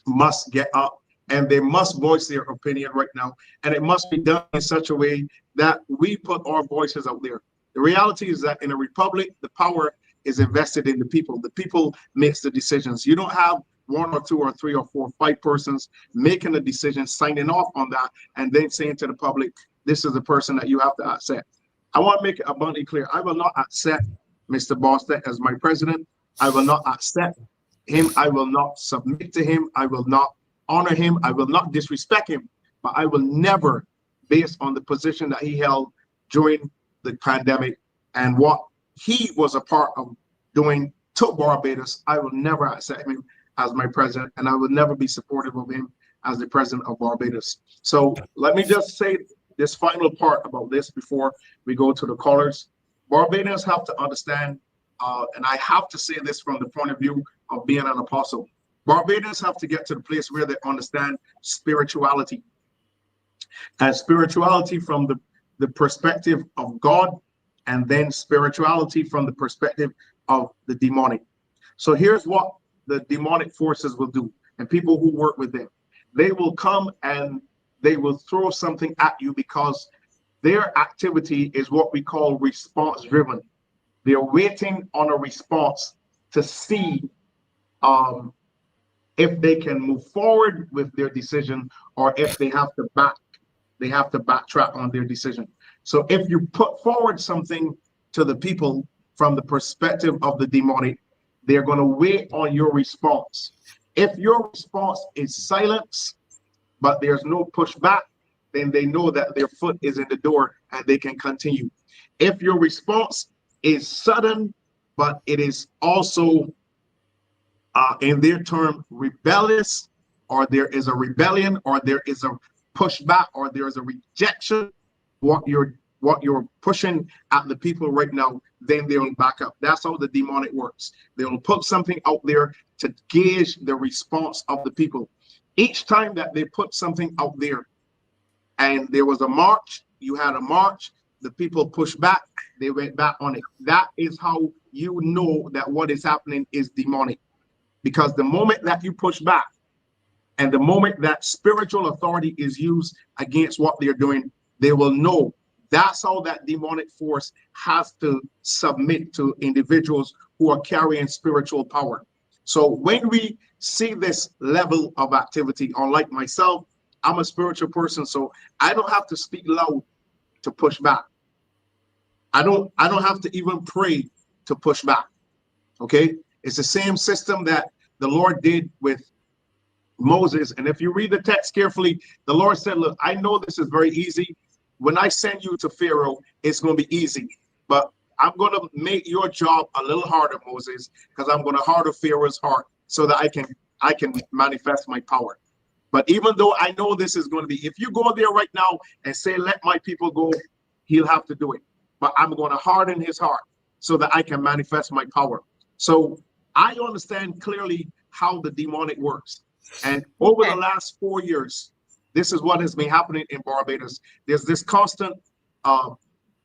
must get up and they must voice their opinion right now. And it must be done in such a way that we put our voices out there. The reality is that in a republic, the power is invested in the people. The people makes the decisions. You don't have 1 or 2 or 3 or 4 or 5 persons making a decision, signing off on that, and then saying to the public, this is the person that you have to accept. I want to make it abundantly clear. I will not accept Mr. Boston as my president. I will not accept him. I will not submit to him. I will not honor him. I will not disrespect him. But I will never, based on the position that he held during the pandemic and what he was a part of doing to Barbados, I will never accept him as my president, and I will never be supportive of him as the president of Barbados. So let me just say this final part about this before we go to the callers. Barbadians have to understand, and I have to say this from the point of view of being an apostle. Barbadians have to get to the place where they understand spirituality, and spirituality from the perspective of God, and then spirituality from the perspective of the demonic. So here's what the demonic forces will do, and people who work with them. They will come and they will throw something at you because their activity is what we call response driven. They're waiting on a response to see if they can move forward with their decision, or if they have to backtrack on their decision. So if you put forward something to the people from the perspective of the demonic, they're going to wait on your response. If your response is silence, but there's no pushback, then they know that their foot is in the door and they can continue. If your response is sudden, but it is also, in their term, rebellious, or there is a rebellion, or there is a pushback, or there is a rejection, what you're pushing at the people right now, then they'll back up. That's how the demonic works. They'll put something out there to gauge the response of the people. Each time that they put something out there and there was a march, you had a march, the people pushed back, they went back on it. That is how you know that what is happening is demonic. Because the moment that you push back and the moment that spiritual authority is used against what they're doing, they will know. That's how that demonic force has to submit to individuals who are carrying spiritual power. So when we see this level of activity, unlike myself, I'm a spiritual person, so I don't have to speak loud to push back. I don't have to even pray to push back. Okay? It's the same system that the Lord did with Moses. And if you read the text carefully, the Lord said, look, I know this is very easy. When I send you to Pharaoh, it's going to be easy. But I'm going to make your job a little harder, Moses, because I'm going to harden Pharaoh's heart so that I can manifest my power. But even though I know this is going to be, if you go there right now and say, let my people go, he'll have to do it. But I'm going to harden his heart so that I can manifest my power. So I understand clearly how the demonic works. And over the last 4 years, this is what has been happening in Barbados. There's this constant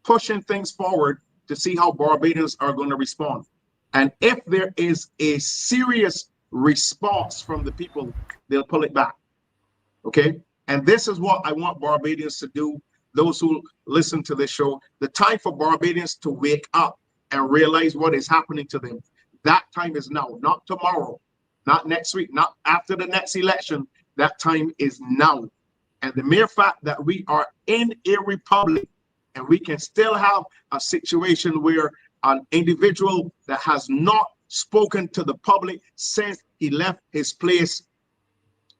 pushing things forward to see how Barbadians are going to respond. And if there is a serious response from the people, they'll pull it back. Okay? And this is what I want Barbadians to do, those who listen to this show. The time for Barbadians to wake up and realize what is happening to them. That time is now, not tomorrow, not next week, not after the next election. That time is now. And the mere fact that we are in a republic and we can still have a situation where an individual that has not spoken to the public since he left his place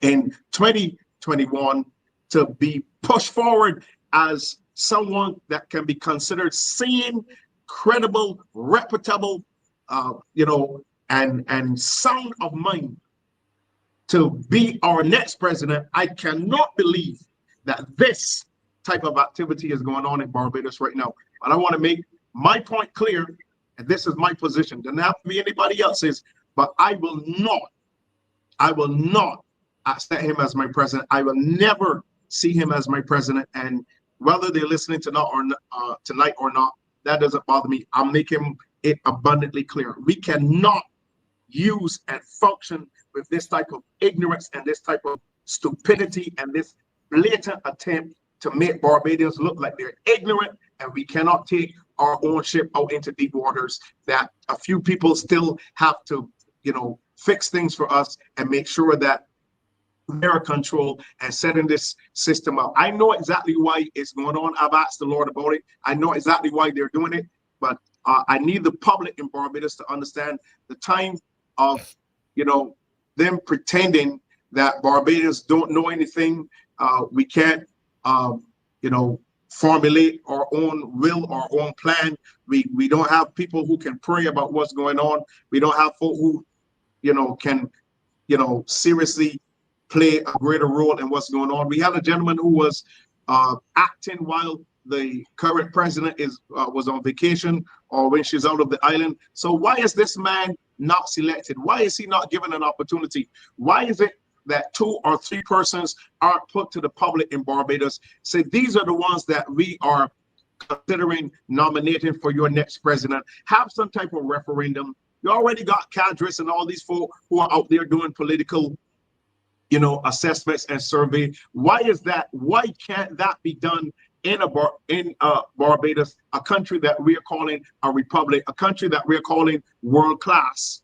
in 2021 to be pushed forward as someone that can be considered sane, credible, reputable, and sound of mind to be our next president. I cannot believe that this type of activity is going on in Barbados right now. But I want to make my point clear, and this is my position. Doesn't have to be anybody else's, but I will not accept him as my president. I will never see him as my president. And whether they're listening tonight or not, that doesn't bother me. I'm making it abundantly clear. We cannot use and function with this type of ignorance and this type of stupidity and this blatant attempt to make Barbadians look like they're ignorant, and we cannot take our own ship out into deep waters, that a few people still have to, fix things for us and make sure that their control and setting this system up. I know exactly why it's going on. I've asked the Lord about it. I know exactly why they're doing it, but I need the public in Barbados to understand the time of, them pretending that Barbados don't know anything. We can't, formulate our own will, our own plan. We don't have people who can pray about what's going on. We don't have folk who, can, seriously play a greater role in what's going on. We had a gentleman who was acting while the current president was on vacation or when she's out of the island. So why is this man not selected? Why is he not given an opportunity? Why is it that 2 or 3 persons aren't put to the public in Barbados? Say, these are the ones that we are considering nominating for your next president. Have some type of referendum. You already got cadres and all these folk who are out there doing political, assessments and survey. Why is that? Why can't that be done in Barbados, a country that we are calling a republic, a country that we are calling world class?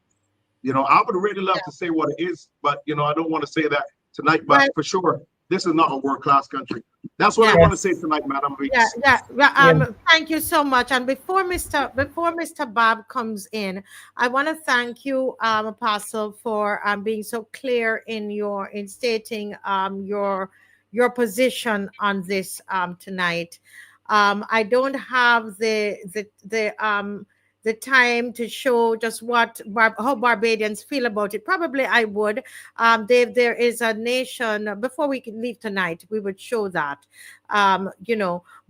I would really love to say what it is, but I don't want to say that tonight. But for sure, this is not a world class country. That's what I want to say tonight, Madam Reese. Thank you so much. And before Mr. Bob comes in, I want to thank you, Apostle, for being so clear in stating your position on this tonight. I don't have the time to show just how Barbadians feel about it. Probably I would. There is a nation, before we can leave tonight, we would show that,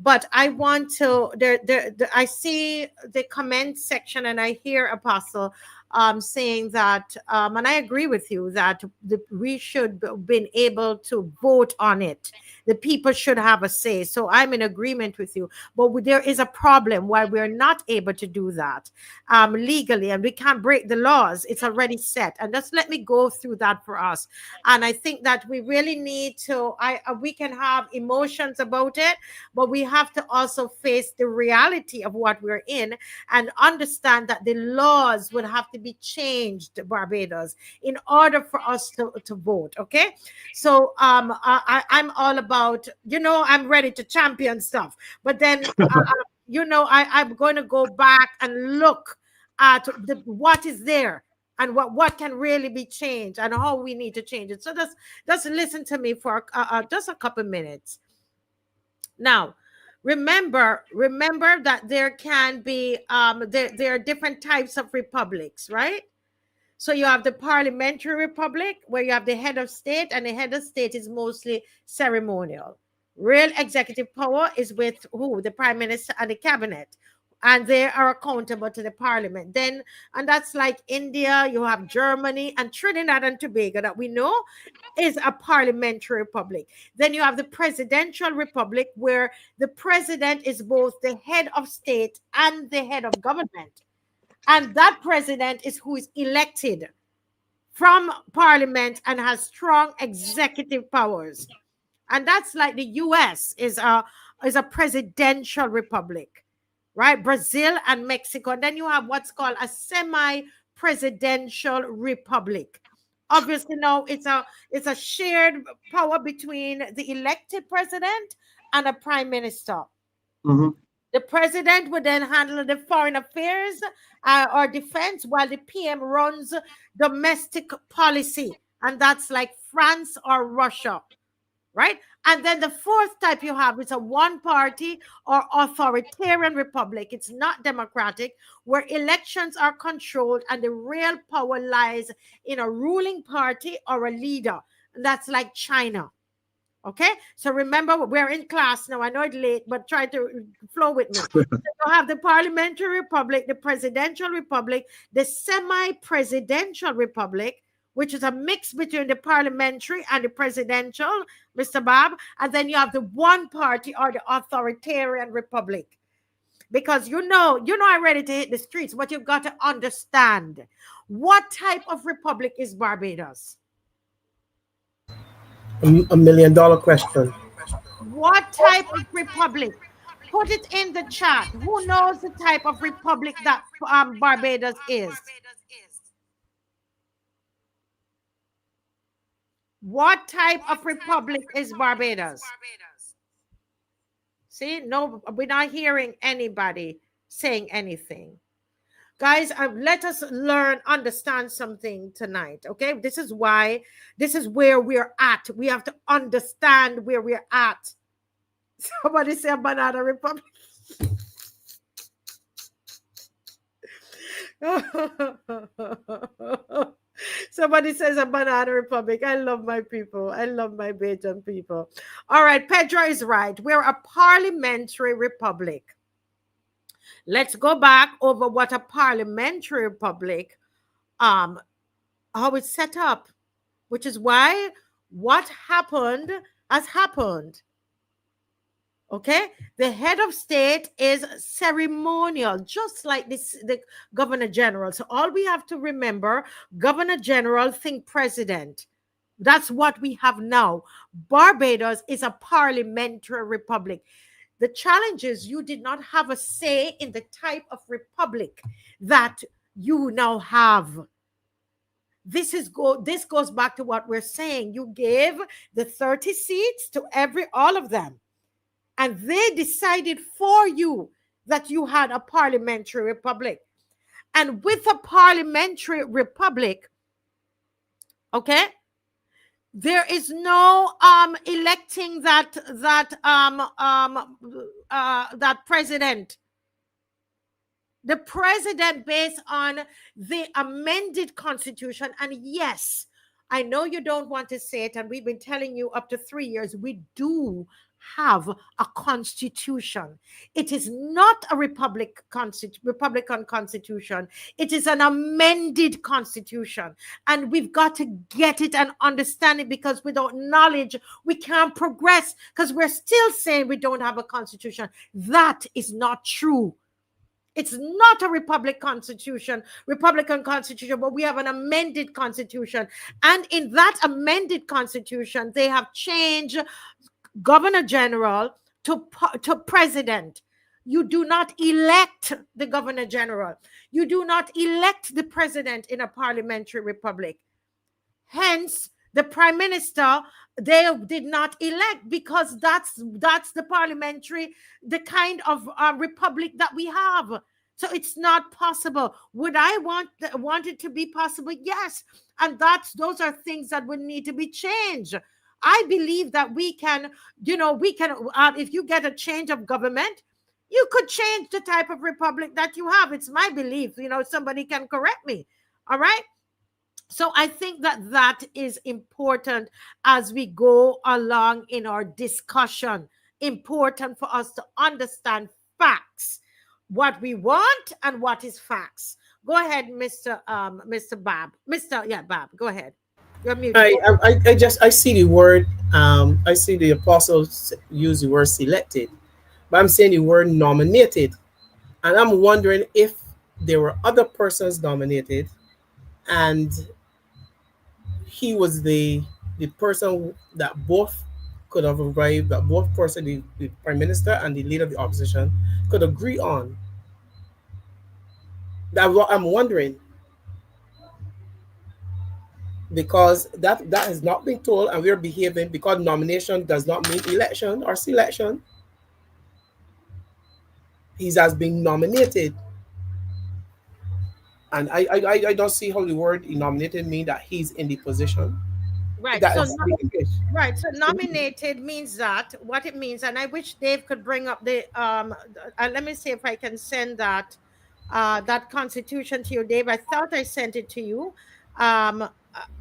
but I want to, I see the comment section and I hear Apostle saying that, and I agree with you, that we should have been able to vote on it. The people should have a say. So I'm in agreement with you. But there is a problem why we're not able to do that legally, and we can't break the laws. It's already set. And just let me go through that for us. And I think that we really need to, we can have emotions about it, but we have to also face the reality of what we're in and understand that the laws would have to be changed, Barbados, in order for us to vote. Okay, so I'm all about, I'm ready to champion stuff, but then I'm going to go back and look at what is there and what can really be changed and how we need to change it. So just listen to me for just a couple minutes. Now, remember that there can be there are different types of republics, right? So you have the parliamentary republic, where you have the head of state, and the head of state is mostly ceremonial. Real executive power is with who? The prime minister and the cabinet, and they are accountable to the parliament. Then, and that's like India, you have Germany and Trinidad and Tobago, that we know is a parliamentary republic. Then you have the presidential republic, where the president is both the head of state and the head of government. And that president is who is elected from parliament and has strong executive powers. And that's like the US is a presidential republic, right? Brazil and Mexico. And then you have what's called a semi-presidential republic. Obviously, now it's a shared power between the elected president and a prime minister. Mm-hmm. The president would then handle the foreign affairs or defense, while the PM runs domestic policy. And that's like France or Russia, right? And then the fourth type you have is a one-party or authoritarian republic. It's not democratic, where elections are controlled and the real power lies in a ruling party or a leader. And that's like China. Okay, so remember, we're in class now. I know it's late, but try to flow with me. So you have the parliamentary republic, the presidential republic, the semi-presidential republic, which is a mix between the parliamentary and the presidential, Mr. Bob. And then you have the one party or the authoritarian republic. Because I'm ready to hit the streets, but you've got to understand, what type of republic is Barbados? $1 million question. What type of republic? Put it in the chat. Who knows the type of republic that Barbados is? What type of republic is Barbados? See, no, we're not hearing anybody saying anything. Guys, let us understand something tonight, okay? This is where we're at. We have to understand where we're at. Somebody say a banana republic. Somebody says a banana republic. I love my people. I love my Bajan people. All right, Pedro is right. We're a parliamentary republic. Let's go back over what a parliamentary republic, how it's set up, which is why what happened has happened. Okay, the head of state is ceremonial, just like the governor general. So all we have to remember, governor general, think president. That's what we have now. Barbados is a parliamentary republic. The challenge is you did not have a say in the type of republic that you now have. This goes back to what we're saying. You gave the 30 seats to all of them. And they decided for you that you had a parliamentary republic. And with a parliamentary republic, okay, there is no electing that president. The president based on the amended constitution. And yes, I know you don't want to say it, and we've been telling you up to 3 years, we do have a constitution. It is not a Republican constitution. It is an amended constitution. And we've got to get it and understand it, because without knowledge, we can't progress, because we're still saying we don't have a constitution. That is not true. It's not a Republican constitution, but we have an amended constitution. And in that amended constitution, they have changed governor general to president. You do not elect the governor general. You do not elect the president in a parliamentary republic. Hence, the prime minister, they did not elect, because that's the parliamentary, the kind of republic that we have. So it's not possible. Would I want it to be possible? Yes. And those are things that would need to be changed. I believe that we can, if you get a change of government, you could change the type of republic that you have. It's my belief. Somebody can correct me. All right. So I think that is important as we go along in our discussion. Important for us to understand facts, what we want and what is facts. Go ahead, Mr. BABB. BABB, go ahead. You're muted. I see the word, I see the apostles use the word selected, but I'm saying the word nominated. And I'm wondering if there were other persons nominated and he was the person that both could have arrived, that both person, the prime minister and the leader of the opposition, could agree on. That's what I'm wondering. Because that has not been told, and we're behaving, because nomination does not mean election or selection. He has been nominated. And I don't see how the word nominated means that he's in the position. Right. So nominated means that, what it means, and I wish Dave could bring up the let me see if I can send that constitution to you, Dave. I thought I sent it to you. And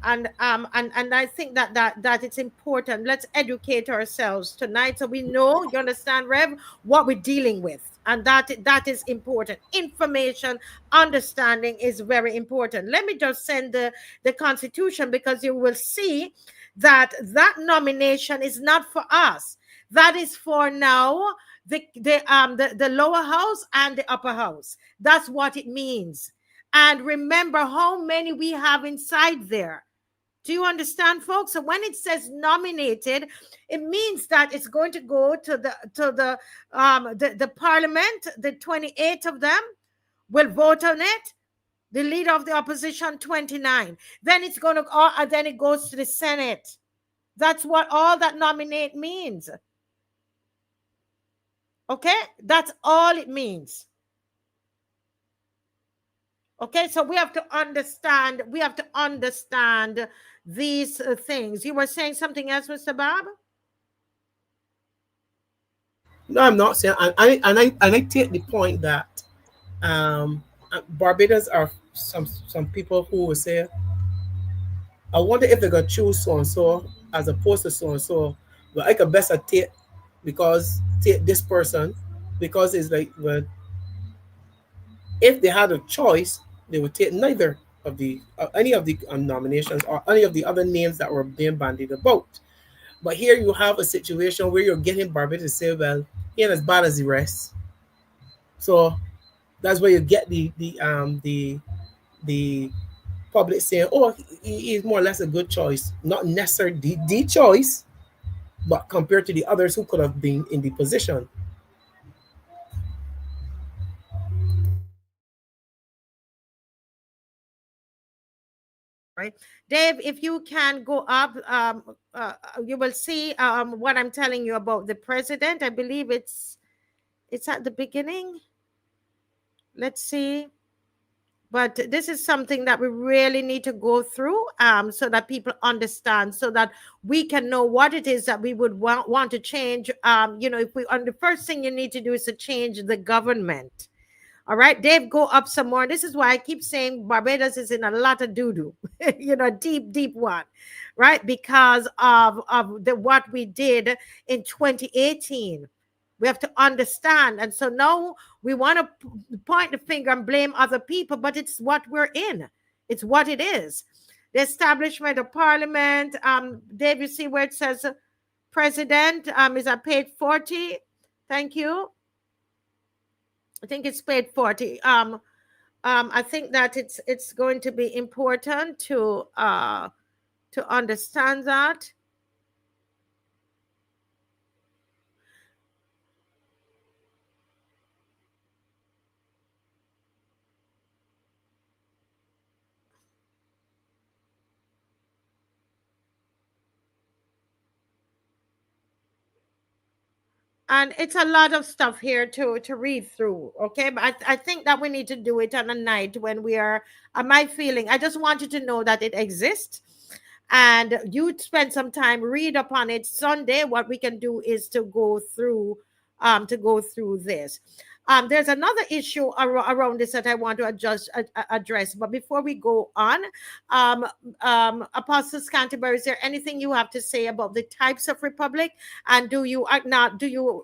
I think that it's important. Let's educate ourselves tonight so we know, you understand, Rev, what we're dealing with. And that is important. Information, understanding is very important. Let me just send the constitution, because you will see that nomination is not for us. That is for now the lower house and the upper house. That's what it means. And remember how many we have inside there. Do you understand, folks? So when it says nominated, it means that it's going to go to the parliament. The 28 of them will vote on it. The leader of the opposition, 29. Then it's going to, then it goes to the Senate. That's what all that nominate means. Okay, that's all it means. Okay, so we have to understand. We have to understand these things. You were saying something else, Mr. Bob? No, I'm not saying. And I take the point that Barbados are some people who will say, I wonder if they're gonna choose so and so as opposed to so and so. But I could best take this person because it's like, well, if they had a choice, they would take neither of the any of the nominations or any of the other names that were being bandied about. But here you have a situation where you're getting Barbados to say, well, he ain't as bad as the rest. So that's where you get the public saying, oh, he is more or less a good choice. Not necessarily the choice, but compared to the others who could have been in the position. Right, Dave, if you can go up, you will see what I'm telling you about the president. I believe it's at the beginning. Let's see. But this is something that we really need to go through so that people understand, so that we can know what it is that we would want to change. You know, if the first thing you need to do is to change the government. All right, Dave, go up some more. This is why I keep saying Barbados is in a lot of doo-doo, you know, deep one, right? Because of what we did in 2018. We have to understand. And so now we want to point the finger and blame other people, but it's what we're in. It's what it is. The establishment of parliament. Dave, you see where it says president is at page 40. Thank you. I think it's page 40. I think that it's going to be important to understand that. And it's a lot of stuff here to read through, okay? But I think that we need to do it on a night when we are, my feeling, I just want you to know that it exists. And you spend some time, read upon it. Sunday, what we can do is to go through this. There's another issue around this that I want to address. But before we go on, Apostle Scantlebury, is there anything you have to say about the types of republic? And do you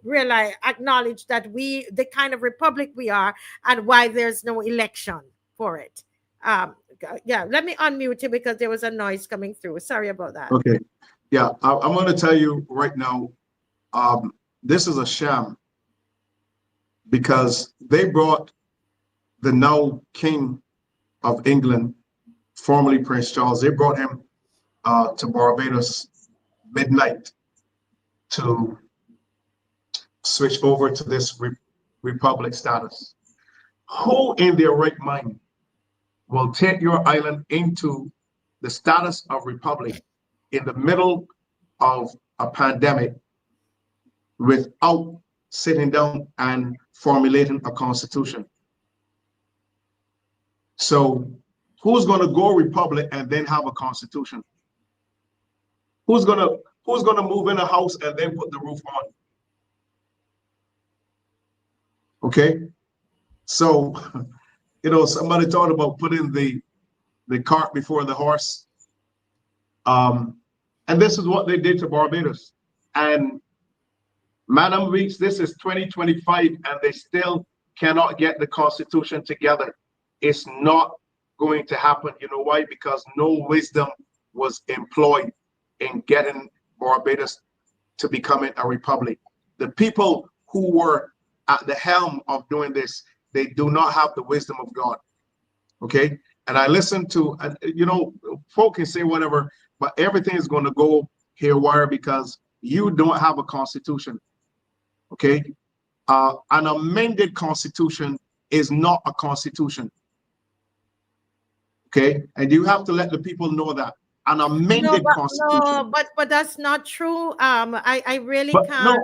really acknowledge that the kind of republic we are, and why there's no election for it? Yeah, let me unmute you because there was a noise coming through. Sorry about that. Okay. Yeah, I'm going to tell you right now, this is a sham, because they brought the now King of England, formerly Prince Charles, they brought him to Barbados midnight to switch over to this republic status. Who in their right mind will take your island into the status of republic in the middle of a pandemic without sitting down and formulating a constitution? So who's going to go republic and then have a constitution? Who's going to move in a house and then put the roof on? Okay, so you know, somebody thought about putting the cart before the horse, and this is what they did to Barbados. And Madam Weeks, this is 2025 and they still cannot get the constitution together. It's not going to happen. You know why? Because no wisdom was employed in getting Barbados to becoming a republic. The people who were at the helm of doing this, they do not have the wisdom of God. Okay? And I listen to, you know, folk can say whatever, but everything is going to go haywire because you don't have a constitution. Okay, an amended constitution is not a constitution. Okay, and you have to let the people know that an amended constitution. No, but that's not true. I really But can't.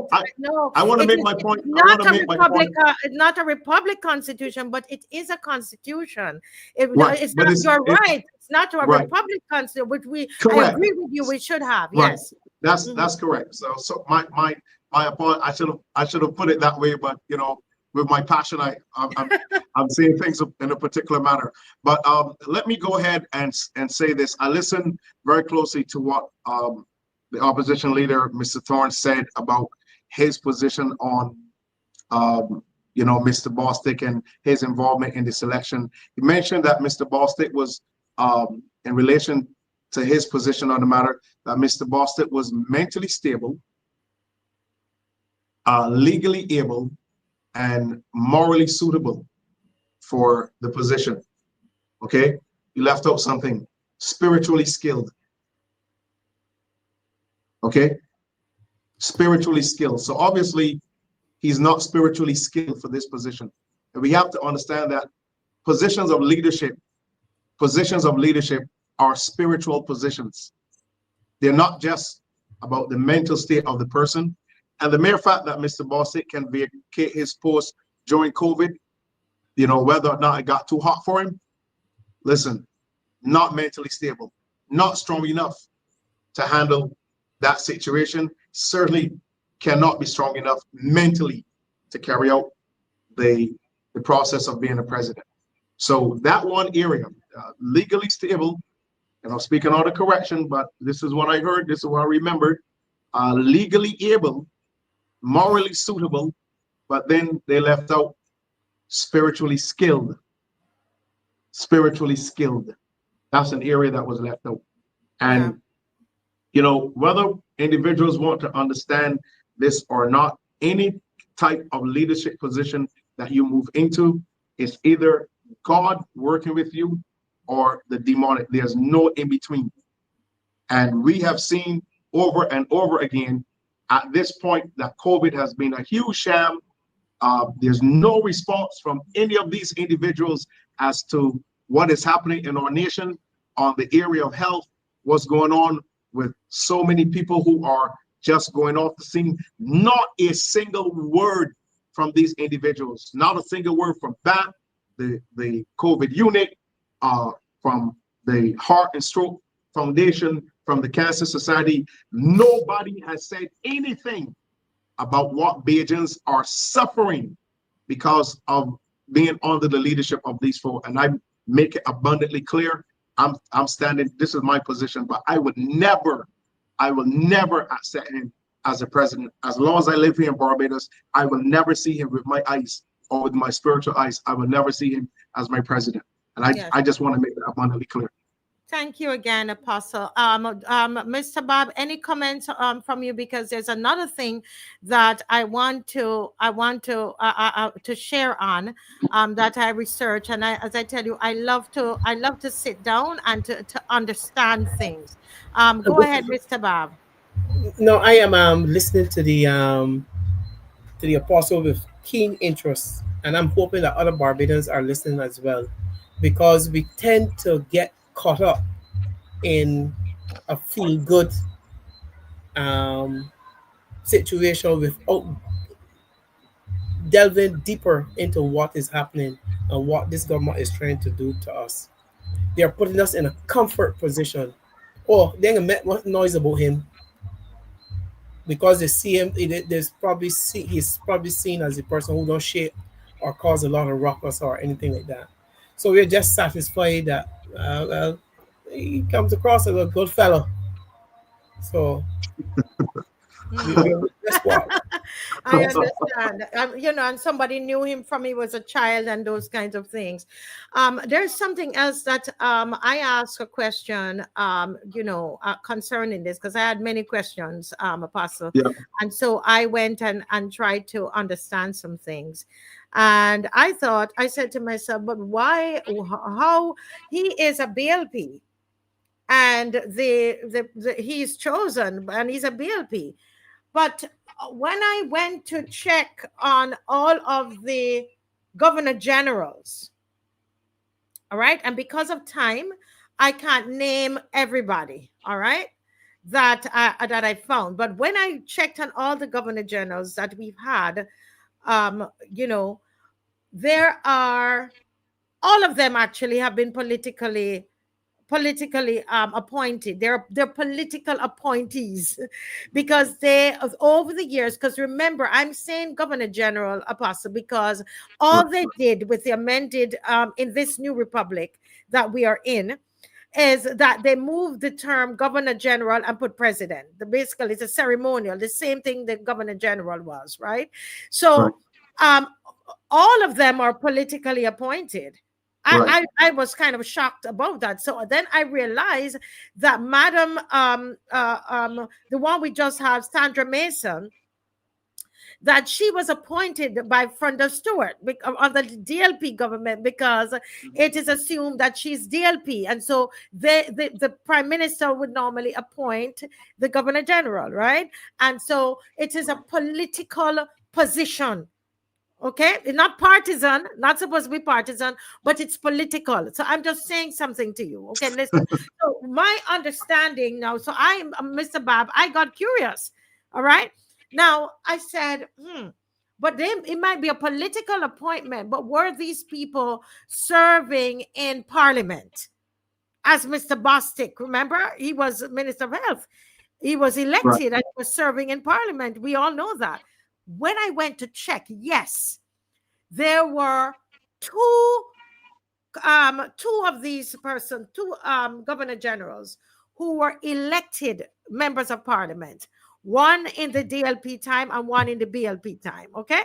I want to make my point. I want to make my point. It's not a republic constitution, but it is a constitution. Right. It's not. You're right. It's not a right. republic constitution, which correct. I agree with you. We should have. Right. Yes. That's correct. So my I should have put it that way, but you know, with my passion, I'm saying things in a particular manner. But let me go ahead and say this. I listened very closely to what the opposition leader, Mr. Thorne, said about his position on you know, Mr. Bostic and his involvement in this election. He mentioned that Mr. Bostic was in relation to his position on the matter, that Mr. Bostic was mentally stable, legally able, and morally suitable for the position. Okay, you left out something: spiritually skilled. Okay, spiritually skilled. So obviously he's not spiritually skilled for this position, and we have to understand that positions of leadership are spiritual positions. They're not just about the mental state of the person. And the mere fact that Mr. Bostic can vacate his post during COVID, you know, whether or not it got too hot for him, listen, not mentally stable, not strong enough to handle that situation, certainly cannot be strong enough mentally to carry out the process of being a president. So that one area, legally stable, and I'm speaking out of correction, but this is what I heard, this is what I remembered, legally able, morally suitable, but then they left out spiritually skilled. Spiritually skilled. That's an area that was left out. And, you know, whether individuals want to understand this or not, any type of leadership position that you move into is either God working with you or the demonic. There's no in between. And we have seen over and over again at this point that COVID has been a huge sham. There's no response from any of these individuals as to what is happening in our nation on the area of health, what's going on with so many people who are just going off the scene. Not a single word from these individuals, not a single word from BABB, the COVID unit, from the Heart and Stroke Foundation, from the Cancer Society. Nobody has said anything about what Bajans are suffering because of being under the leadership of these folk. And I make it abundantly clear, I'm standing, this is my position, but I will never accept him as a president. As long as I live here in Barbados, I will never see him with my eyes or with my spiritual eyes. I will never see him as my president. And I just want to make that abundantly clear. Thank you again, Apostle. Mr. Bob, any comments from you? Because there's another thing that I want to share on that I research, and as I tell you, I love to sit down and to understand things. Go ahead, Mr. Bob. No, I am listening to the Apostle with keen interest, and I'm hoping that other Barbadians are listening as well, because we tend to get caught up in a feel-good situation without delving deeper into what is happening and what this government is trying to do to us. They are putting us in a comfort position. Oh, they're gonna make noise about him because they see him. He's probably seen as a person who don't shake or cause a lot of ruckus or anything like that. So we're just satisfied that well, he comes across as a good fellow. So that's what I understand. You know, and somebody knew him from he was a child and those kinds of things. There's something else that I asked a question, you know, concerning this, because I had many questions, Apostle. Yeah. And so I went and tried to understand some things. And I said to myself, but why, how he is a BLP and he's chosen and he's a BLP. But when I went to check on all of the governor generals, all right, and because of time, I can't name everybody, all right, that I found. But when I checked on all the governor generals that we've had, you know, there are, all of them actually have been politically appointed. They're political appointees because they, over the years, because remember, I'm saying Governor General, Apostle, because all they did with the amended in this new republic that we are in is that they moved the term Governor General and put President. Basically, it's a ceremonial, the same thing that Governor General was, right? So all of them are politically appointed. I was kind of shocked about that. So then I realized that Madam, the one we just have, Sandra Mason, that she was appointed by Fronda Stewart of the DLP government, because it is assumed that she's DLP. And so the prime minister would normally appoint the governor general, right? And so it is a political position. Okay, it's not partisan, not supposed to be partisan, but it's political. So I'm just saying something to you. Okay, listen. So my understanding now, so I'm Mr. BABB, I got curious. All right. Now I said, but then it might be a political appointment, but were these people serving in parliament? As Mr. Bostic, remember, he was Minister of Health. He was elected and he was serving in parliament. We all know that. When I went to check, yes, there were two of these persons, two governor generals who were elected members of parliament, one in the DLP time and one in the BLP time. Okay,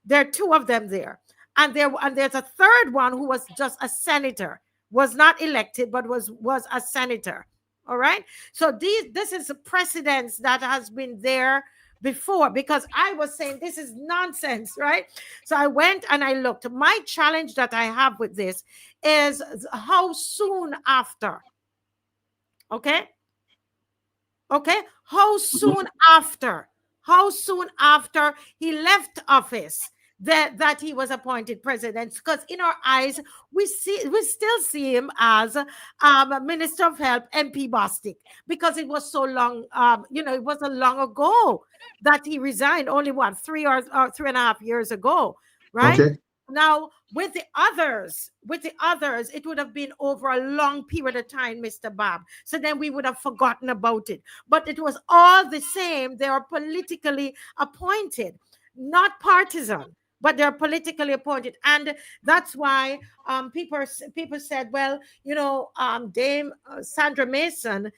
there are two of them there, and there's a third one who was just a senator, was not elected but was a senator. All right, so this is a precedence that has been there before, because I was saying this is nonsense, right? So I went and I looked. My challenge that I have with this is how soon after, okay, how soon after he left office that he was appointed president, because in our eyes we still see him as Minister of Health, MP Bostic, because it was so long, it wasn't long ago that he resigned, only 3.5 years ago, right? Okay. Now with the others, it would have been over a long period of time, Mr. BABB. So then we would have forgotten about it. But it was all the same. They are politically appointed, not partisan, but they're politically appointed. And that's why people said, well, Dame Sandra Mason,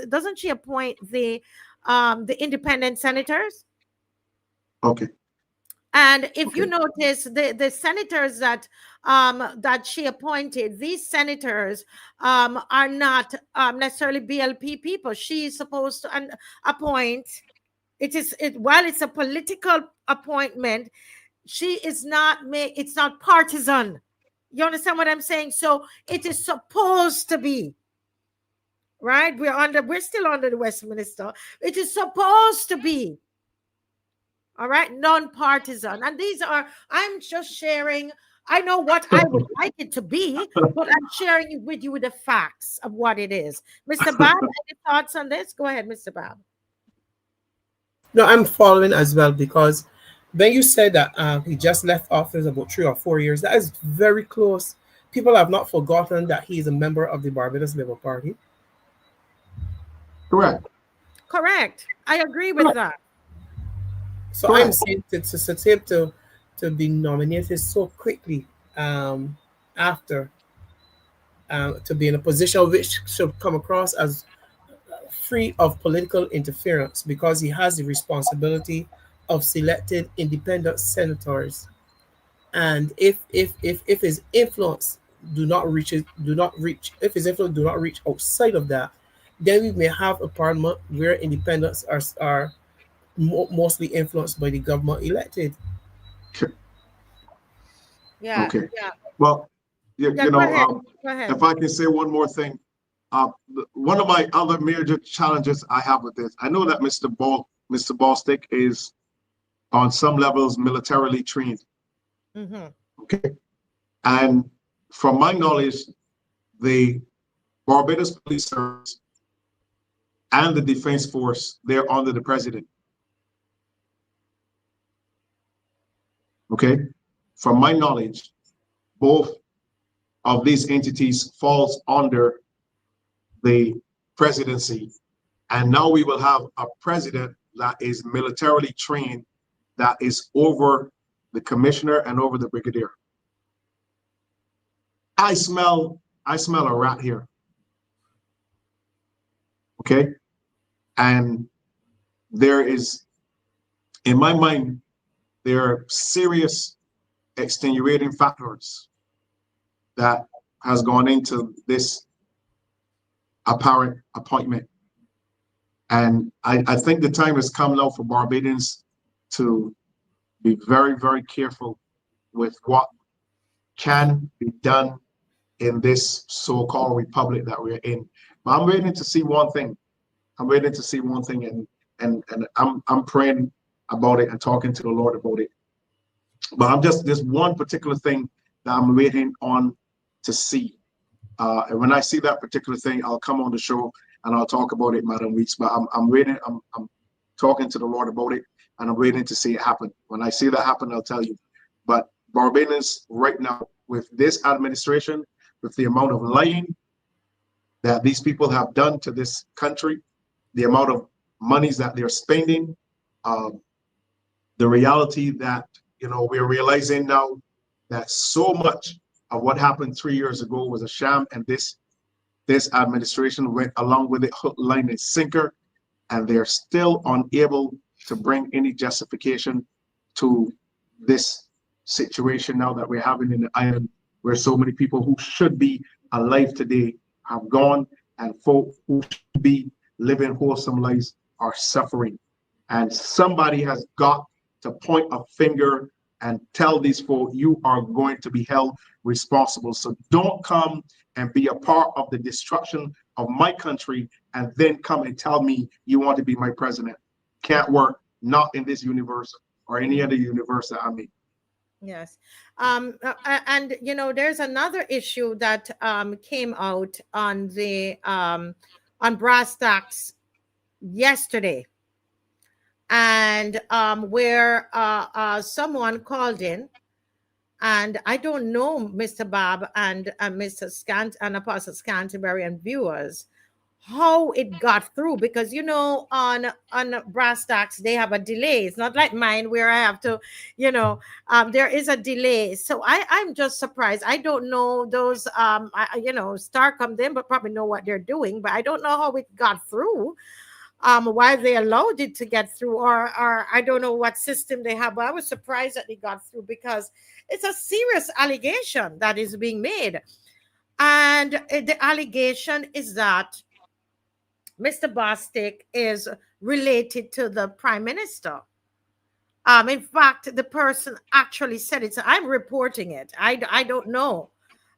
doesn't she appoint the independent senators? Okay. And if you notice, the senators that she appointed, these senators are not necessarily BLP people. She's supposed to appoint. While it's a political appointment, it's not partisan. You understand what I'm saying? So it is supposed to be, right? We're still under the Westminster. It is supposed to be, all right, non-partisan. And I'm just sharing. I know what I would like it to be, but I'm sharing it with you with the facts of what it is. Mr. BABB, any thoughts on this? Go ahead, Mr. BABB. No, I'm following as well, because when you said that he just left office about 3 or 4 years, that is very close. People have not forgotten that he is a member of the Barbados Labour Party. Correct. I agree with that. So I'm saying to be nominated so quickly after to be in a position which should come across as free of political interference, because he has the responsibility of selected independent senators, and if his influence do not reach outside of that, then we may have a parliament where independents are mostly influenced by the government elected. Yeah. Okay. Yeah. Well, Go ahead. If I can say one more thing, one of my other major challenges I have with this, I know that Mr. Bostic is on some levels militarily trained. Mm-hmm. Okay. And from my knowledge, the Barbados Police Service and the Defense Force, they're under the president. Okay, from my knowledge, both of these entities falls under the presidency, and now we will have a president that is militarily trained, that is over the commissioner and over the brigadier. I smell a rat here. Okay, and there is, in my mind, there are serious extenuating factors that has gone into this apparent appointment. And I think the time has come now for Barbadians to be very, very careful with what can be done in this so-called republic that we're in. But I'm waiting to see one thing. I'm waiting to see one thing, and I'm praying about it and talking to the Lord about it. But I'm just, there's one particular thing that I'm waiting on to see. And when I see that particular thing, I'll come on the show and I'll talk about it, Madam Weeks. But I'm waiting, I'm talking to the Lord about it, and I'm waiting to see it happen. When I see that happen, I'll tell you. But Barbadians right now, with this administration, with the amount of lying that these people have done to this country, the amount of monies that they're spending, the reality that, you know, we're realizing now that so much of what happened 3 years ago was a sham, and this administration went along with it hook, line, and sinker, and they're still unable to bring any justification to this situation now that we're having in the island, where so many people who should be alive today have gone, and folk who should be living wholesome lives are suffering. And somebody has got to point a finger and tell these folk, you are going to be held responsible. So don't come and be a part of the destruction of my country and then come and tell me you want to be my president. Can't work, not in this universe or any other universe that I'm in. Yes. And you know, there's another issue that came out on the on brass tacks yesterday, and where someone called in, and I don't know, Mr. BABB and Mr. Scant and Apostle Scantlebury and viewers, how it got through, because you know, on brass tacks they have a delay. It's not like mine where I have to, you know, there is a delay. So I'm just surprised. I don't know those you know, Starcom them, but probably know what they're doing, but I don't know how it got through, why they allowed it to get through, or I don't know what system they have, but I was surprised that it got through, because it's a serious allegation that is being made. And the allegation is that Mr. Bostic is related to the Prime Minister. In fact, the person actually said it. So I'm reporting it. I don't know.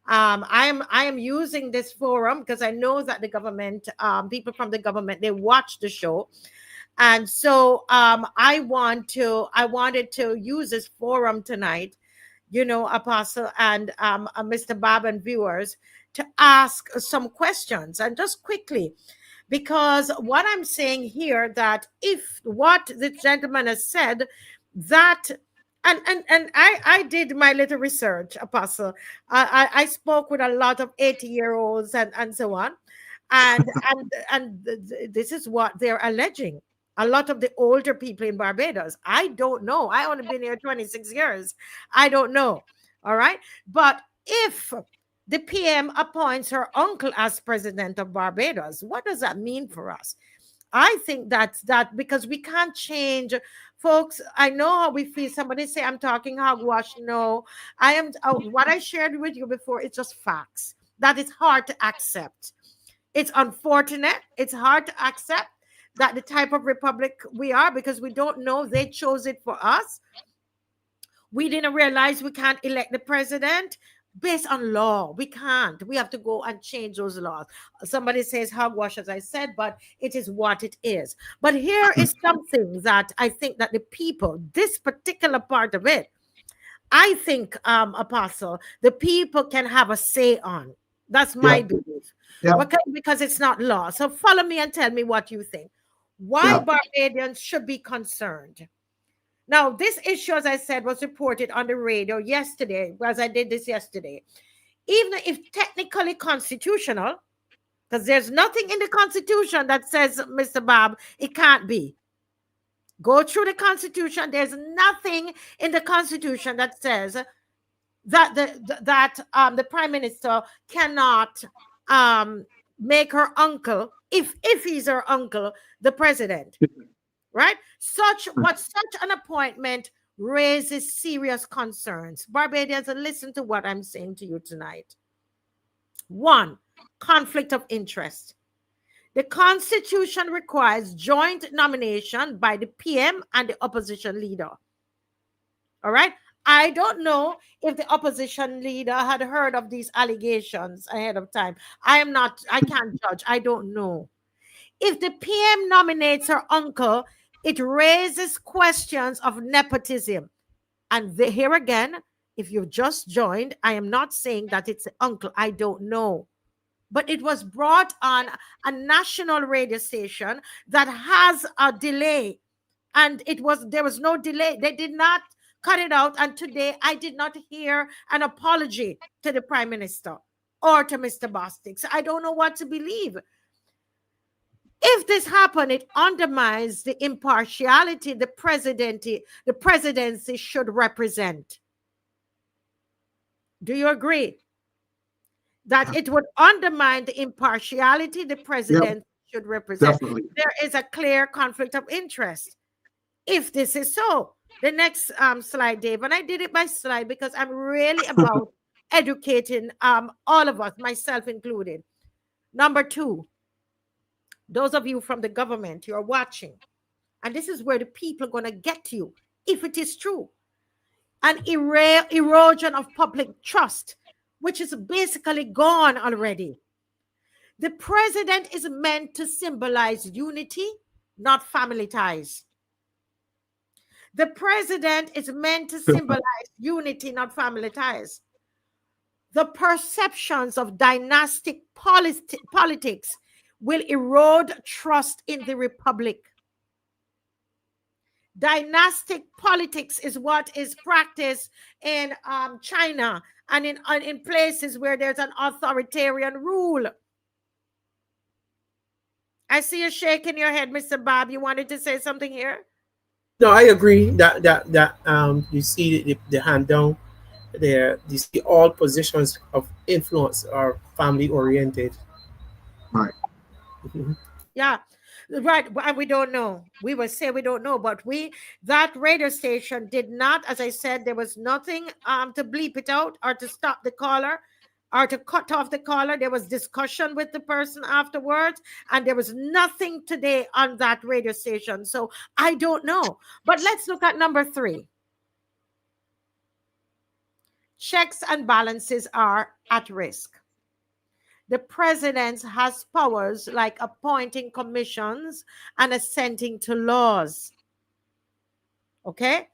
I am using this forum because I know that the government, people from the government, they watch the show. And so I wanted to use this forum tonight, you know, Apostle and Mr. BABB and viewers, to ask some questions. And just quickly, because what I'm saying here, that if what the gentleman has said, that and I did my little research, Apostle. I spoke with a lot of 80-year-olds and so on, and this is what they're alleging. A lot of the older people in Barbados. I don't know. I only been here 26 years. I don't know. All right, but if the PM appoints her uncle as president of Barbados, what does that mean for us? I think that's that, because we can't change, folks. I know how we feel. Somebody say I'm talking hogwash. No, I am. What I shared with you before, it's just facts. That is hard to accept. It's unfortunate. It's hard to accept that the type of republic we are, because we don't know. They chose it for us. We didn't realize we can't elect the president based on law. We can't. We have to go and change those laws. Somebody says hogwash, as I said, but it is what it is. But here is something that I think that the people, this particular part of it, I think, Apostle, the people can have a say on. That's my belief. Yeah. Because it's not law. So follow me and tell me what you think. Why Barbadians should be concerned. Now, this issue, as I said, was reported on the radio yesterday, as I did this yesterday. Even if technically constitutional, because there's nothing in the Constitution that says, Mr. Bob, it can't be. Go through the Constitution. There's nothing in the Constitution that says that the Prime Minister cannot make her uncle, if he's her uncle, the president, right? But such an appointment raises serious concerns. Barbadians, listen to what I'm saying to you tonight. 1, conflict of interest. The Constitution requires joint nomination by the PM and the opposition leader. All right? I don't know if the opposition leader had heard of these allegations ahead of time. I can't judge. I don't know. If the PM nominates her uncle, it raises questions of nepotism. And here again, if you've just joined, I am not saying that it's the uncle. I don't know. But it was brought on a national radio station that has a delay. And there was no delay. They did not cut it out. And today I did not hear an apology to the Prime Minister or to Mr. Bostic. So I don't know what to believe. If this happened, it undermines the impartiality the presidency should represent. Do you agree? That it would undermine the impartiality the president should represent. Definitely. There is a clear conflict of interest. If this is so, the next slide, Dave, and I did it by slide because I'm really about educating all of us, myself included. Number 2, those of you from the government, you're watching, and this is where the people are going to get to you, if it is true. An erosion of public trust, which is basically gone already. The president is meant to symbolize unity, not family ties. The president is meant to symbolize unity, not family ties. The perceptions of dynastic politics will erode trust in the republic. Dynastic politics is what is practiced in China and in places where there's an authoritarian rule. I see you shaking your head, Mr. Bob. You wanted to say something here? No, I agree that you see the hand down there. You see all positions of influence are family oriented. Right. Yeah. Right, and we don't know. We will say we don't know, but that radio station did not, as I said, there was nothing to bleep it out or to stop the caller or to cut off the caller. There was discussion with the person afterwards, and there was nothing today on that radio station. So I don't know. But let's look at number 3. Checks and balances are at risk. The president has powers like appointing commissions and assenting to laws. Okay?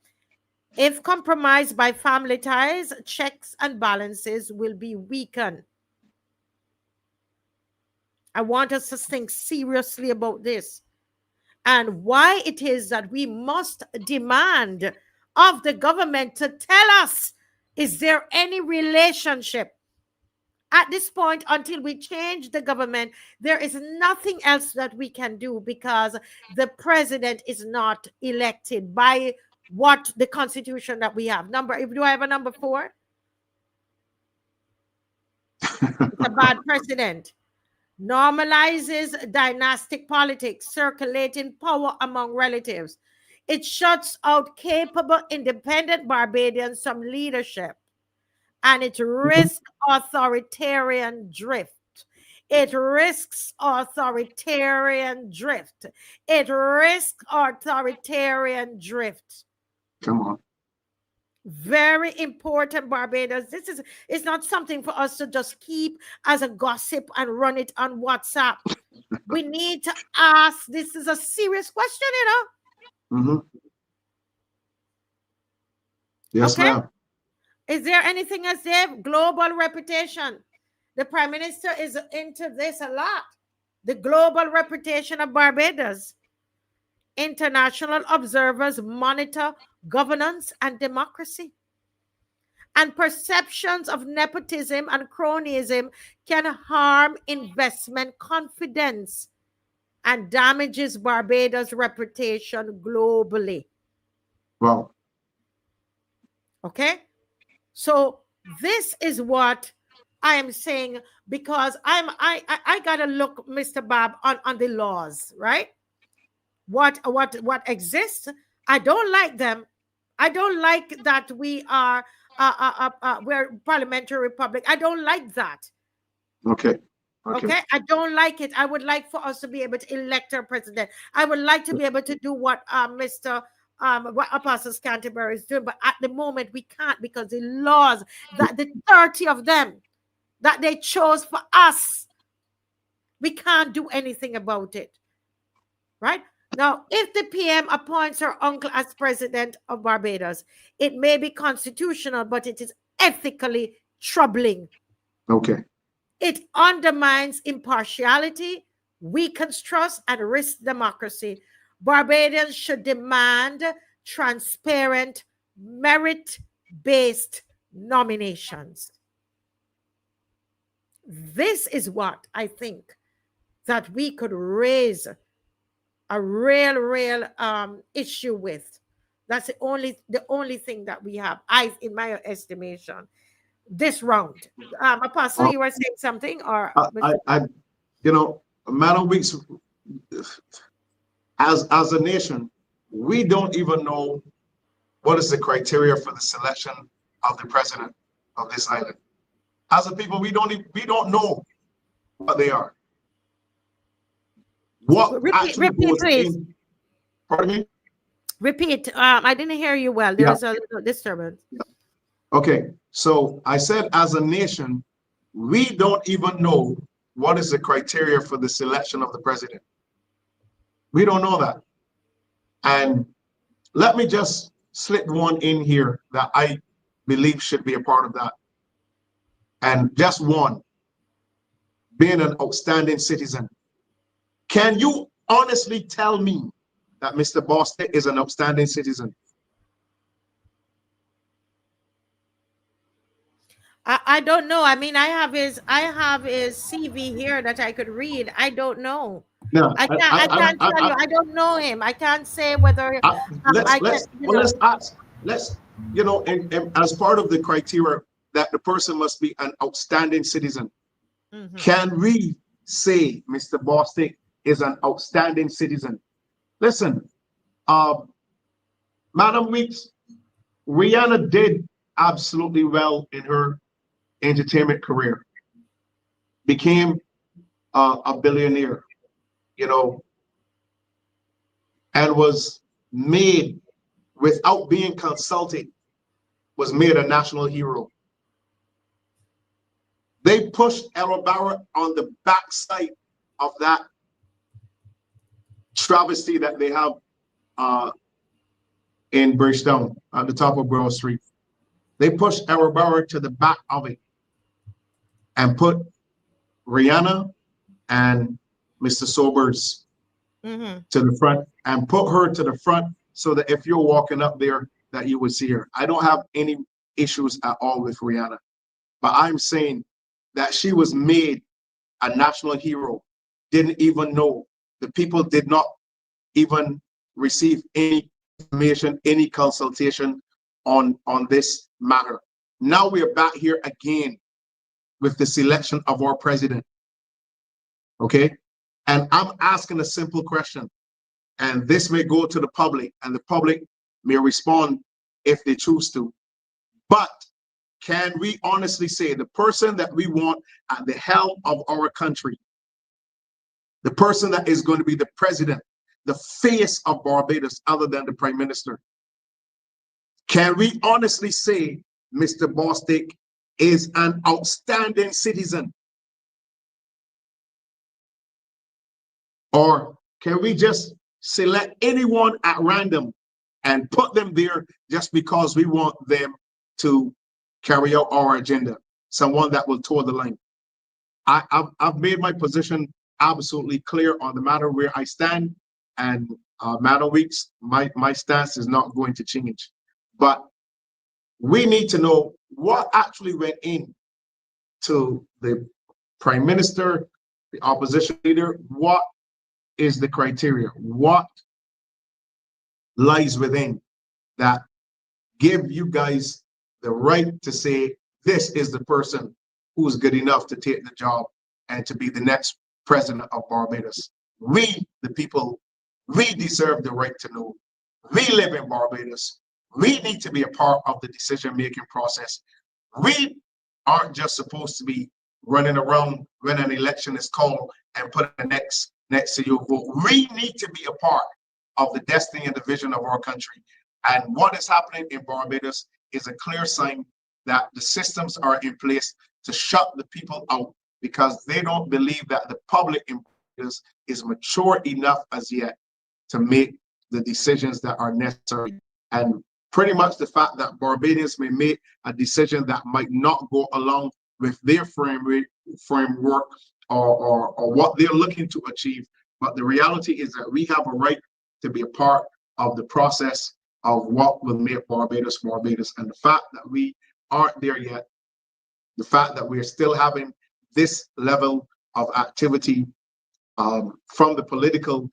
If compromised by family ties, checks and balances will be weakened. I want us to think seriously about this and why it is that we must demand of the government to tell us, is there any relationship? At this point, until we change the government, there is nothing else that we can do because the president is not elected by what the constitution that we have. Do I have a number 4? It's a bad precedent. Normalizes dynastic politics, circulating power among relatives. It shuts out capable, independent Barbadians from leadership. And it risks authoritarian drift. It risks authoritarian drift. It risks authoritarian drift. Come on. Very important, Barbados. It's not something for us to just keep as a gossip and run it on WhatsApp. We need to ask. This is a serious question, you know. Mm-hmm. Yes, okay? ma'am. Is there anything else there? Global reputation. The Prime Minister is into this a lot. The global reputation of Barbados. International observers monitor governance and democracy. And perceptions of nepotism and cronyism can harm investment confidence and damages Barbados' reputation globally. Wow. Okay? So this is what I am saying, because I gotta look, Mr. BABB, on the laws, right? What exists. I don't like them. I don't like that we're parliamentary republic. I don't like that. Okay. Okay. I don't like it. I would like for us to be able to elect our president. I would like to be able to do what what Apostle Scantlebury is doing, but at the moment we can't, because the laws, that the 30 of them that they chose for us, we can't do anything about it. Right? Now, if the PM appoints her uncle as president of Barbados, it may be constitutional, but it is ethically troubling. Okay. It undermines impartiality, weakens trust, and risks democracy. Barbadians should demand transparent, merit-based nominations. This is what I think that we could raise a real issue with. That's the only thing that we have, in my estimation, this round. Apostle, you were saying something, or Madam Weeks, as a nation, we don't even know what is the criteria for the selection of the president of this island. As a people, we don't know what they are. What repeat, please. Pardon me? Repeat. I didn't hear you well. There was a little disturbance. Okay, so I said, as a nation, we don't even know what is the criteria for the selection of the president. We don't know that. And let me just slip one in here that I believe should be a part of that. And just one, being an outstanding citizen. Can you honestly tell me that Mr. Bostic is an outstanding citizen? I don't know. I mean, I have his CV here that I could read. I don't know. No, I can't tell you. I don't know him. I can't say whether let's ask. Let's, as part of the criteria that the person must be an outstanding citizen. Mm-hmm. Can we say Mr. Bostic is an outstanding citizen? Listen, Madam Weeks, Rihanna did absolutely well in her entertainment career, became a billionaire, and was made, without being consulted, was made a national hero. They pushed Ella Barrett on the backside of that travesty that they have in Bridgetown at the top of Broad Street. They pushed Ella Barrett to the back of it and put Rihanna and Mr. Sobers to the front, and put her to the front so that if you're walking up there, that you would see her. I don't have any issues at all with Rihanna, but I'm saying that she was made a national hero, didn't even know. The people did not even receive any information, any consultation on this matter. Now we are back here again with the selection of our president. Okay? And I'm asking a simple question, and this may go to the public, and the public may respond if they choose to. But can we honestly say the person that we want at the helm of our country, the person that is going to be the president, the face of Barbados other than the prime minister, can we honestly say Mr. Bostic is an outstanding citizen? Or can we just select anyone at random and put them there just because we want them to carry out our agenda? Someone that will toe the line. I've made my position absolutely clear on the matter where I stand, and Madam Weeks, my stance is not going to change. But we need to know what actually went in to the Prime Minister, the opposition leader. What is the criteria? What lies within that give you guys the right to say this is the person who's good enough to take the job and to be the next president of Barbados? We, the people, we deserve the right to know. We live in Barbados. We need to be a part of the decision-making process. We aren't just supposed to be running around when an election is called and putting the next to your vote. We need to be a part of the destiny and the vision of our country. And what is happening in Barbados is a clear sign that the systems are in place to shut the people out because they don't believe that the public in Barbados is mature enough as yet to make the decisions that are necessary. And pretty much the fact that Barbadians may make a decision that might not go along with their framework or what they're looking to achieve. But the reality is that we have a right to be a part of the process of what will make Barbados Barbados. And the fact that we aren't there yet, the fact that we're still having this level of activity from the political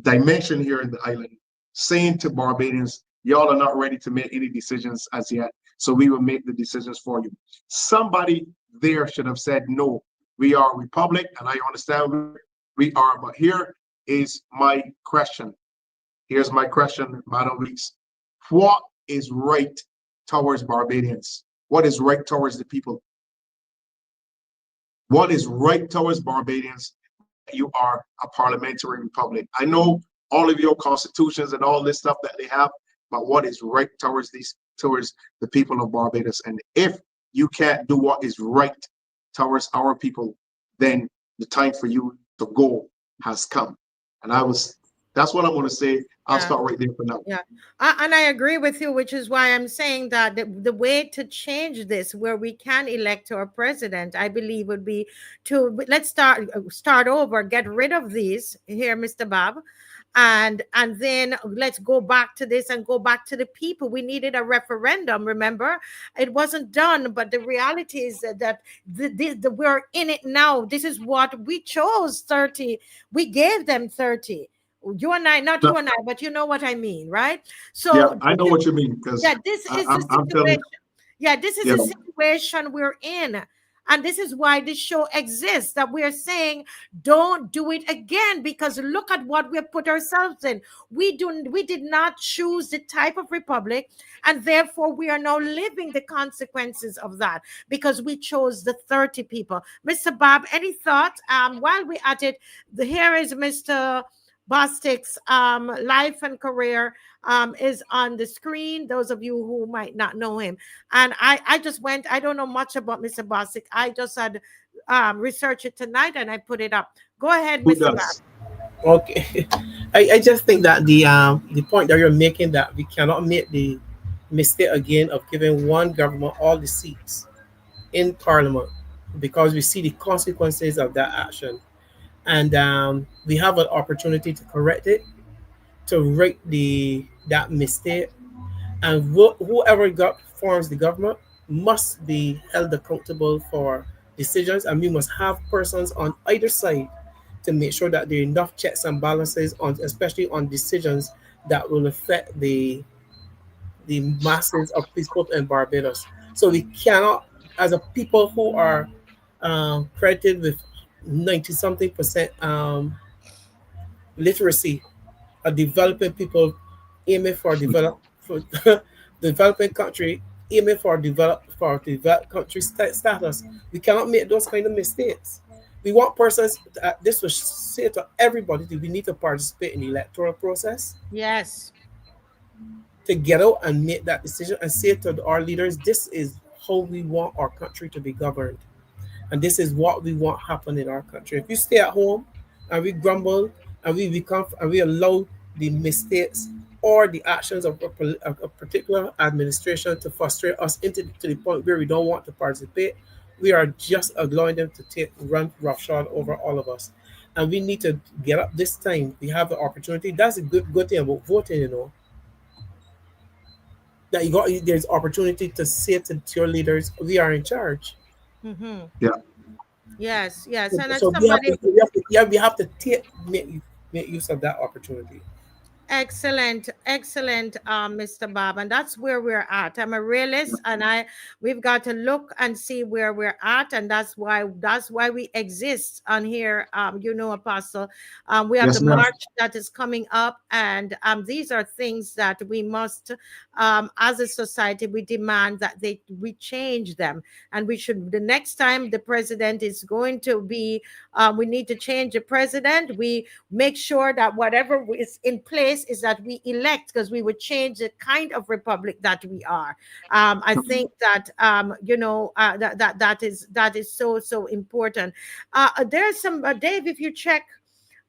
dimension here in the island, saying to Barbadians, y'all are not ready to make any decisions as yet, so we will make the decisions for you. Somebody there should have said, no, we are a republic, and I understand we are, but here is my question. Here's my question, Madam Weeks. What is right towards Barbadians? What is right towards the people? What is right towards Barbadians? You are a parliamentary republic. I know all of your constitutions and all this stuff that they have, but what is right towards the people of Barbados? And if you can't do what is right towards our people, then the time for you to go has come. And that's what I'm going to say. I'll start right there for now. Yeah, and I agree with you, which is why I'm saying that the way to change this, where we can elect our president, I believe would be to let's start over, get rid of these here, Mr. BABB, and then let's go back to this and go back to the people. We needed a referendum. Remember, it wasn't done, but the reality is that we're in it now. This is what we chose. 30. We gave them 30. You and I, not you and I, but you know what I mean, right? So yeah, I know what you mean, because this is the situation. This is the situation we're in. And this is why this show exists, that we're saying don't do it again, because look at what we put ourselves in. We did not choose the type of republic, and therefore we are now living the consequences of that because we chose the 30 people. Mr. BABB, any thoughts? While we're at it, here is Mr. Bostic's life and career is on the screen, those of you who might not know him. And I just went, I don't know much about Mr. Bostic. I just had researched it tonight and I put it up. Go ahead, Mr. BABB. Okay. I just think that the point that you're making, that we cannot make the mistake again of giving one government all the seats in Parliament, because we see the consequences of that action. And we have an opportunity to correct it, to right that mistake. And whoever forms the government must be held accountable for decisions. And we must have persons on either side to make sure that there are enough checks and balances, especially on decisions that will affect the masses of people in Barbados. So we cannot, as a people who are credited with 90-something% literacy, a developing people aiming for developing country, aiming for developed country status. We cannot make those kind of mistakes. We want persons. This will say to everybody that we need to participate in the electoral process. Yes. To get out and make that decision and say to our leaders, this is how we want our country to be governed. And this is what we want happen in our country. If you stay at home and we grumble and we allow the mistakes or the actions of a particular administration to frustrate us to the point where we don't want to participate, We are just allowing them to run roughshod over all of us. And we need to get up this time. We have the opportunity. That's a good thing about voting, you know. That there's opportunity to say to your leaders, we are in charge. Mm-hmm. Yeah. Yes, yes. So, And as so somebody we have to make use of that opportunity. excellent, excellent, Mr. Bob, and that's where we're at. I'm a realist, and we've got to look and see where we're at, and that's why we exist on here. You know, Apostle, we have Yes, the ma'am. march that is coming up, and these are things that we must, as a society, we demand that we change them, and we should. The next time the president is going to be, we need to change the president. We make sure that whatever is in place is that we elect, because we would change the kind of republic that we are. I think that you know, that is so important. There's some Dave, if you check,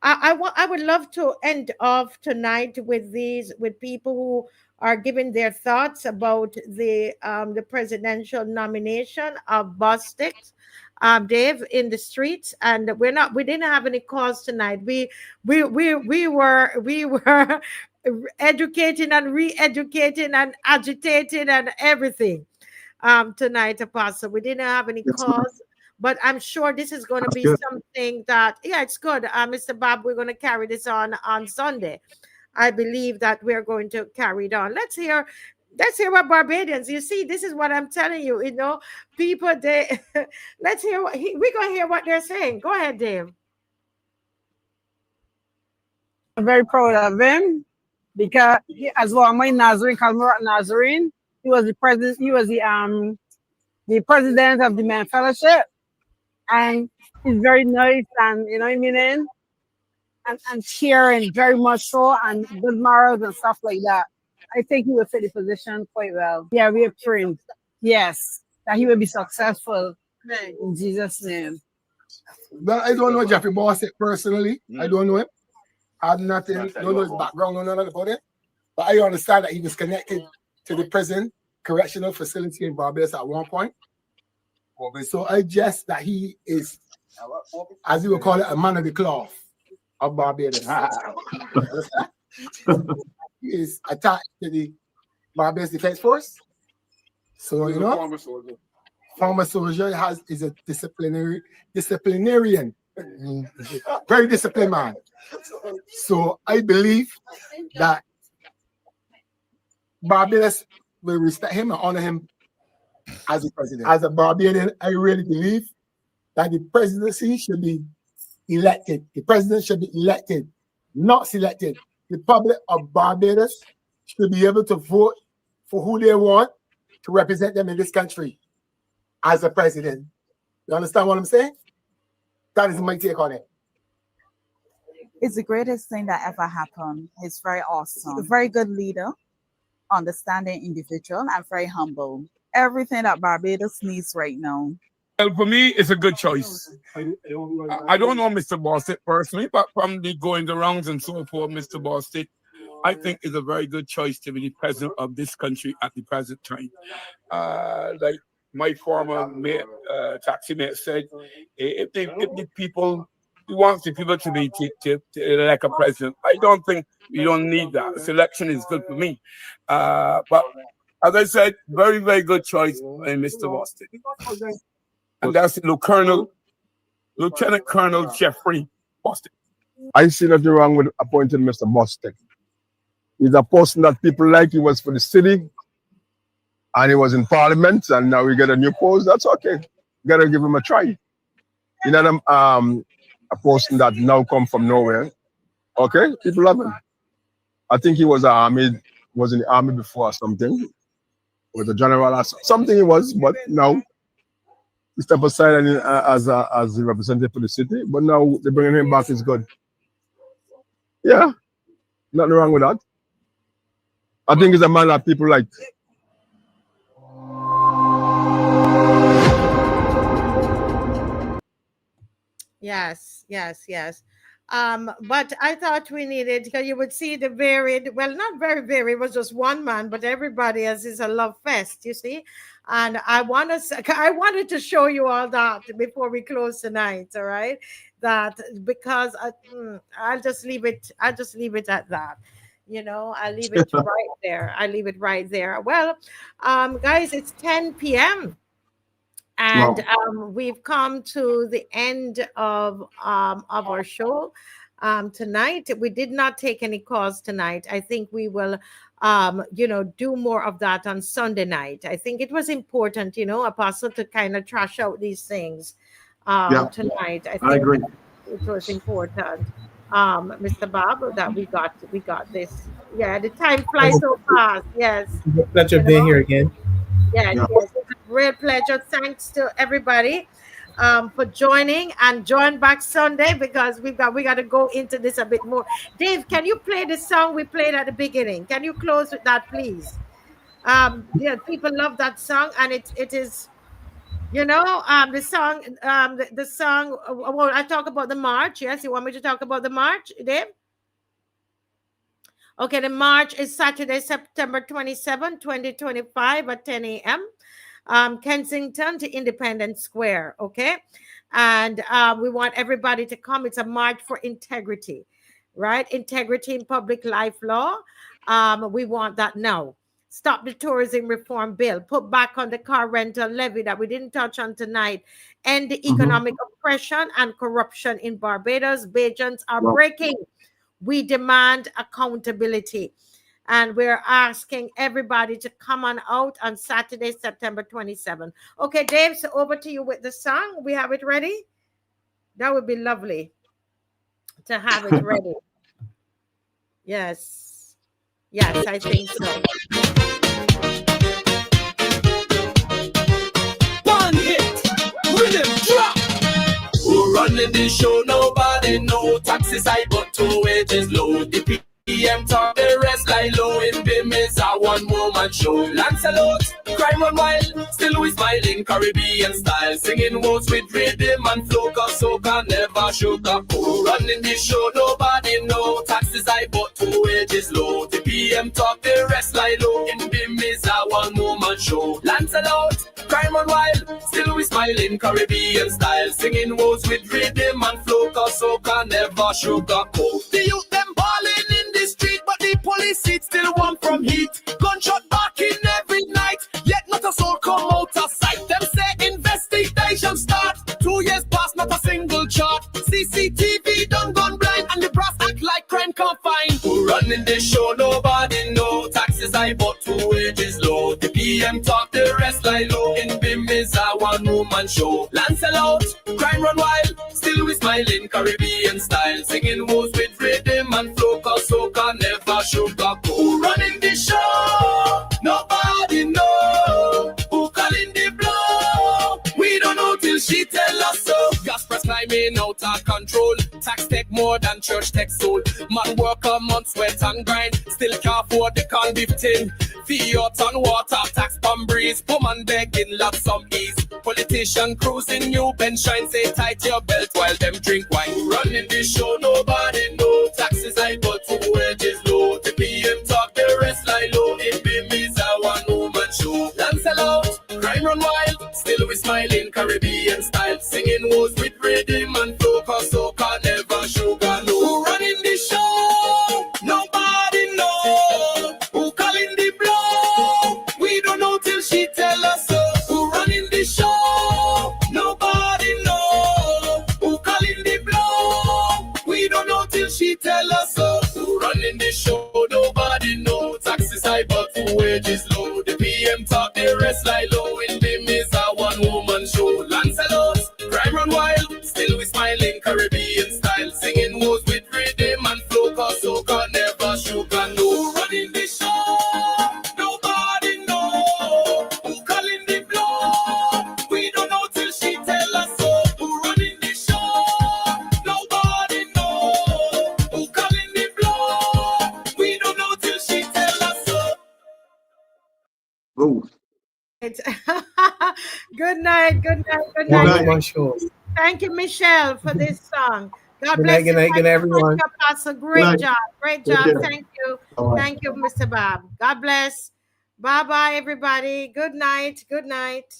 I would love to end off tonight with people who are giving their thoughts about the presidential nomination of Bostic. Dave, in the streets, and we didn't have any calls tonight. We were educating and re-educating and agitating and everything tonight, Apostle. We didn't have any Yes, ma'am. calls, but I'm sure this is going to That's be good. something that, yeah, it's good. Mr. Bob, we're going to carry this on Sunday. I believe that we're going to carry it on. Let's hear what Barbadians. You see, this is what I'm telling you. You know, people. Let's hear what we're going to hear what they're saying. Go ahead, Dave. I'm very proud of him because as well, my Nazarene, Nazarene, he was the president. He was the president of the Men Fellowship, and he's very nice, and you know what I mean, and sharing very much so, and good morals and stuff like that. I think he will fit the position quite well. Yeah, we are praying. Yes, that he will be successful in Jesus' name. Well, I don't know Jeffrey Bassett personally. I don't know him. I have nothing, don't know his background, don't know nothing about it. But I understand that he was connected to the prison correctional facility in Barbados at one point. So I guess that he is, as you would call it, a man of the cloth of Barbados. He is attached to the Barbados Defense Force. So, you know, former soldier is a disciplinarian, very disciplined man. So I believe that Barbados will respect him and honor him as a president. As a Barbadian, I really believe that the presidency should be elected. The president should be elected, not selected. The public of Barbados should be able to vote for who they want to represent them in this country as a president. You understand what I'm saying? That is my take on it. It's the greatest thing that ever happened. It's very awesome. A very good leader, understanding individual, and very humble. Everything that Barbados needs right now. Well, for me, it's a good choice. I don't know Mr. Bostic personally, but from the going arounds and so forth, Mr. Bostic, I think is a very good choice to be the president of this country at the present time. Like my former mate, taxi mate said, if the people wants the people to be to elect a president, I don't think you don't need that. Selection is good for me. But as I said, very, very good choice in Mr. Bostic. And that's the Lieutenant Colonel Jeffrey Bostic. I see nothing wrong with appointing Mr. Bostic. He's a person that people like. He was for the city, and he was in Parliament, and now we get a new post. That's okay. You gotta give him a try. You know, a person that now come from nowhere. Okay, people love him. I think he was in the army before or something. Was a general or something he was, but now he stepped aside and as a representative for the city. But now they're bringing him back. Is good. Yeah, nothing wrong with that. I think he's a man that people like. Yes, yes, yes. But I thought we needed, because you would see the varied, well, not very varied, it was just one man, but everybody as is a love fest, you see. And I wanted to show you all that before we close tonight, all right? That because I'll just leave it at that. You know, I leave it right there. I leave it right there. Well, guys, it's 10 p.m. and we've come to the end of our show tonight. We did not take any calls tonight. I think we will do more of that on Sunday night. I think it was important, Apostle, to kind of trash out these things tonight. I think agree. It was important, Mr. Bob, that we got this. Yeah, the time flies so fast. Yes. It's a pleasure being here again. Yes, it's a real pleasure. Thanks to everybody for joining, and join back Sunday, because we got to go into this a bit more. Dave, can you play the song we played at the beginning? Can you close with that, please? People love that song, and it is, the song. Well, I talk about the march. Yes, you want me to talk about the march, Dave? Okay, the march is Saturday, September 27, 2025 at 10 a.m. Kensington to Independence Square, okay? And we want everybody to come. It's a march for integrity, right? Integrity in public life law. We want that now. Stop the tourism reform bill. Put back on the car rental levy that we didn't touch on tonight. End the economic oppression and corruption in Barbados. Bajans are breaking. We demand accountability. And we're asking everybody to come on out on Saturday, September 27th. Okay, Dave, so over to you with the song. We have it ready? That would be lovely to have it ready. Yes. Yes, I think so. One hit, rhythm drop. Who running this show? Nobody know. Taxes high, but two wages low. The PM talk, the rest lie low. In business, a one-woman show. Lancelot, crime run wild, still we smiling, Caribbean style. Singing words with rhythm and flow, cause soca never sugarcoat. Running this show, nobody know. Taxes high, but two wages low. The PM talk, the rest lie low. In business, a one-woman show. Lancelot, crime run wild, still we smiling, Caribbean style. Singing words with rhythm and flow, cause soca never sugarcoat. The youth them balling in the street, but the police seat still one from heat. Gunshot barking every night, yet not a soul come out of sight. Them say investigation start. 2 years past, not a single chart. CCTV done gone blind, and the brass act like crime can't find. Who running this show? Nobody know. Taxes high, but two wages low. The PM talk, the rest lie low. In BIM is a one-woman show. Lancelot, crime run wild, still we smiling, Caribbean style. Singing woes with rhythm and flow, cause soca never sugarcoat. Who running the show? Nobody know. Who calling the blow? We don't know till she tell us so. Gas price climbing out of control. Tax take more than church take soul. Man work a month, sweat and grind. Still can't afford the can beef tin. Fiat on water, tax palm breeze. Woman begging, love some ease. Politician cruising, new bench shine. Say tight your belt while them drink wine. Running this show, nobody know. Taxes high, but two wages low. The PM talk, the rest lie low. It be me, a one-woman show. Lancelot, crime run wild. Still we smiling, Caribbean style. Singing woes with rhythm and flow, cause soca never sugar no. Who running the show? Nobody know. Who calling the blow? We don't know till she tell us so. Who running the show? Nobody know. Who calling the blow? We don't know till she tell us so. Who running the show? Nobody know. Taxes high, but two wages low. The PM talk, the rest lie low. In BIM is a one-woman show. Lancelot, crime run wild, still we smiling, Caribbean style. Singing woes with rhythm and flow, cause soca never sugar no. Who running the show? Nobody know. Who calling the blow? We don't know till she tell us so. Who running the show? Nobody know. Who calling the blow? We don't know till she tell us so. Oh. Good night. One-woman show. Thank you, Michelle, for this song. God Good bless night, good you. night, good night, everyone. Thank you, Apostle. Good Great night. job. Great Take job. care. Thank you. Bye-bye. Thank you, Mr. Bob. God bless. Bye-bye, everybody. Good night. Good night.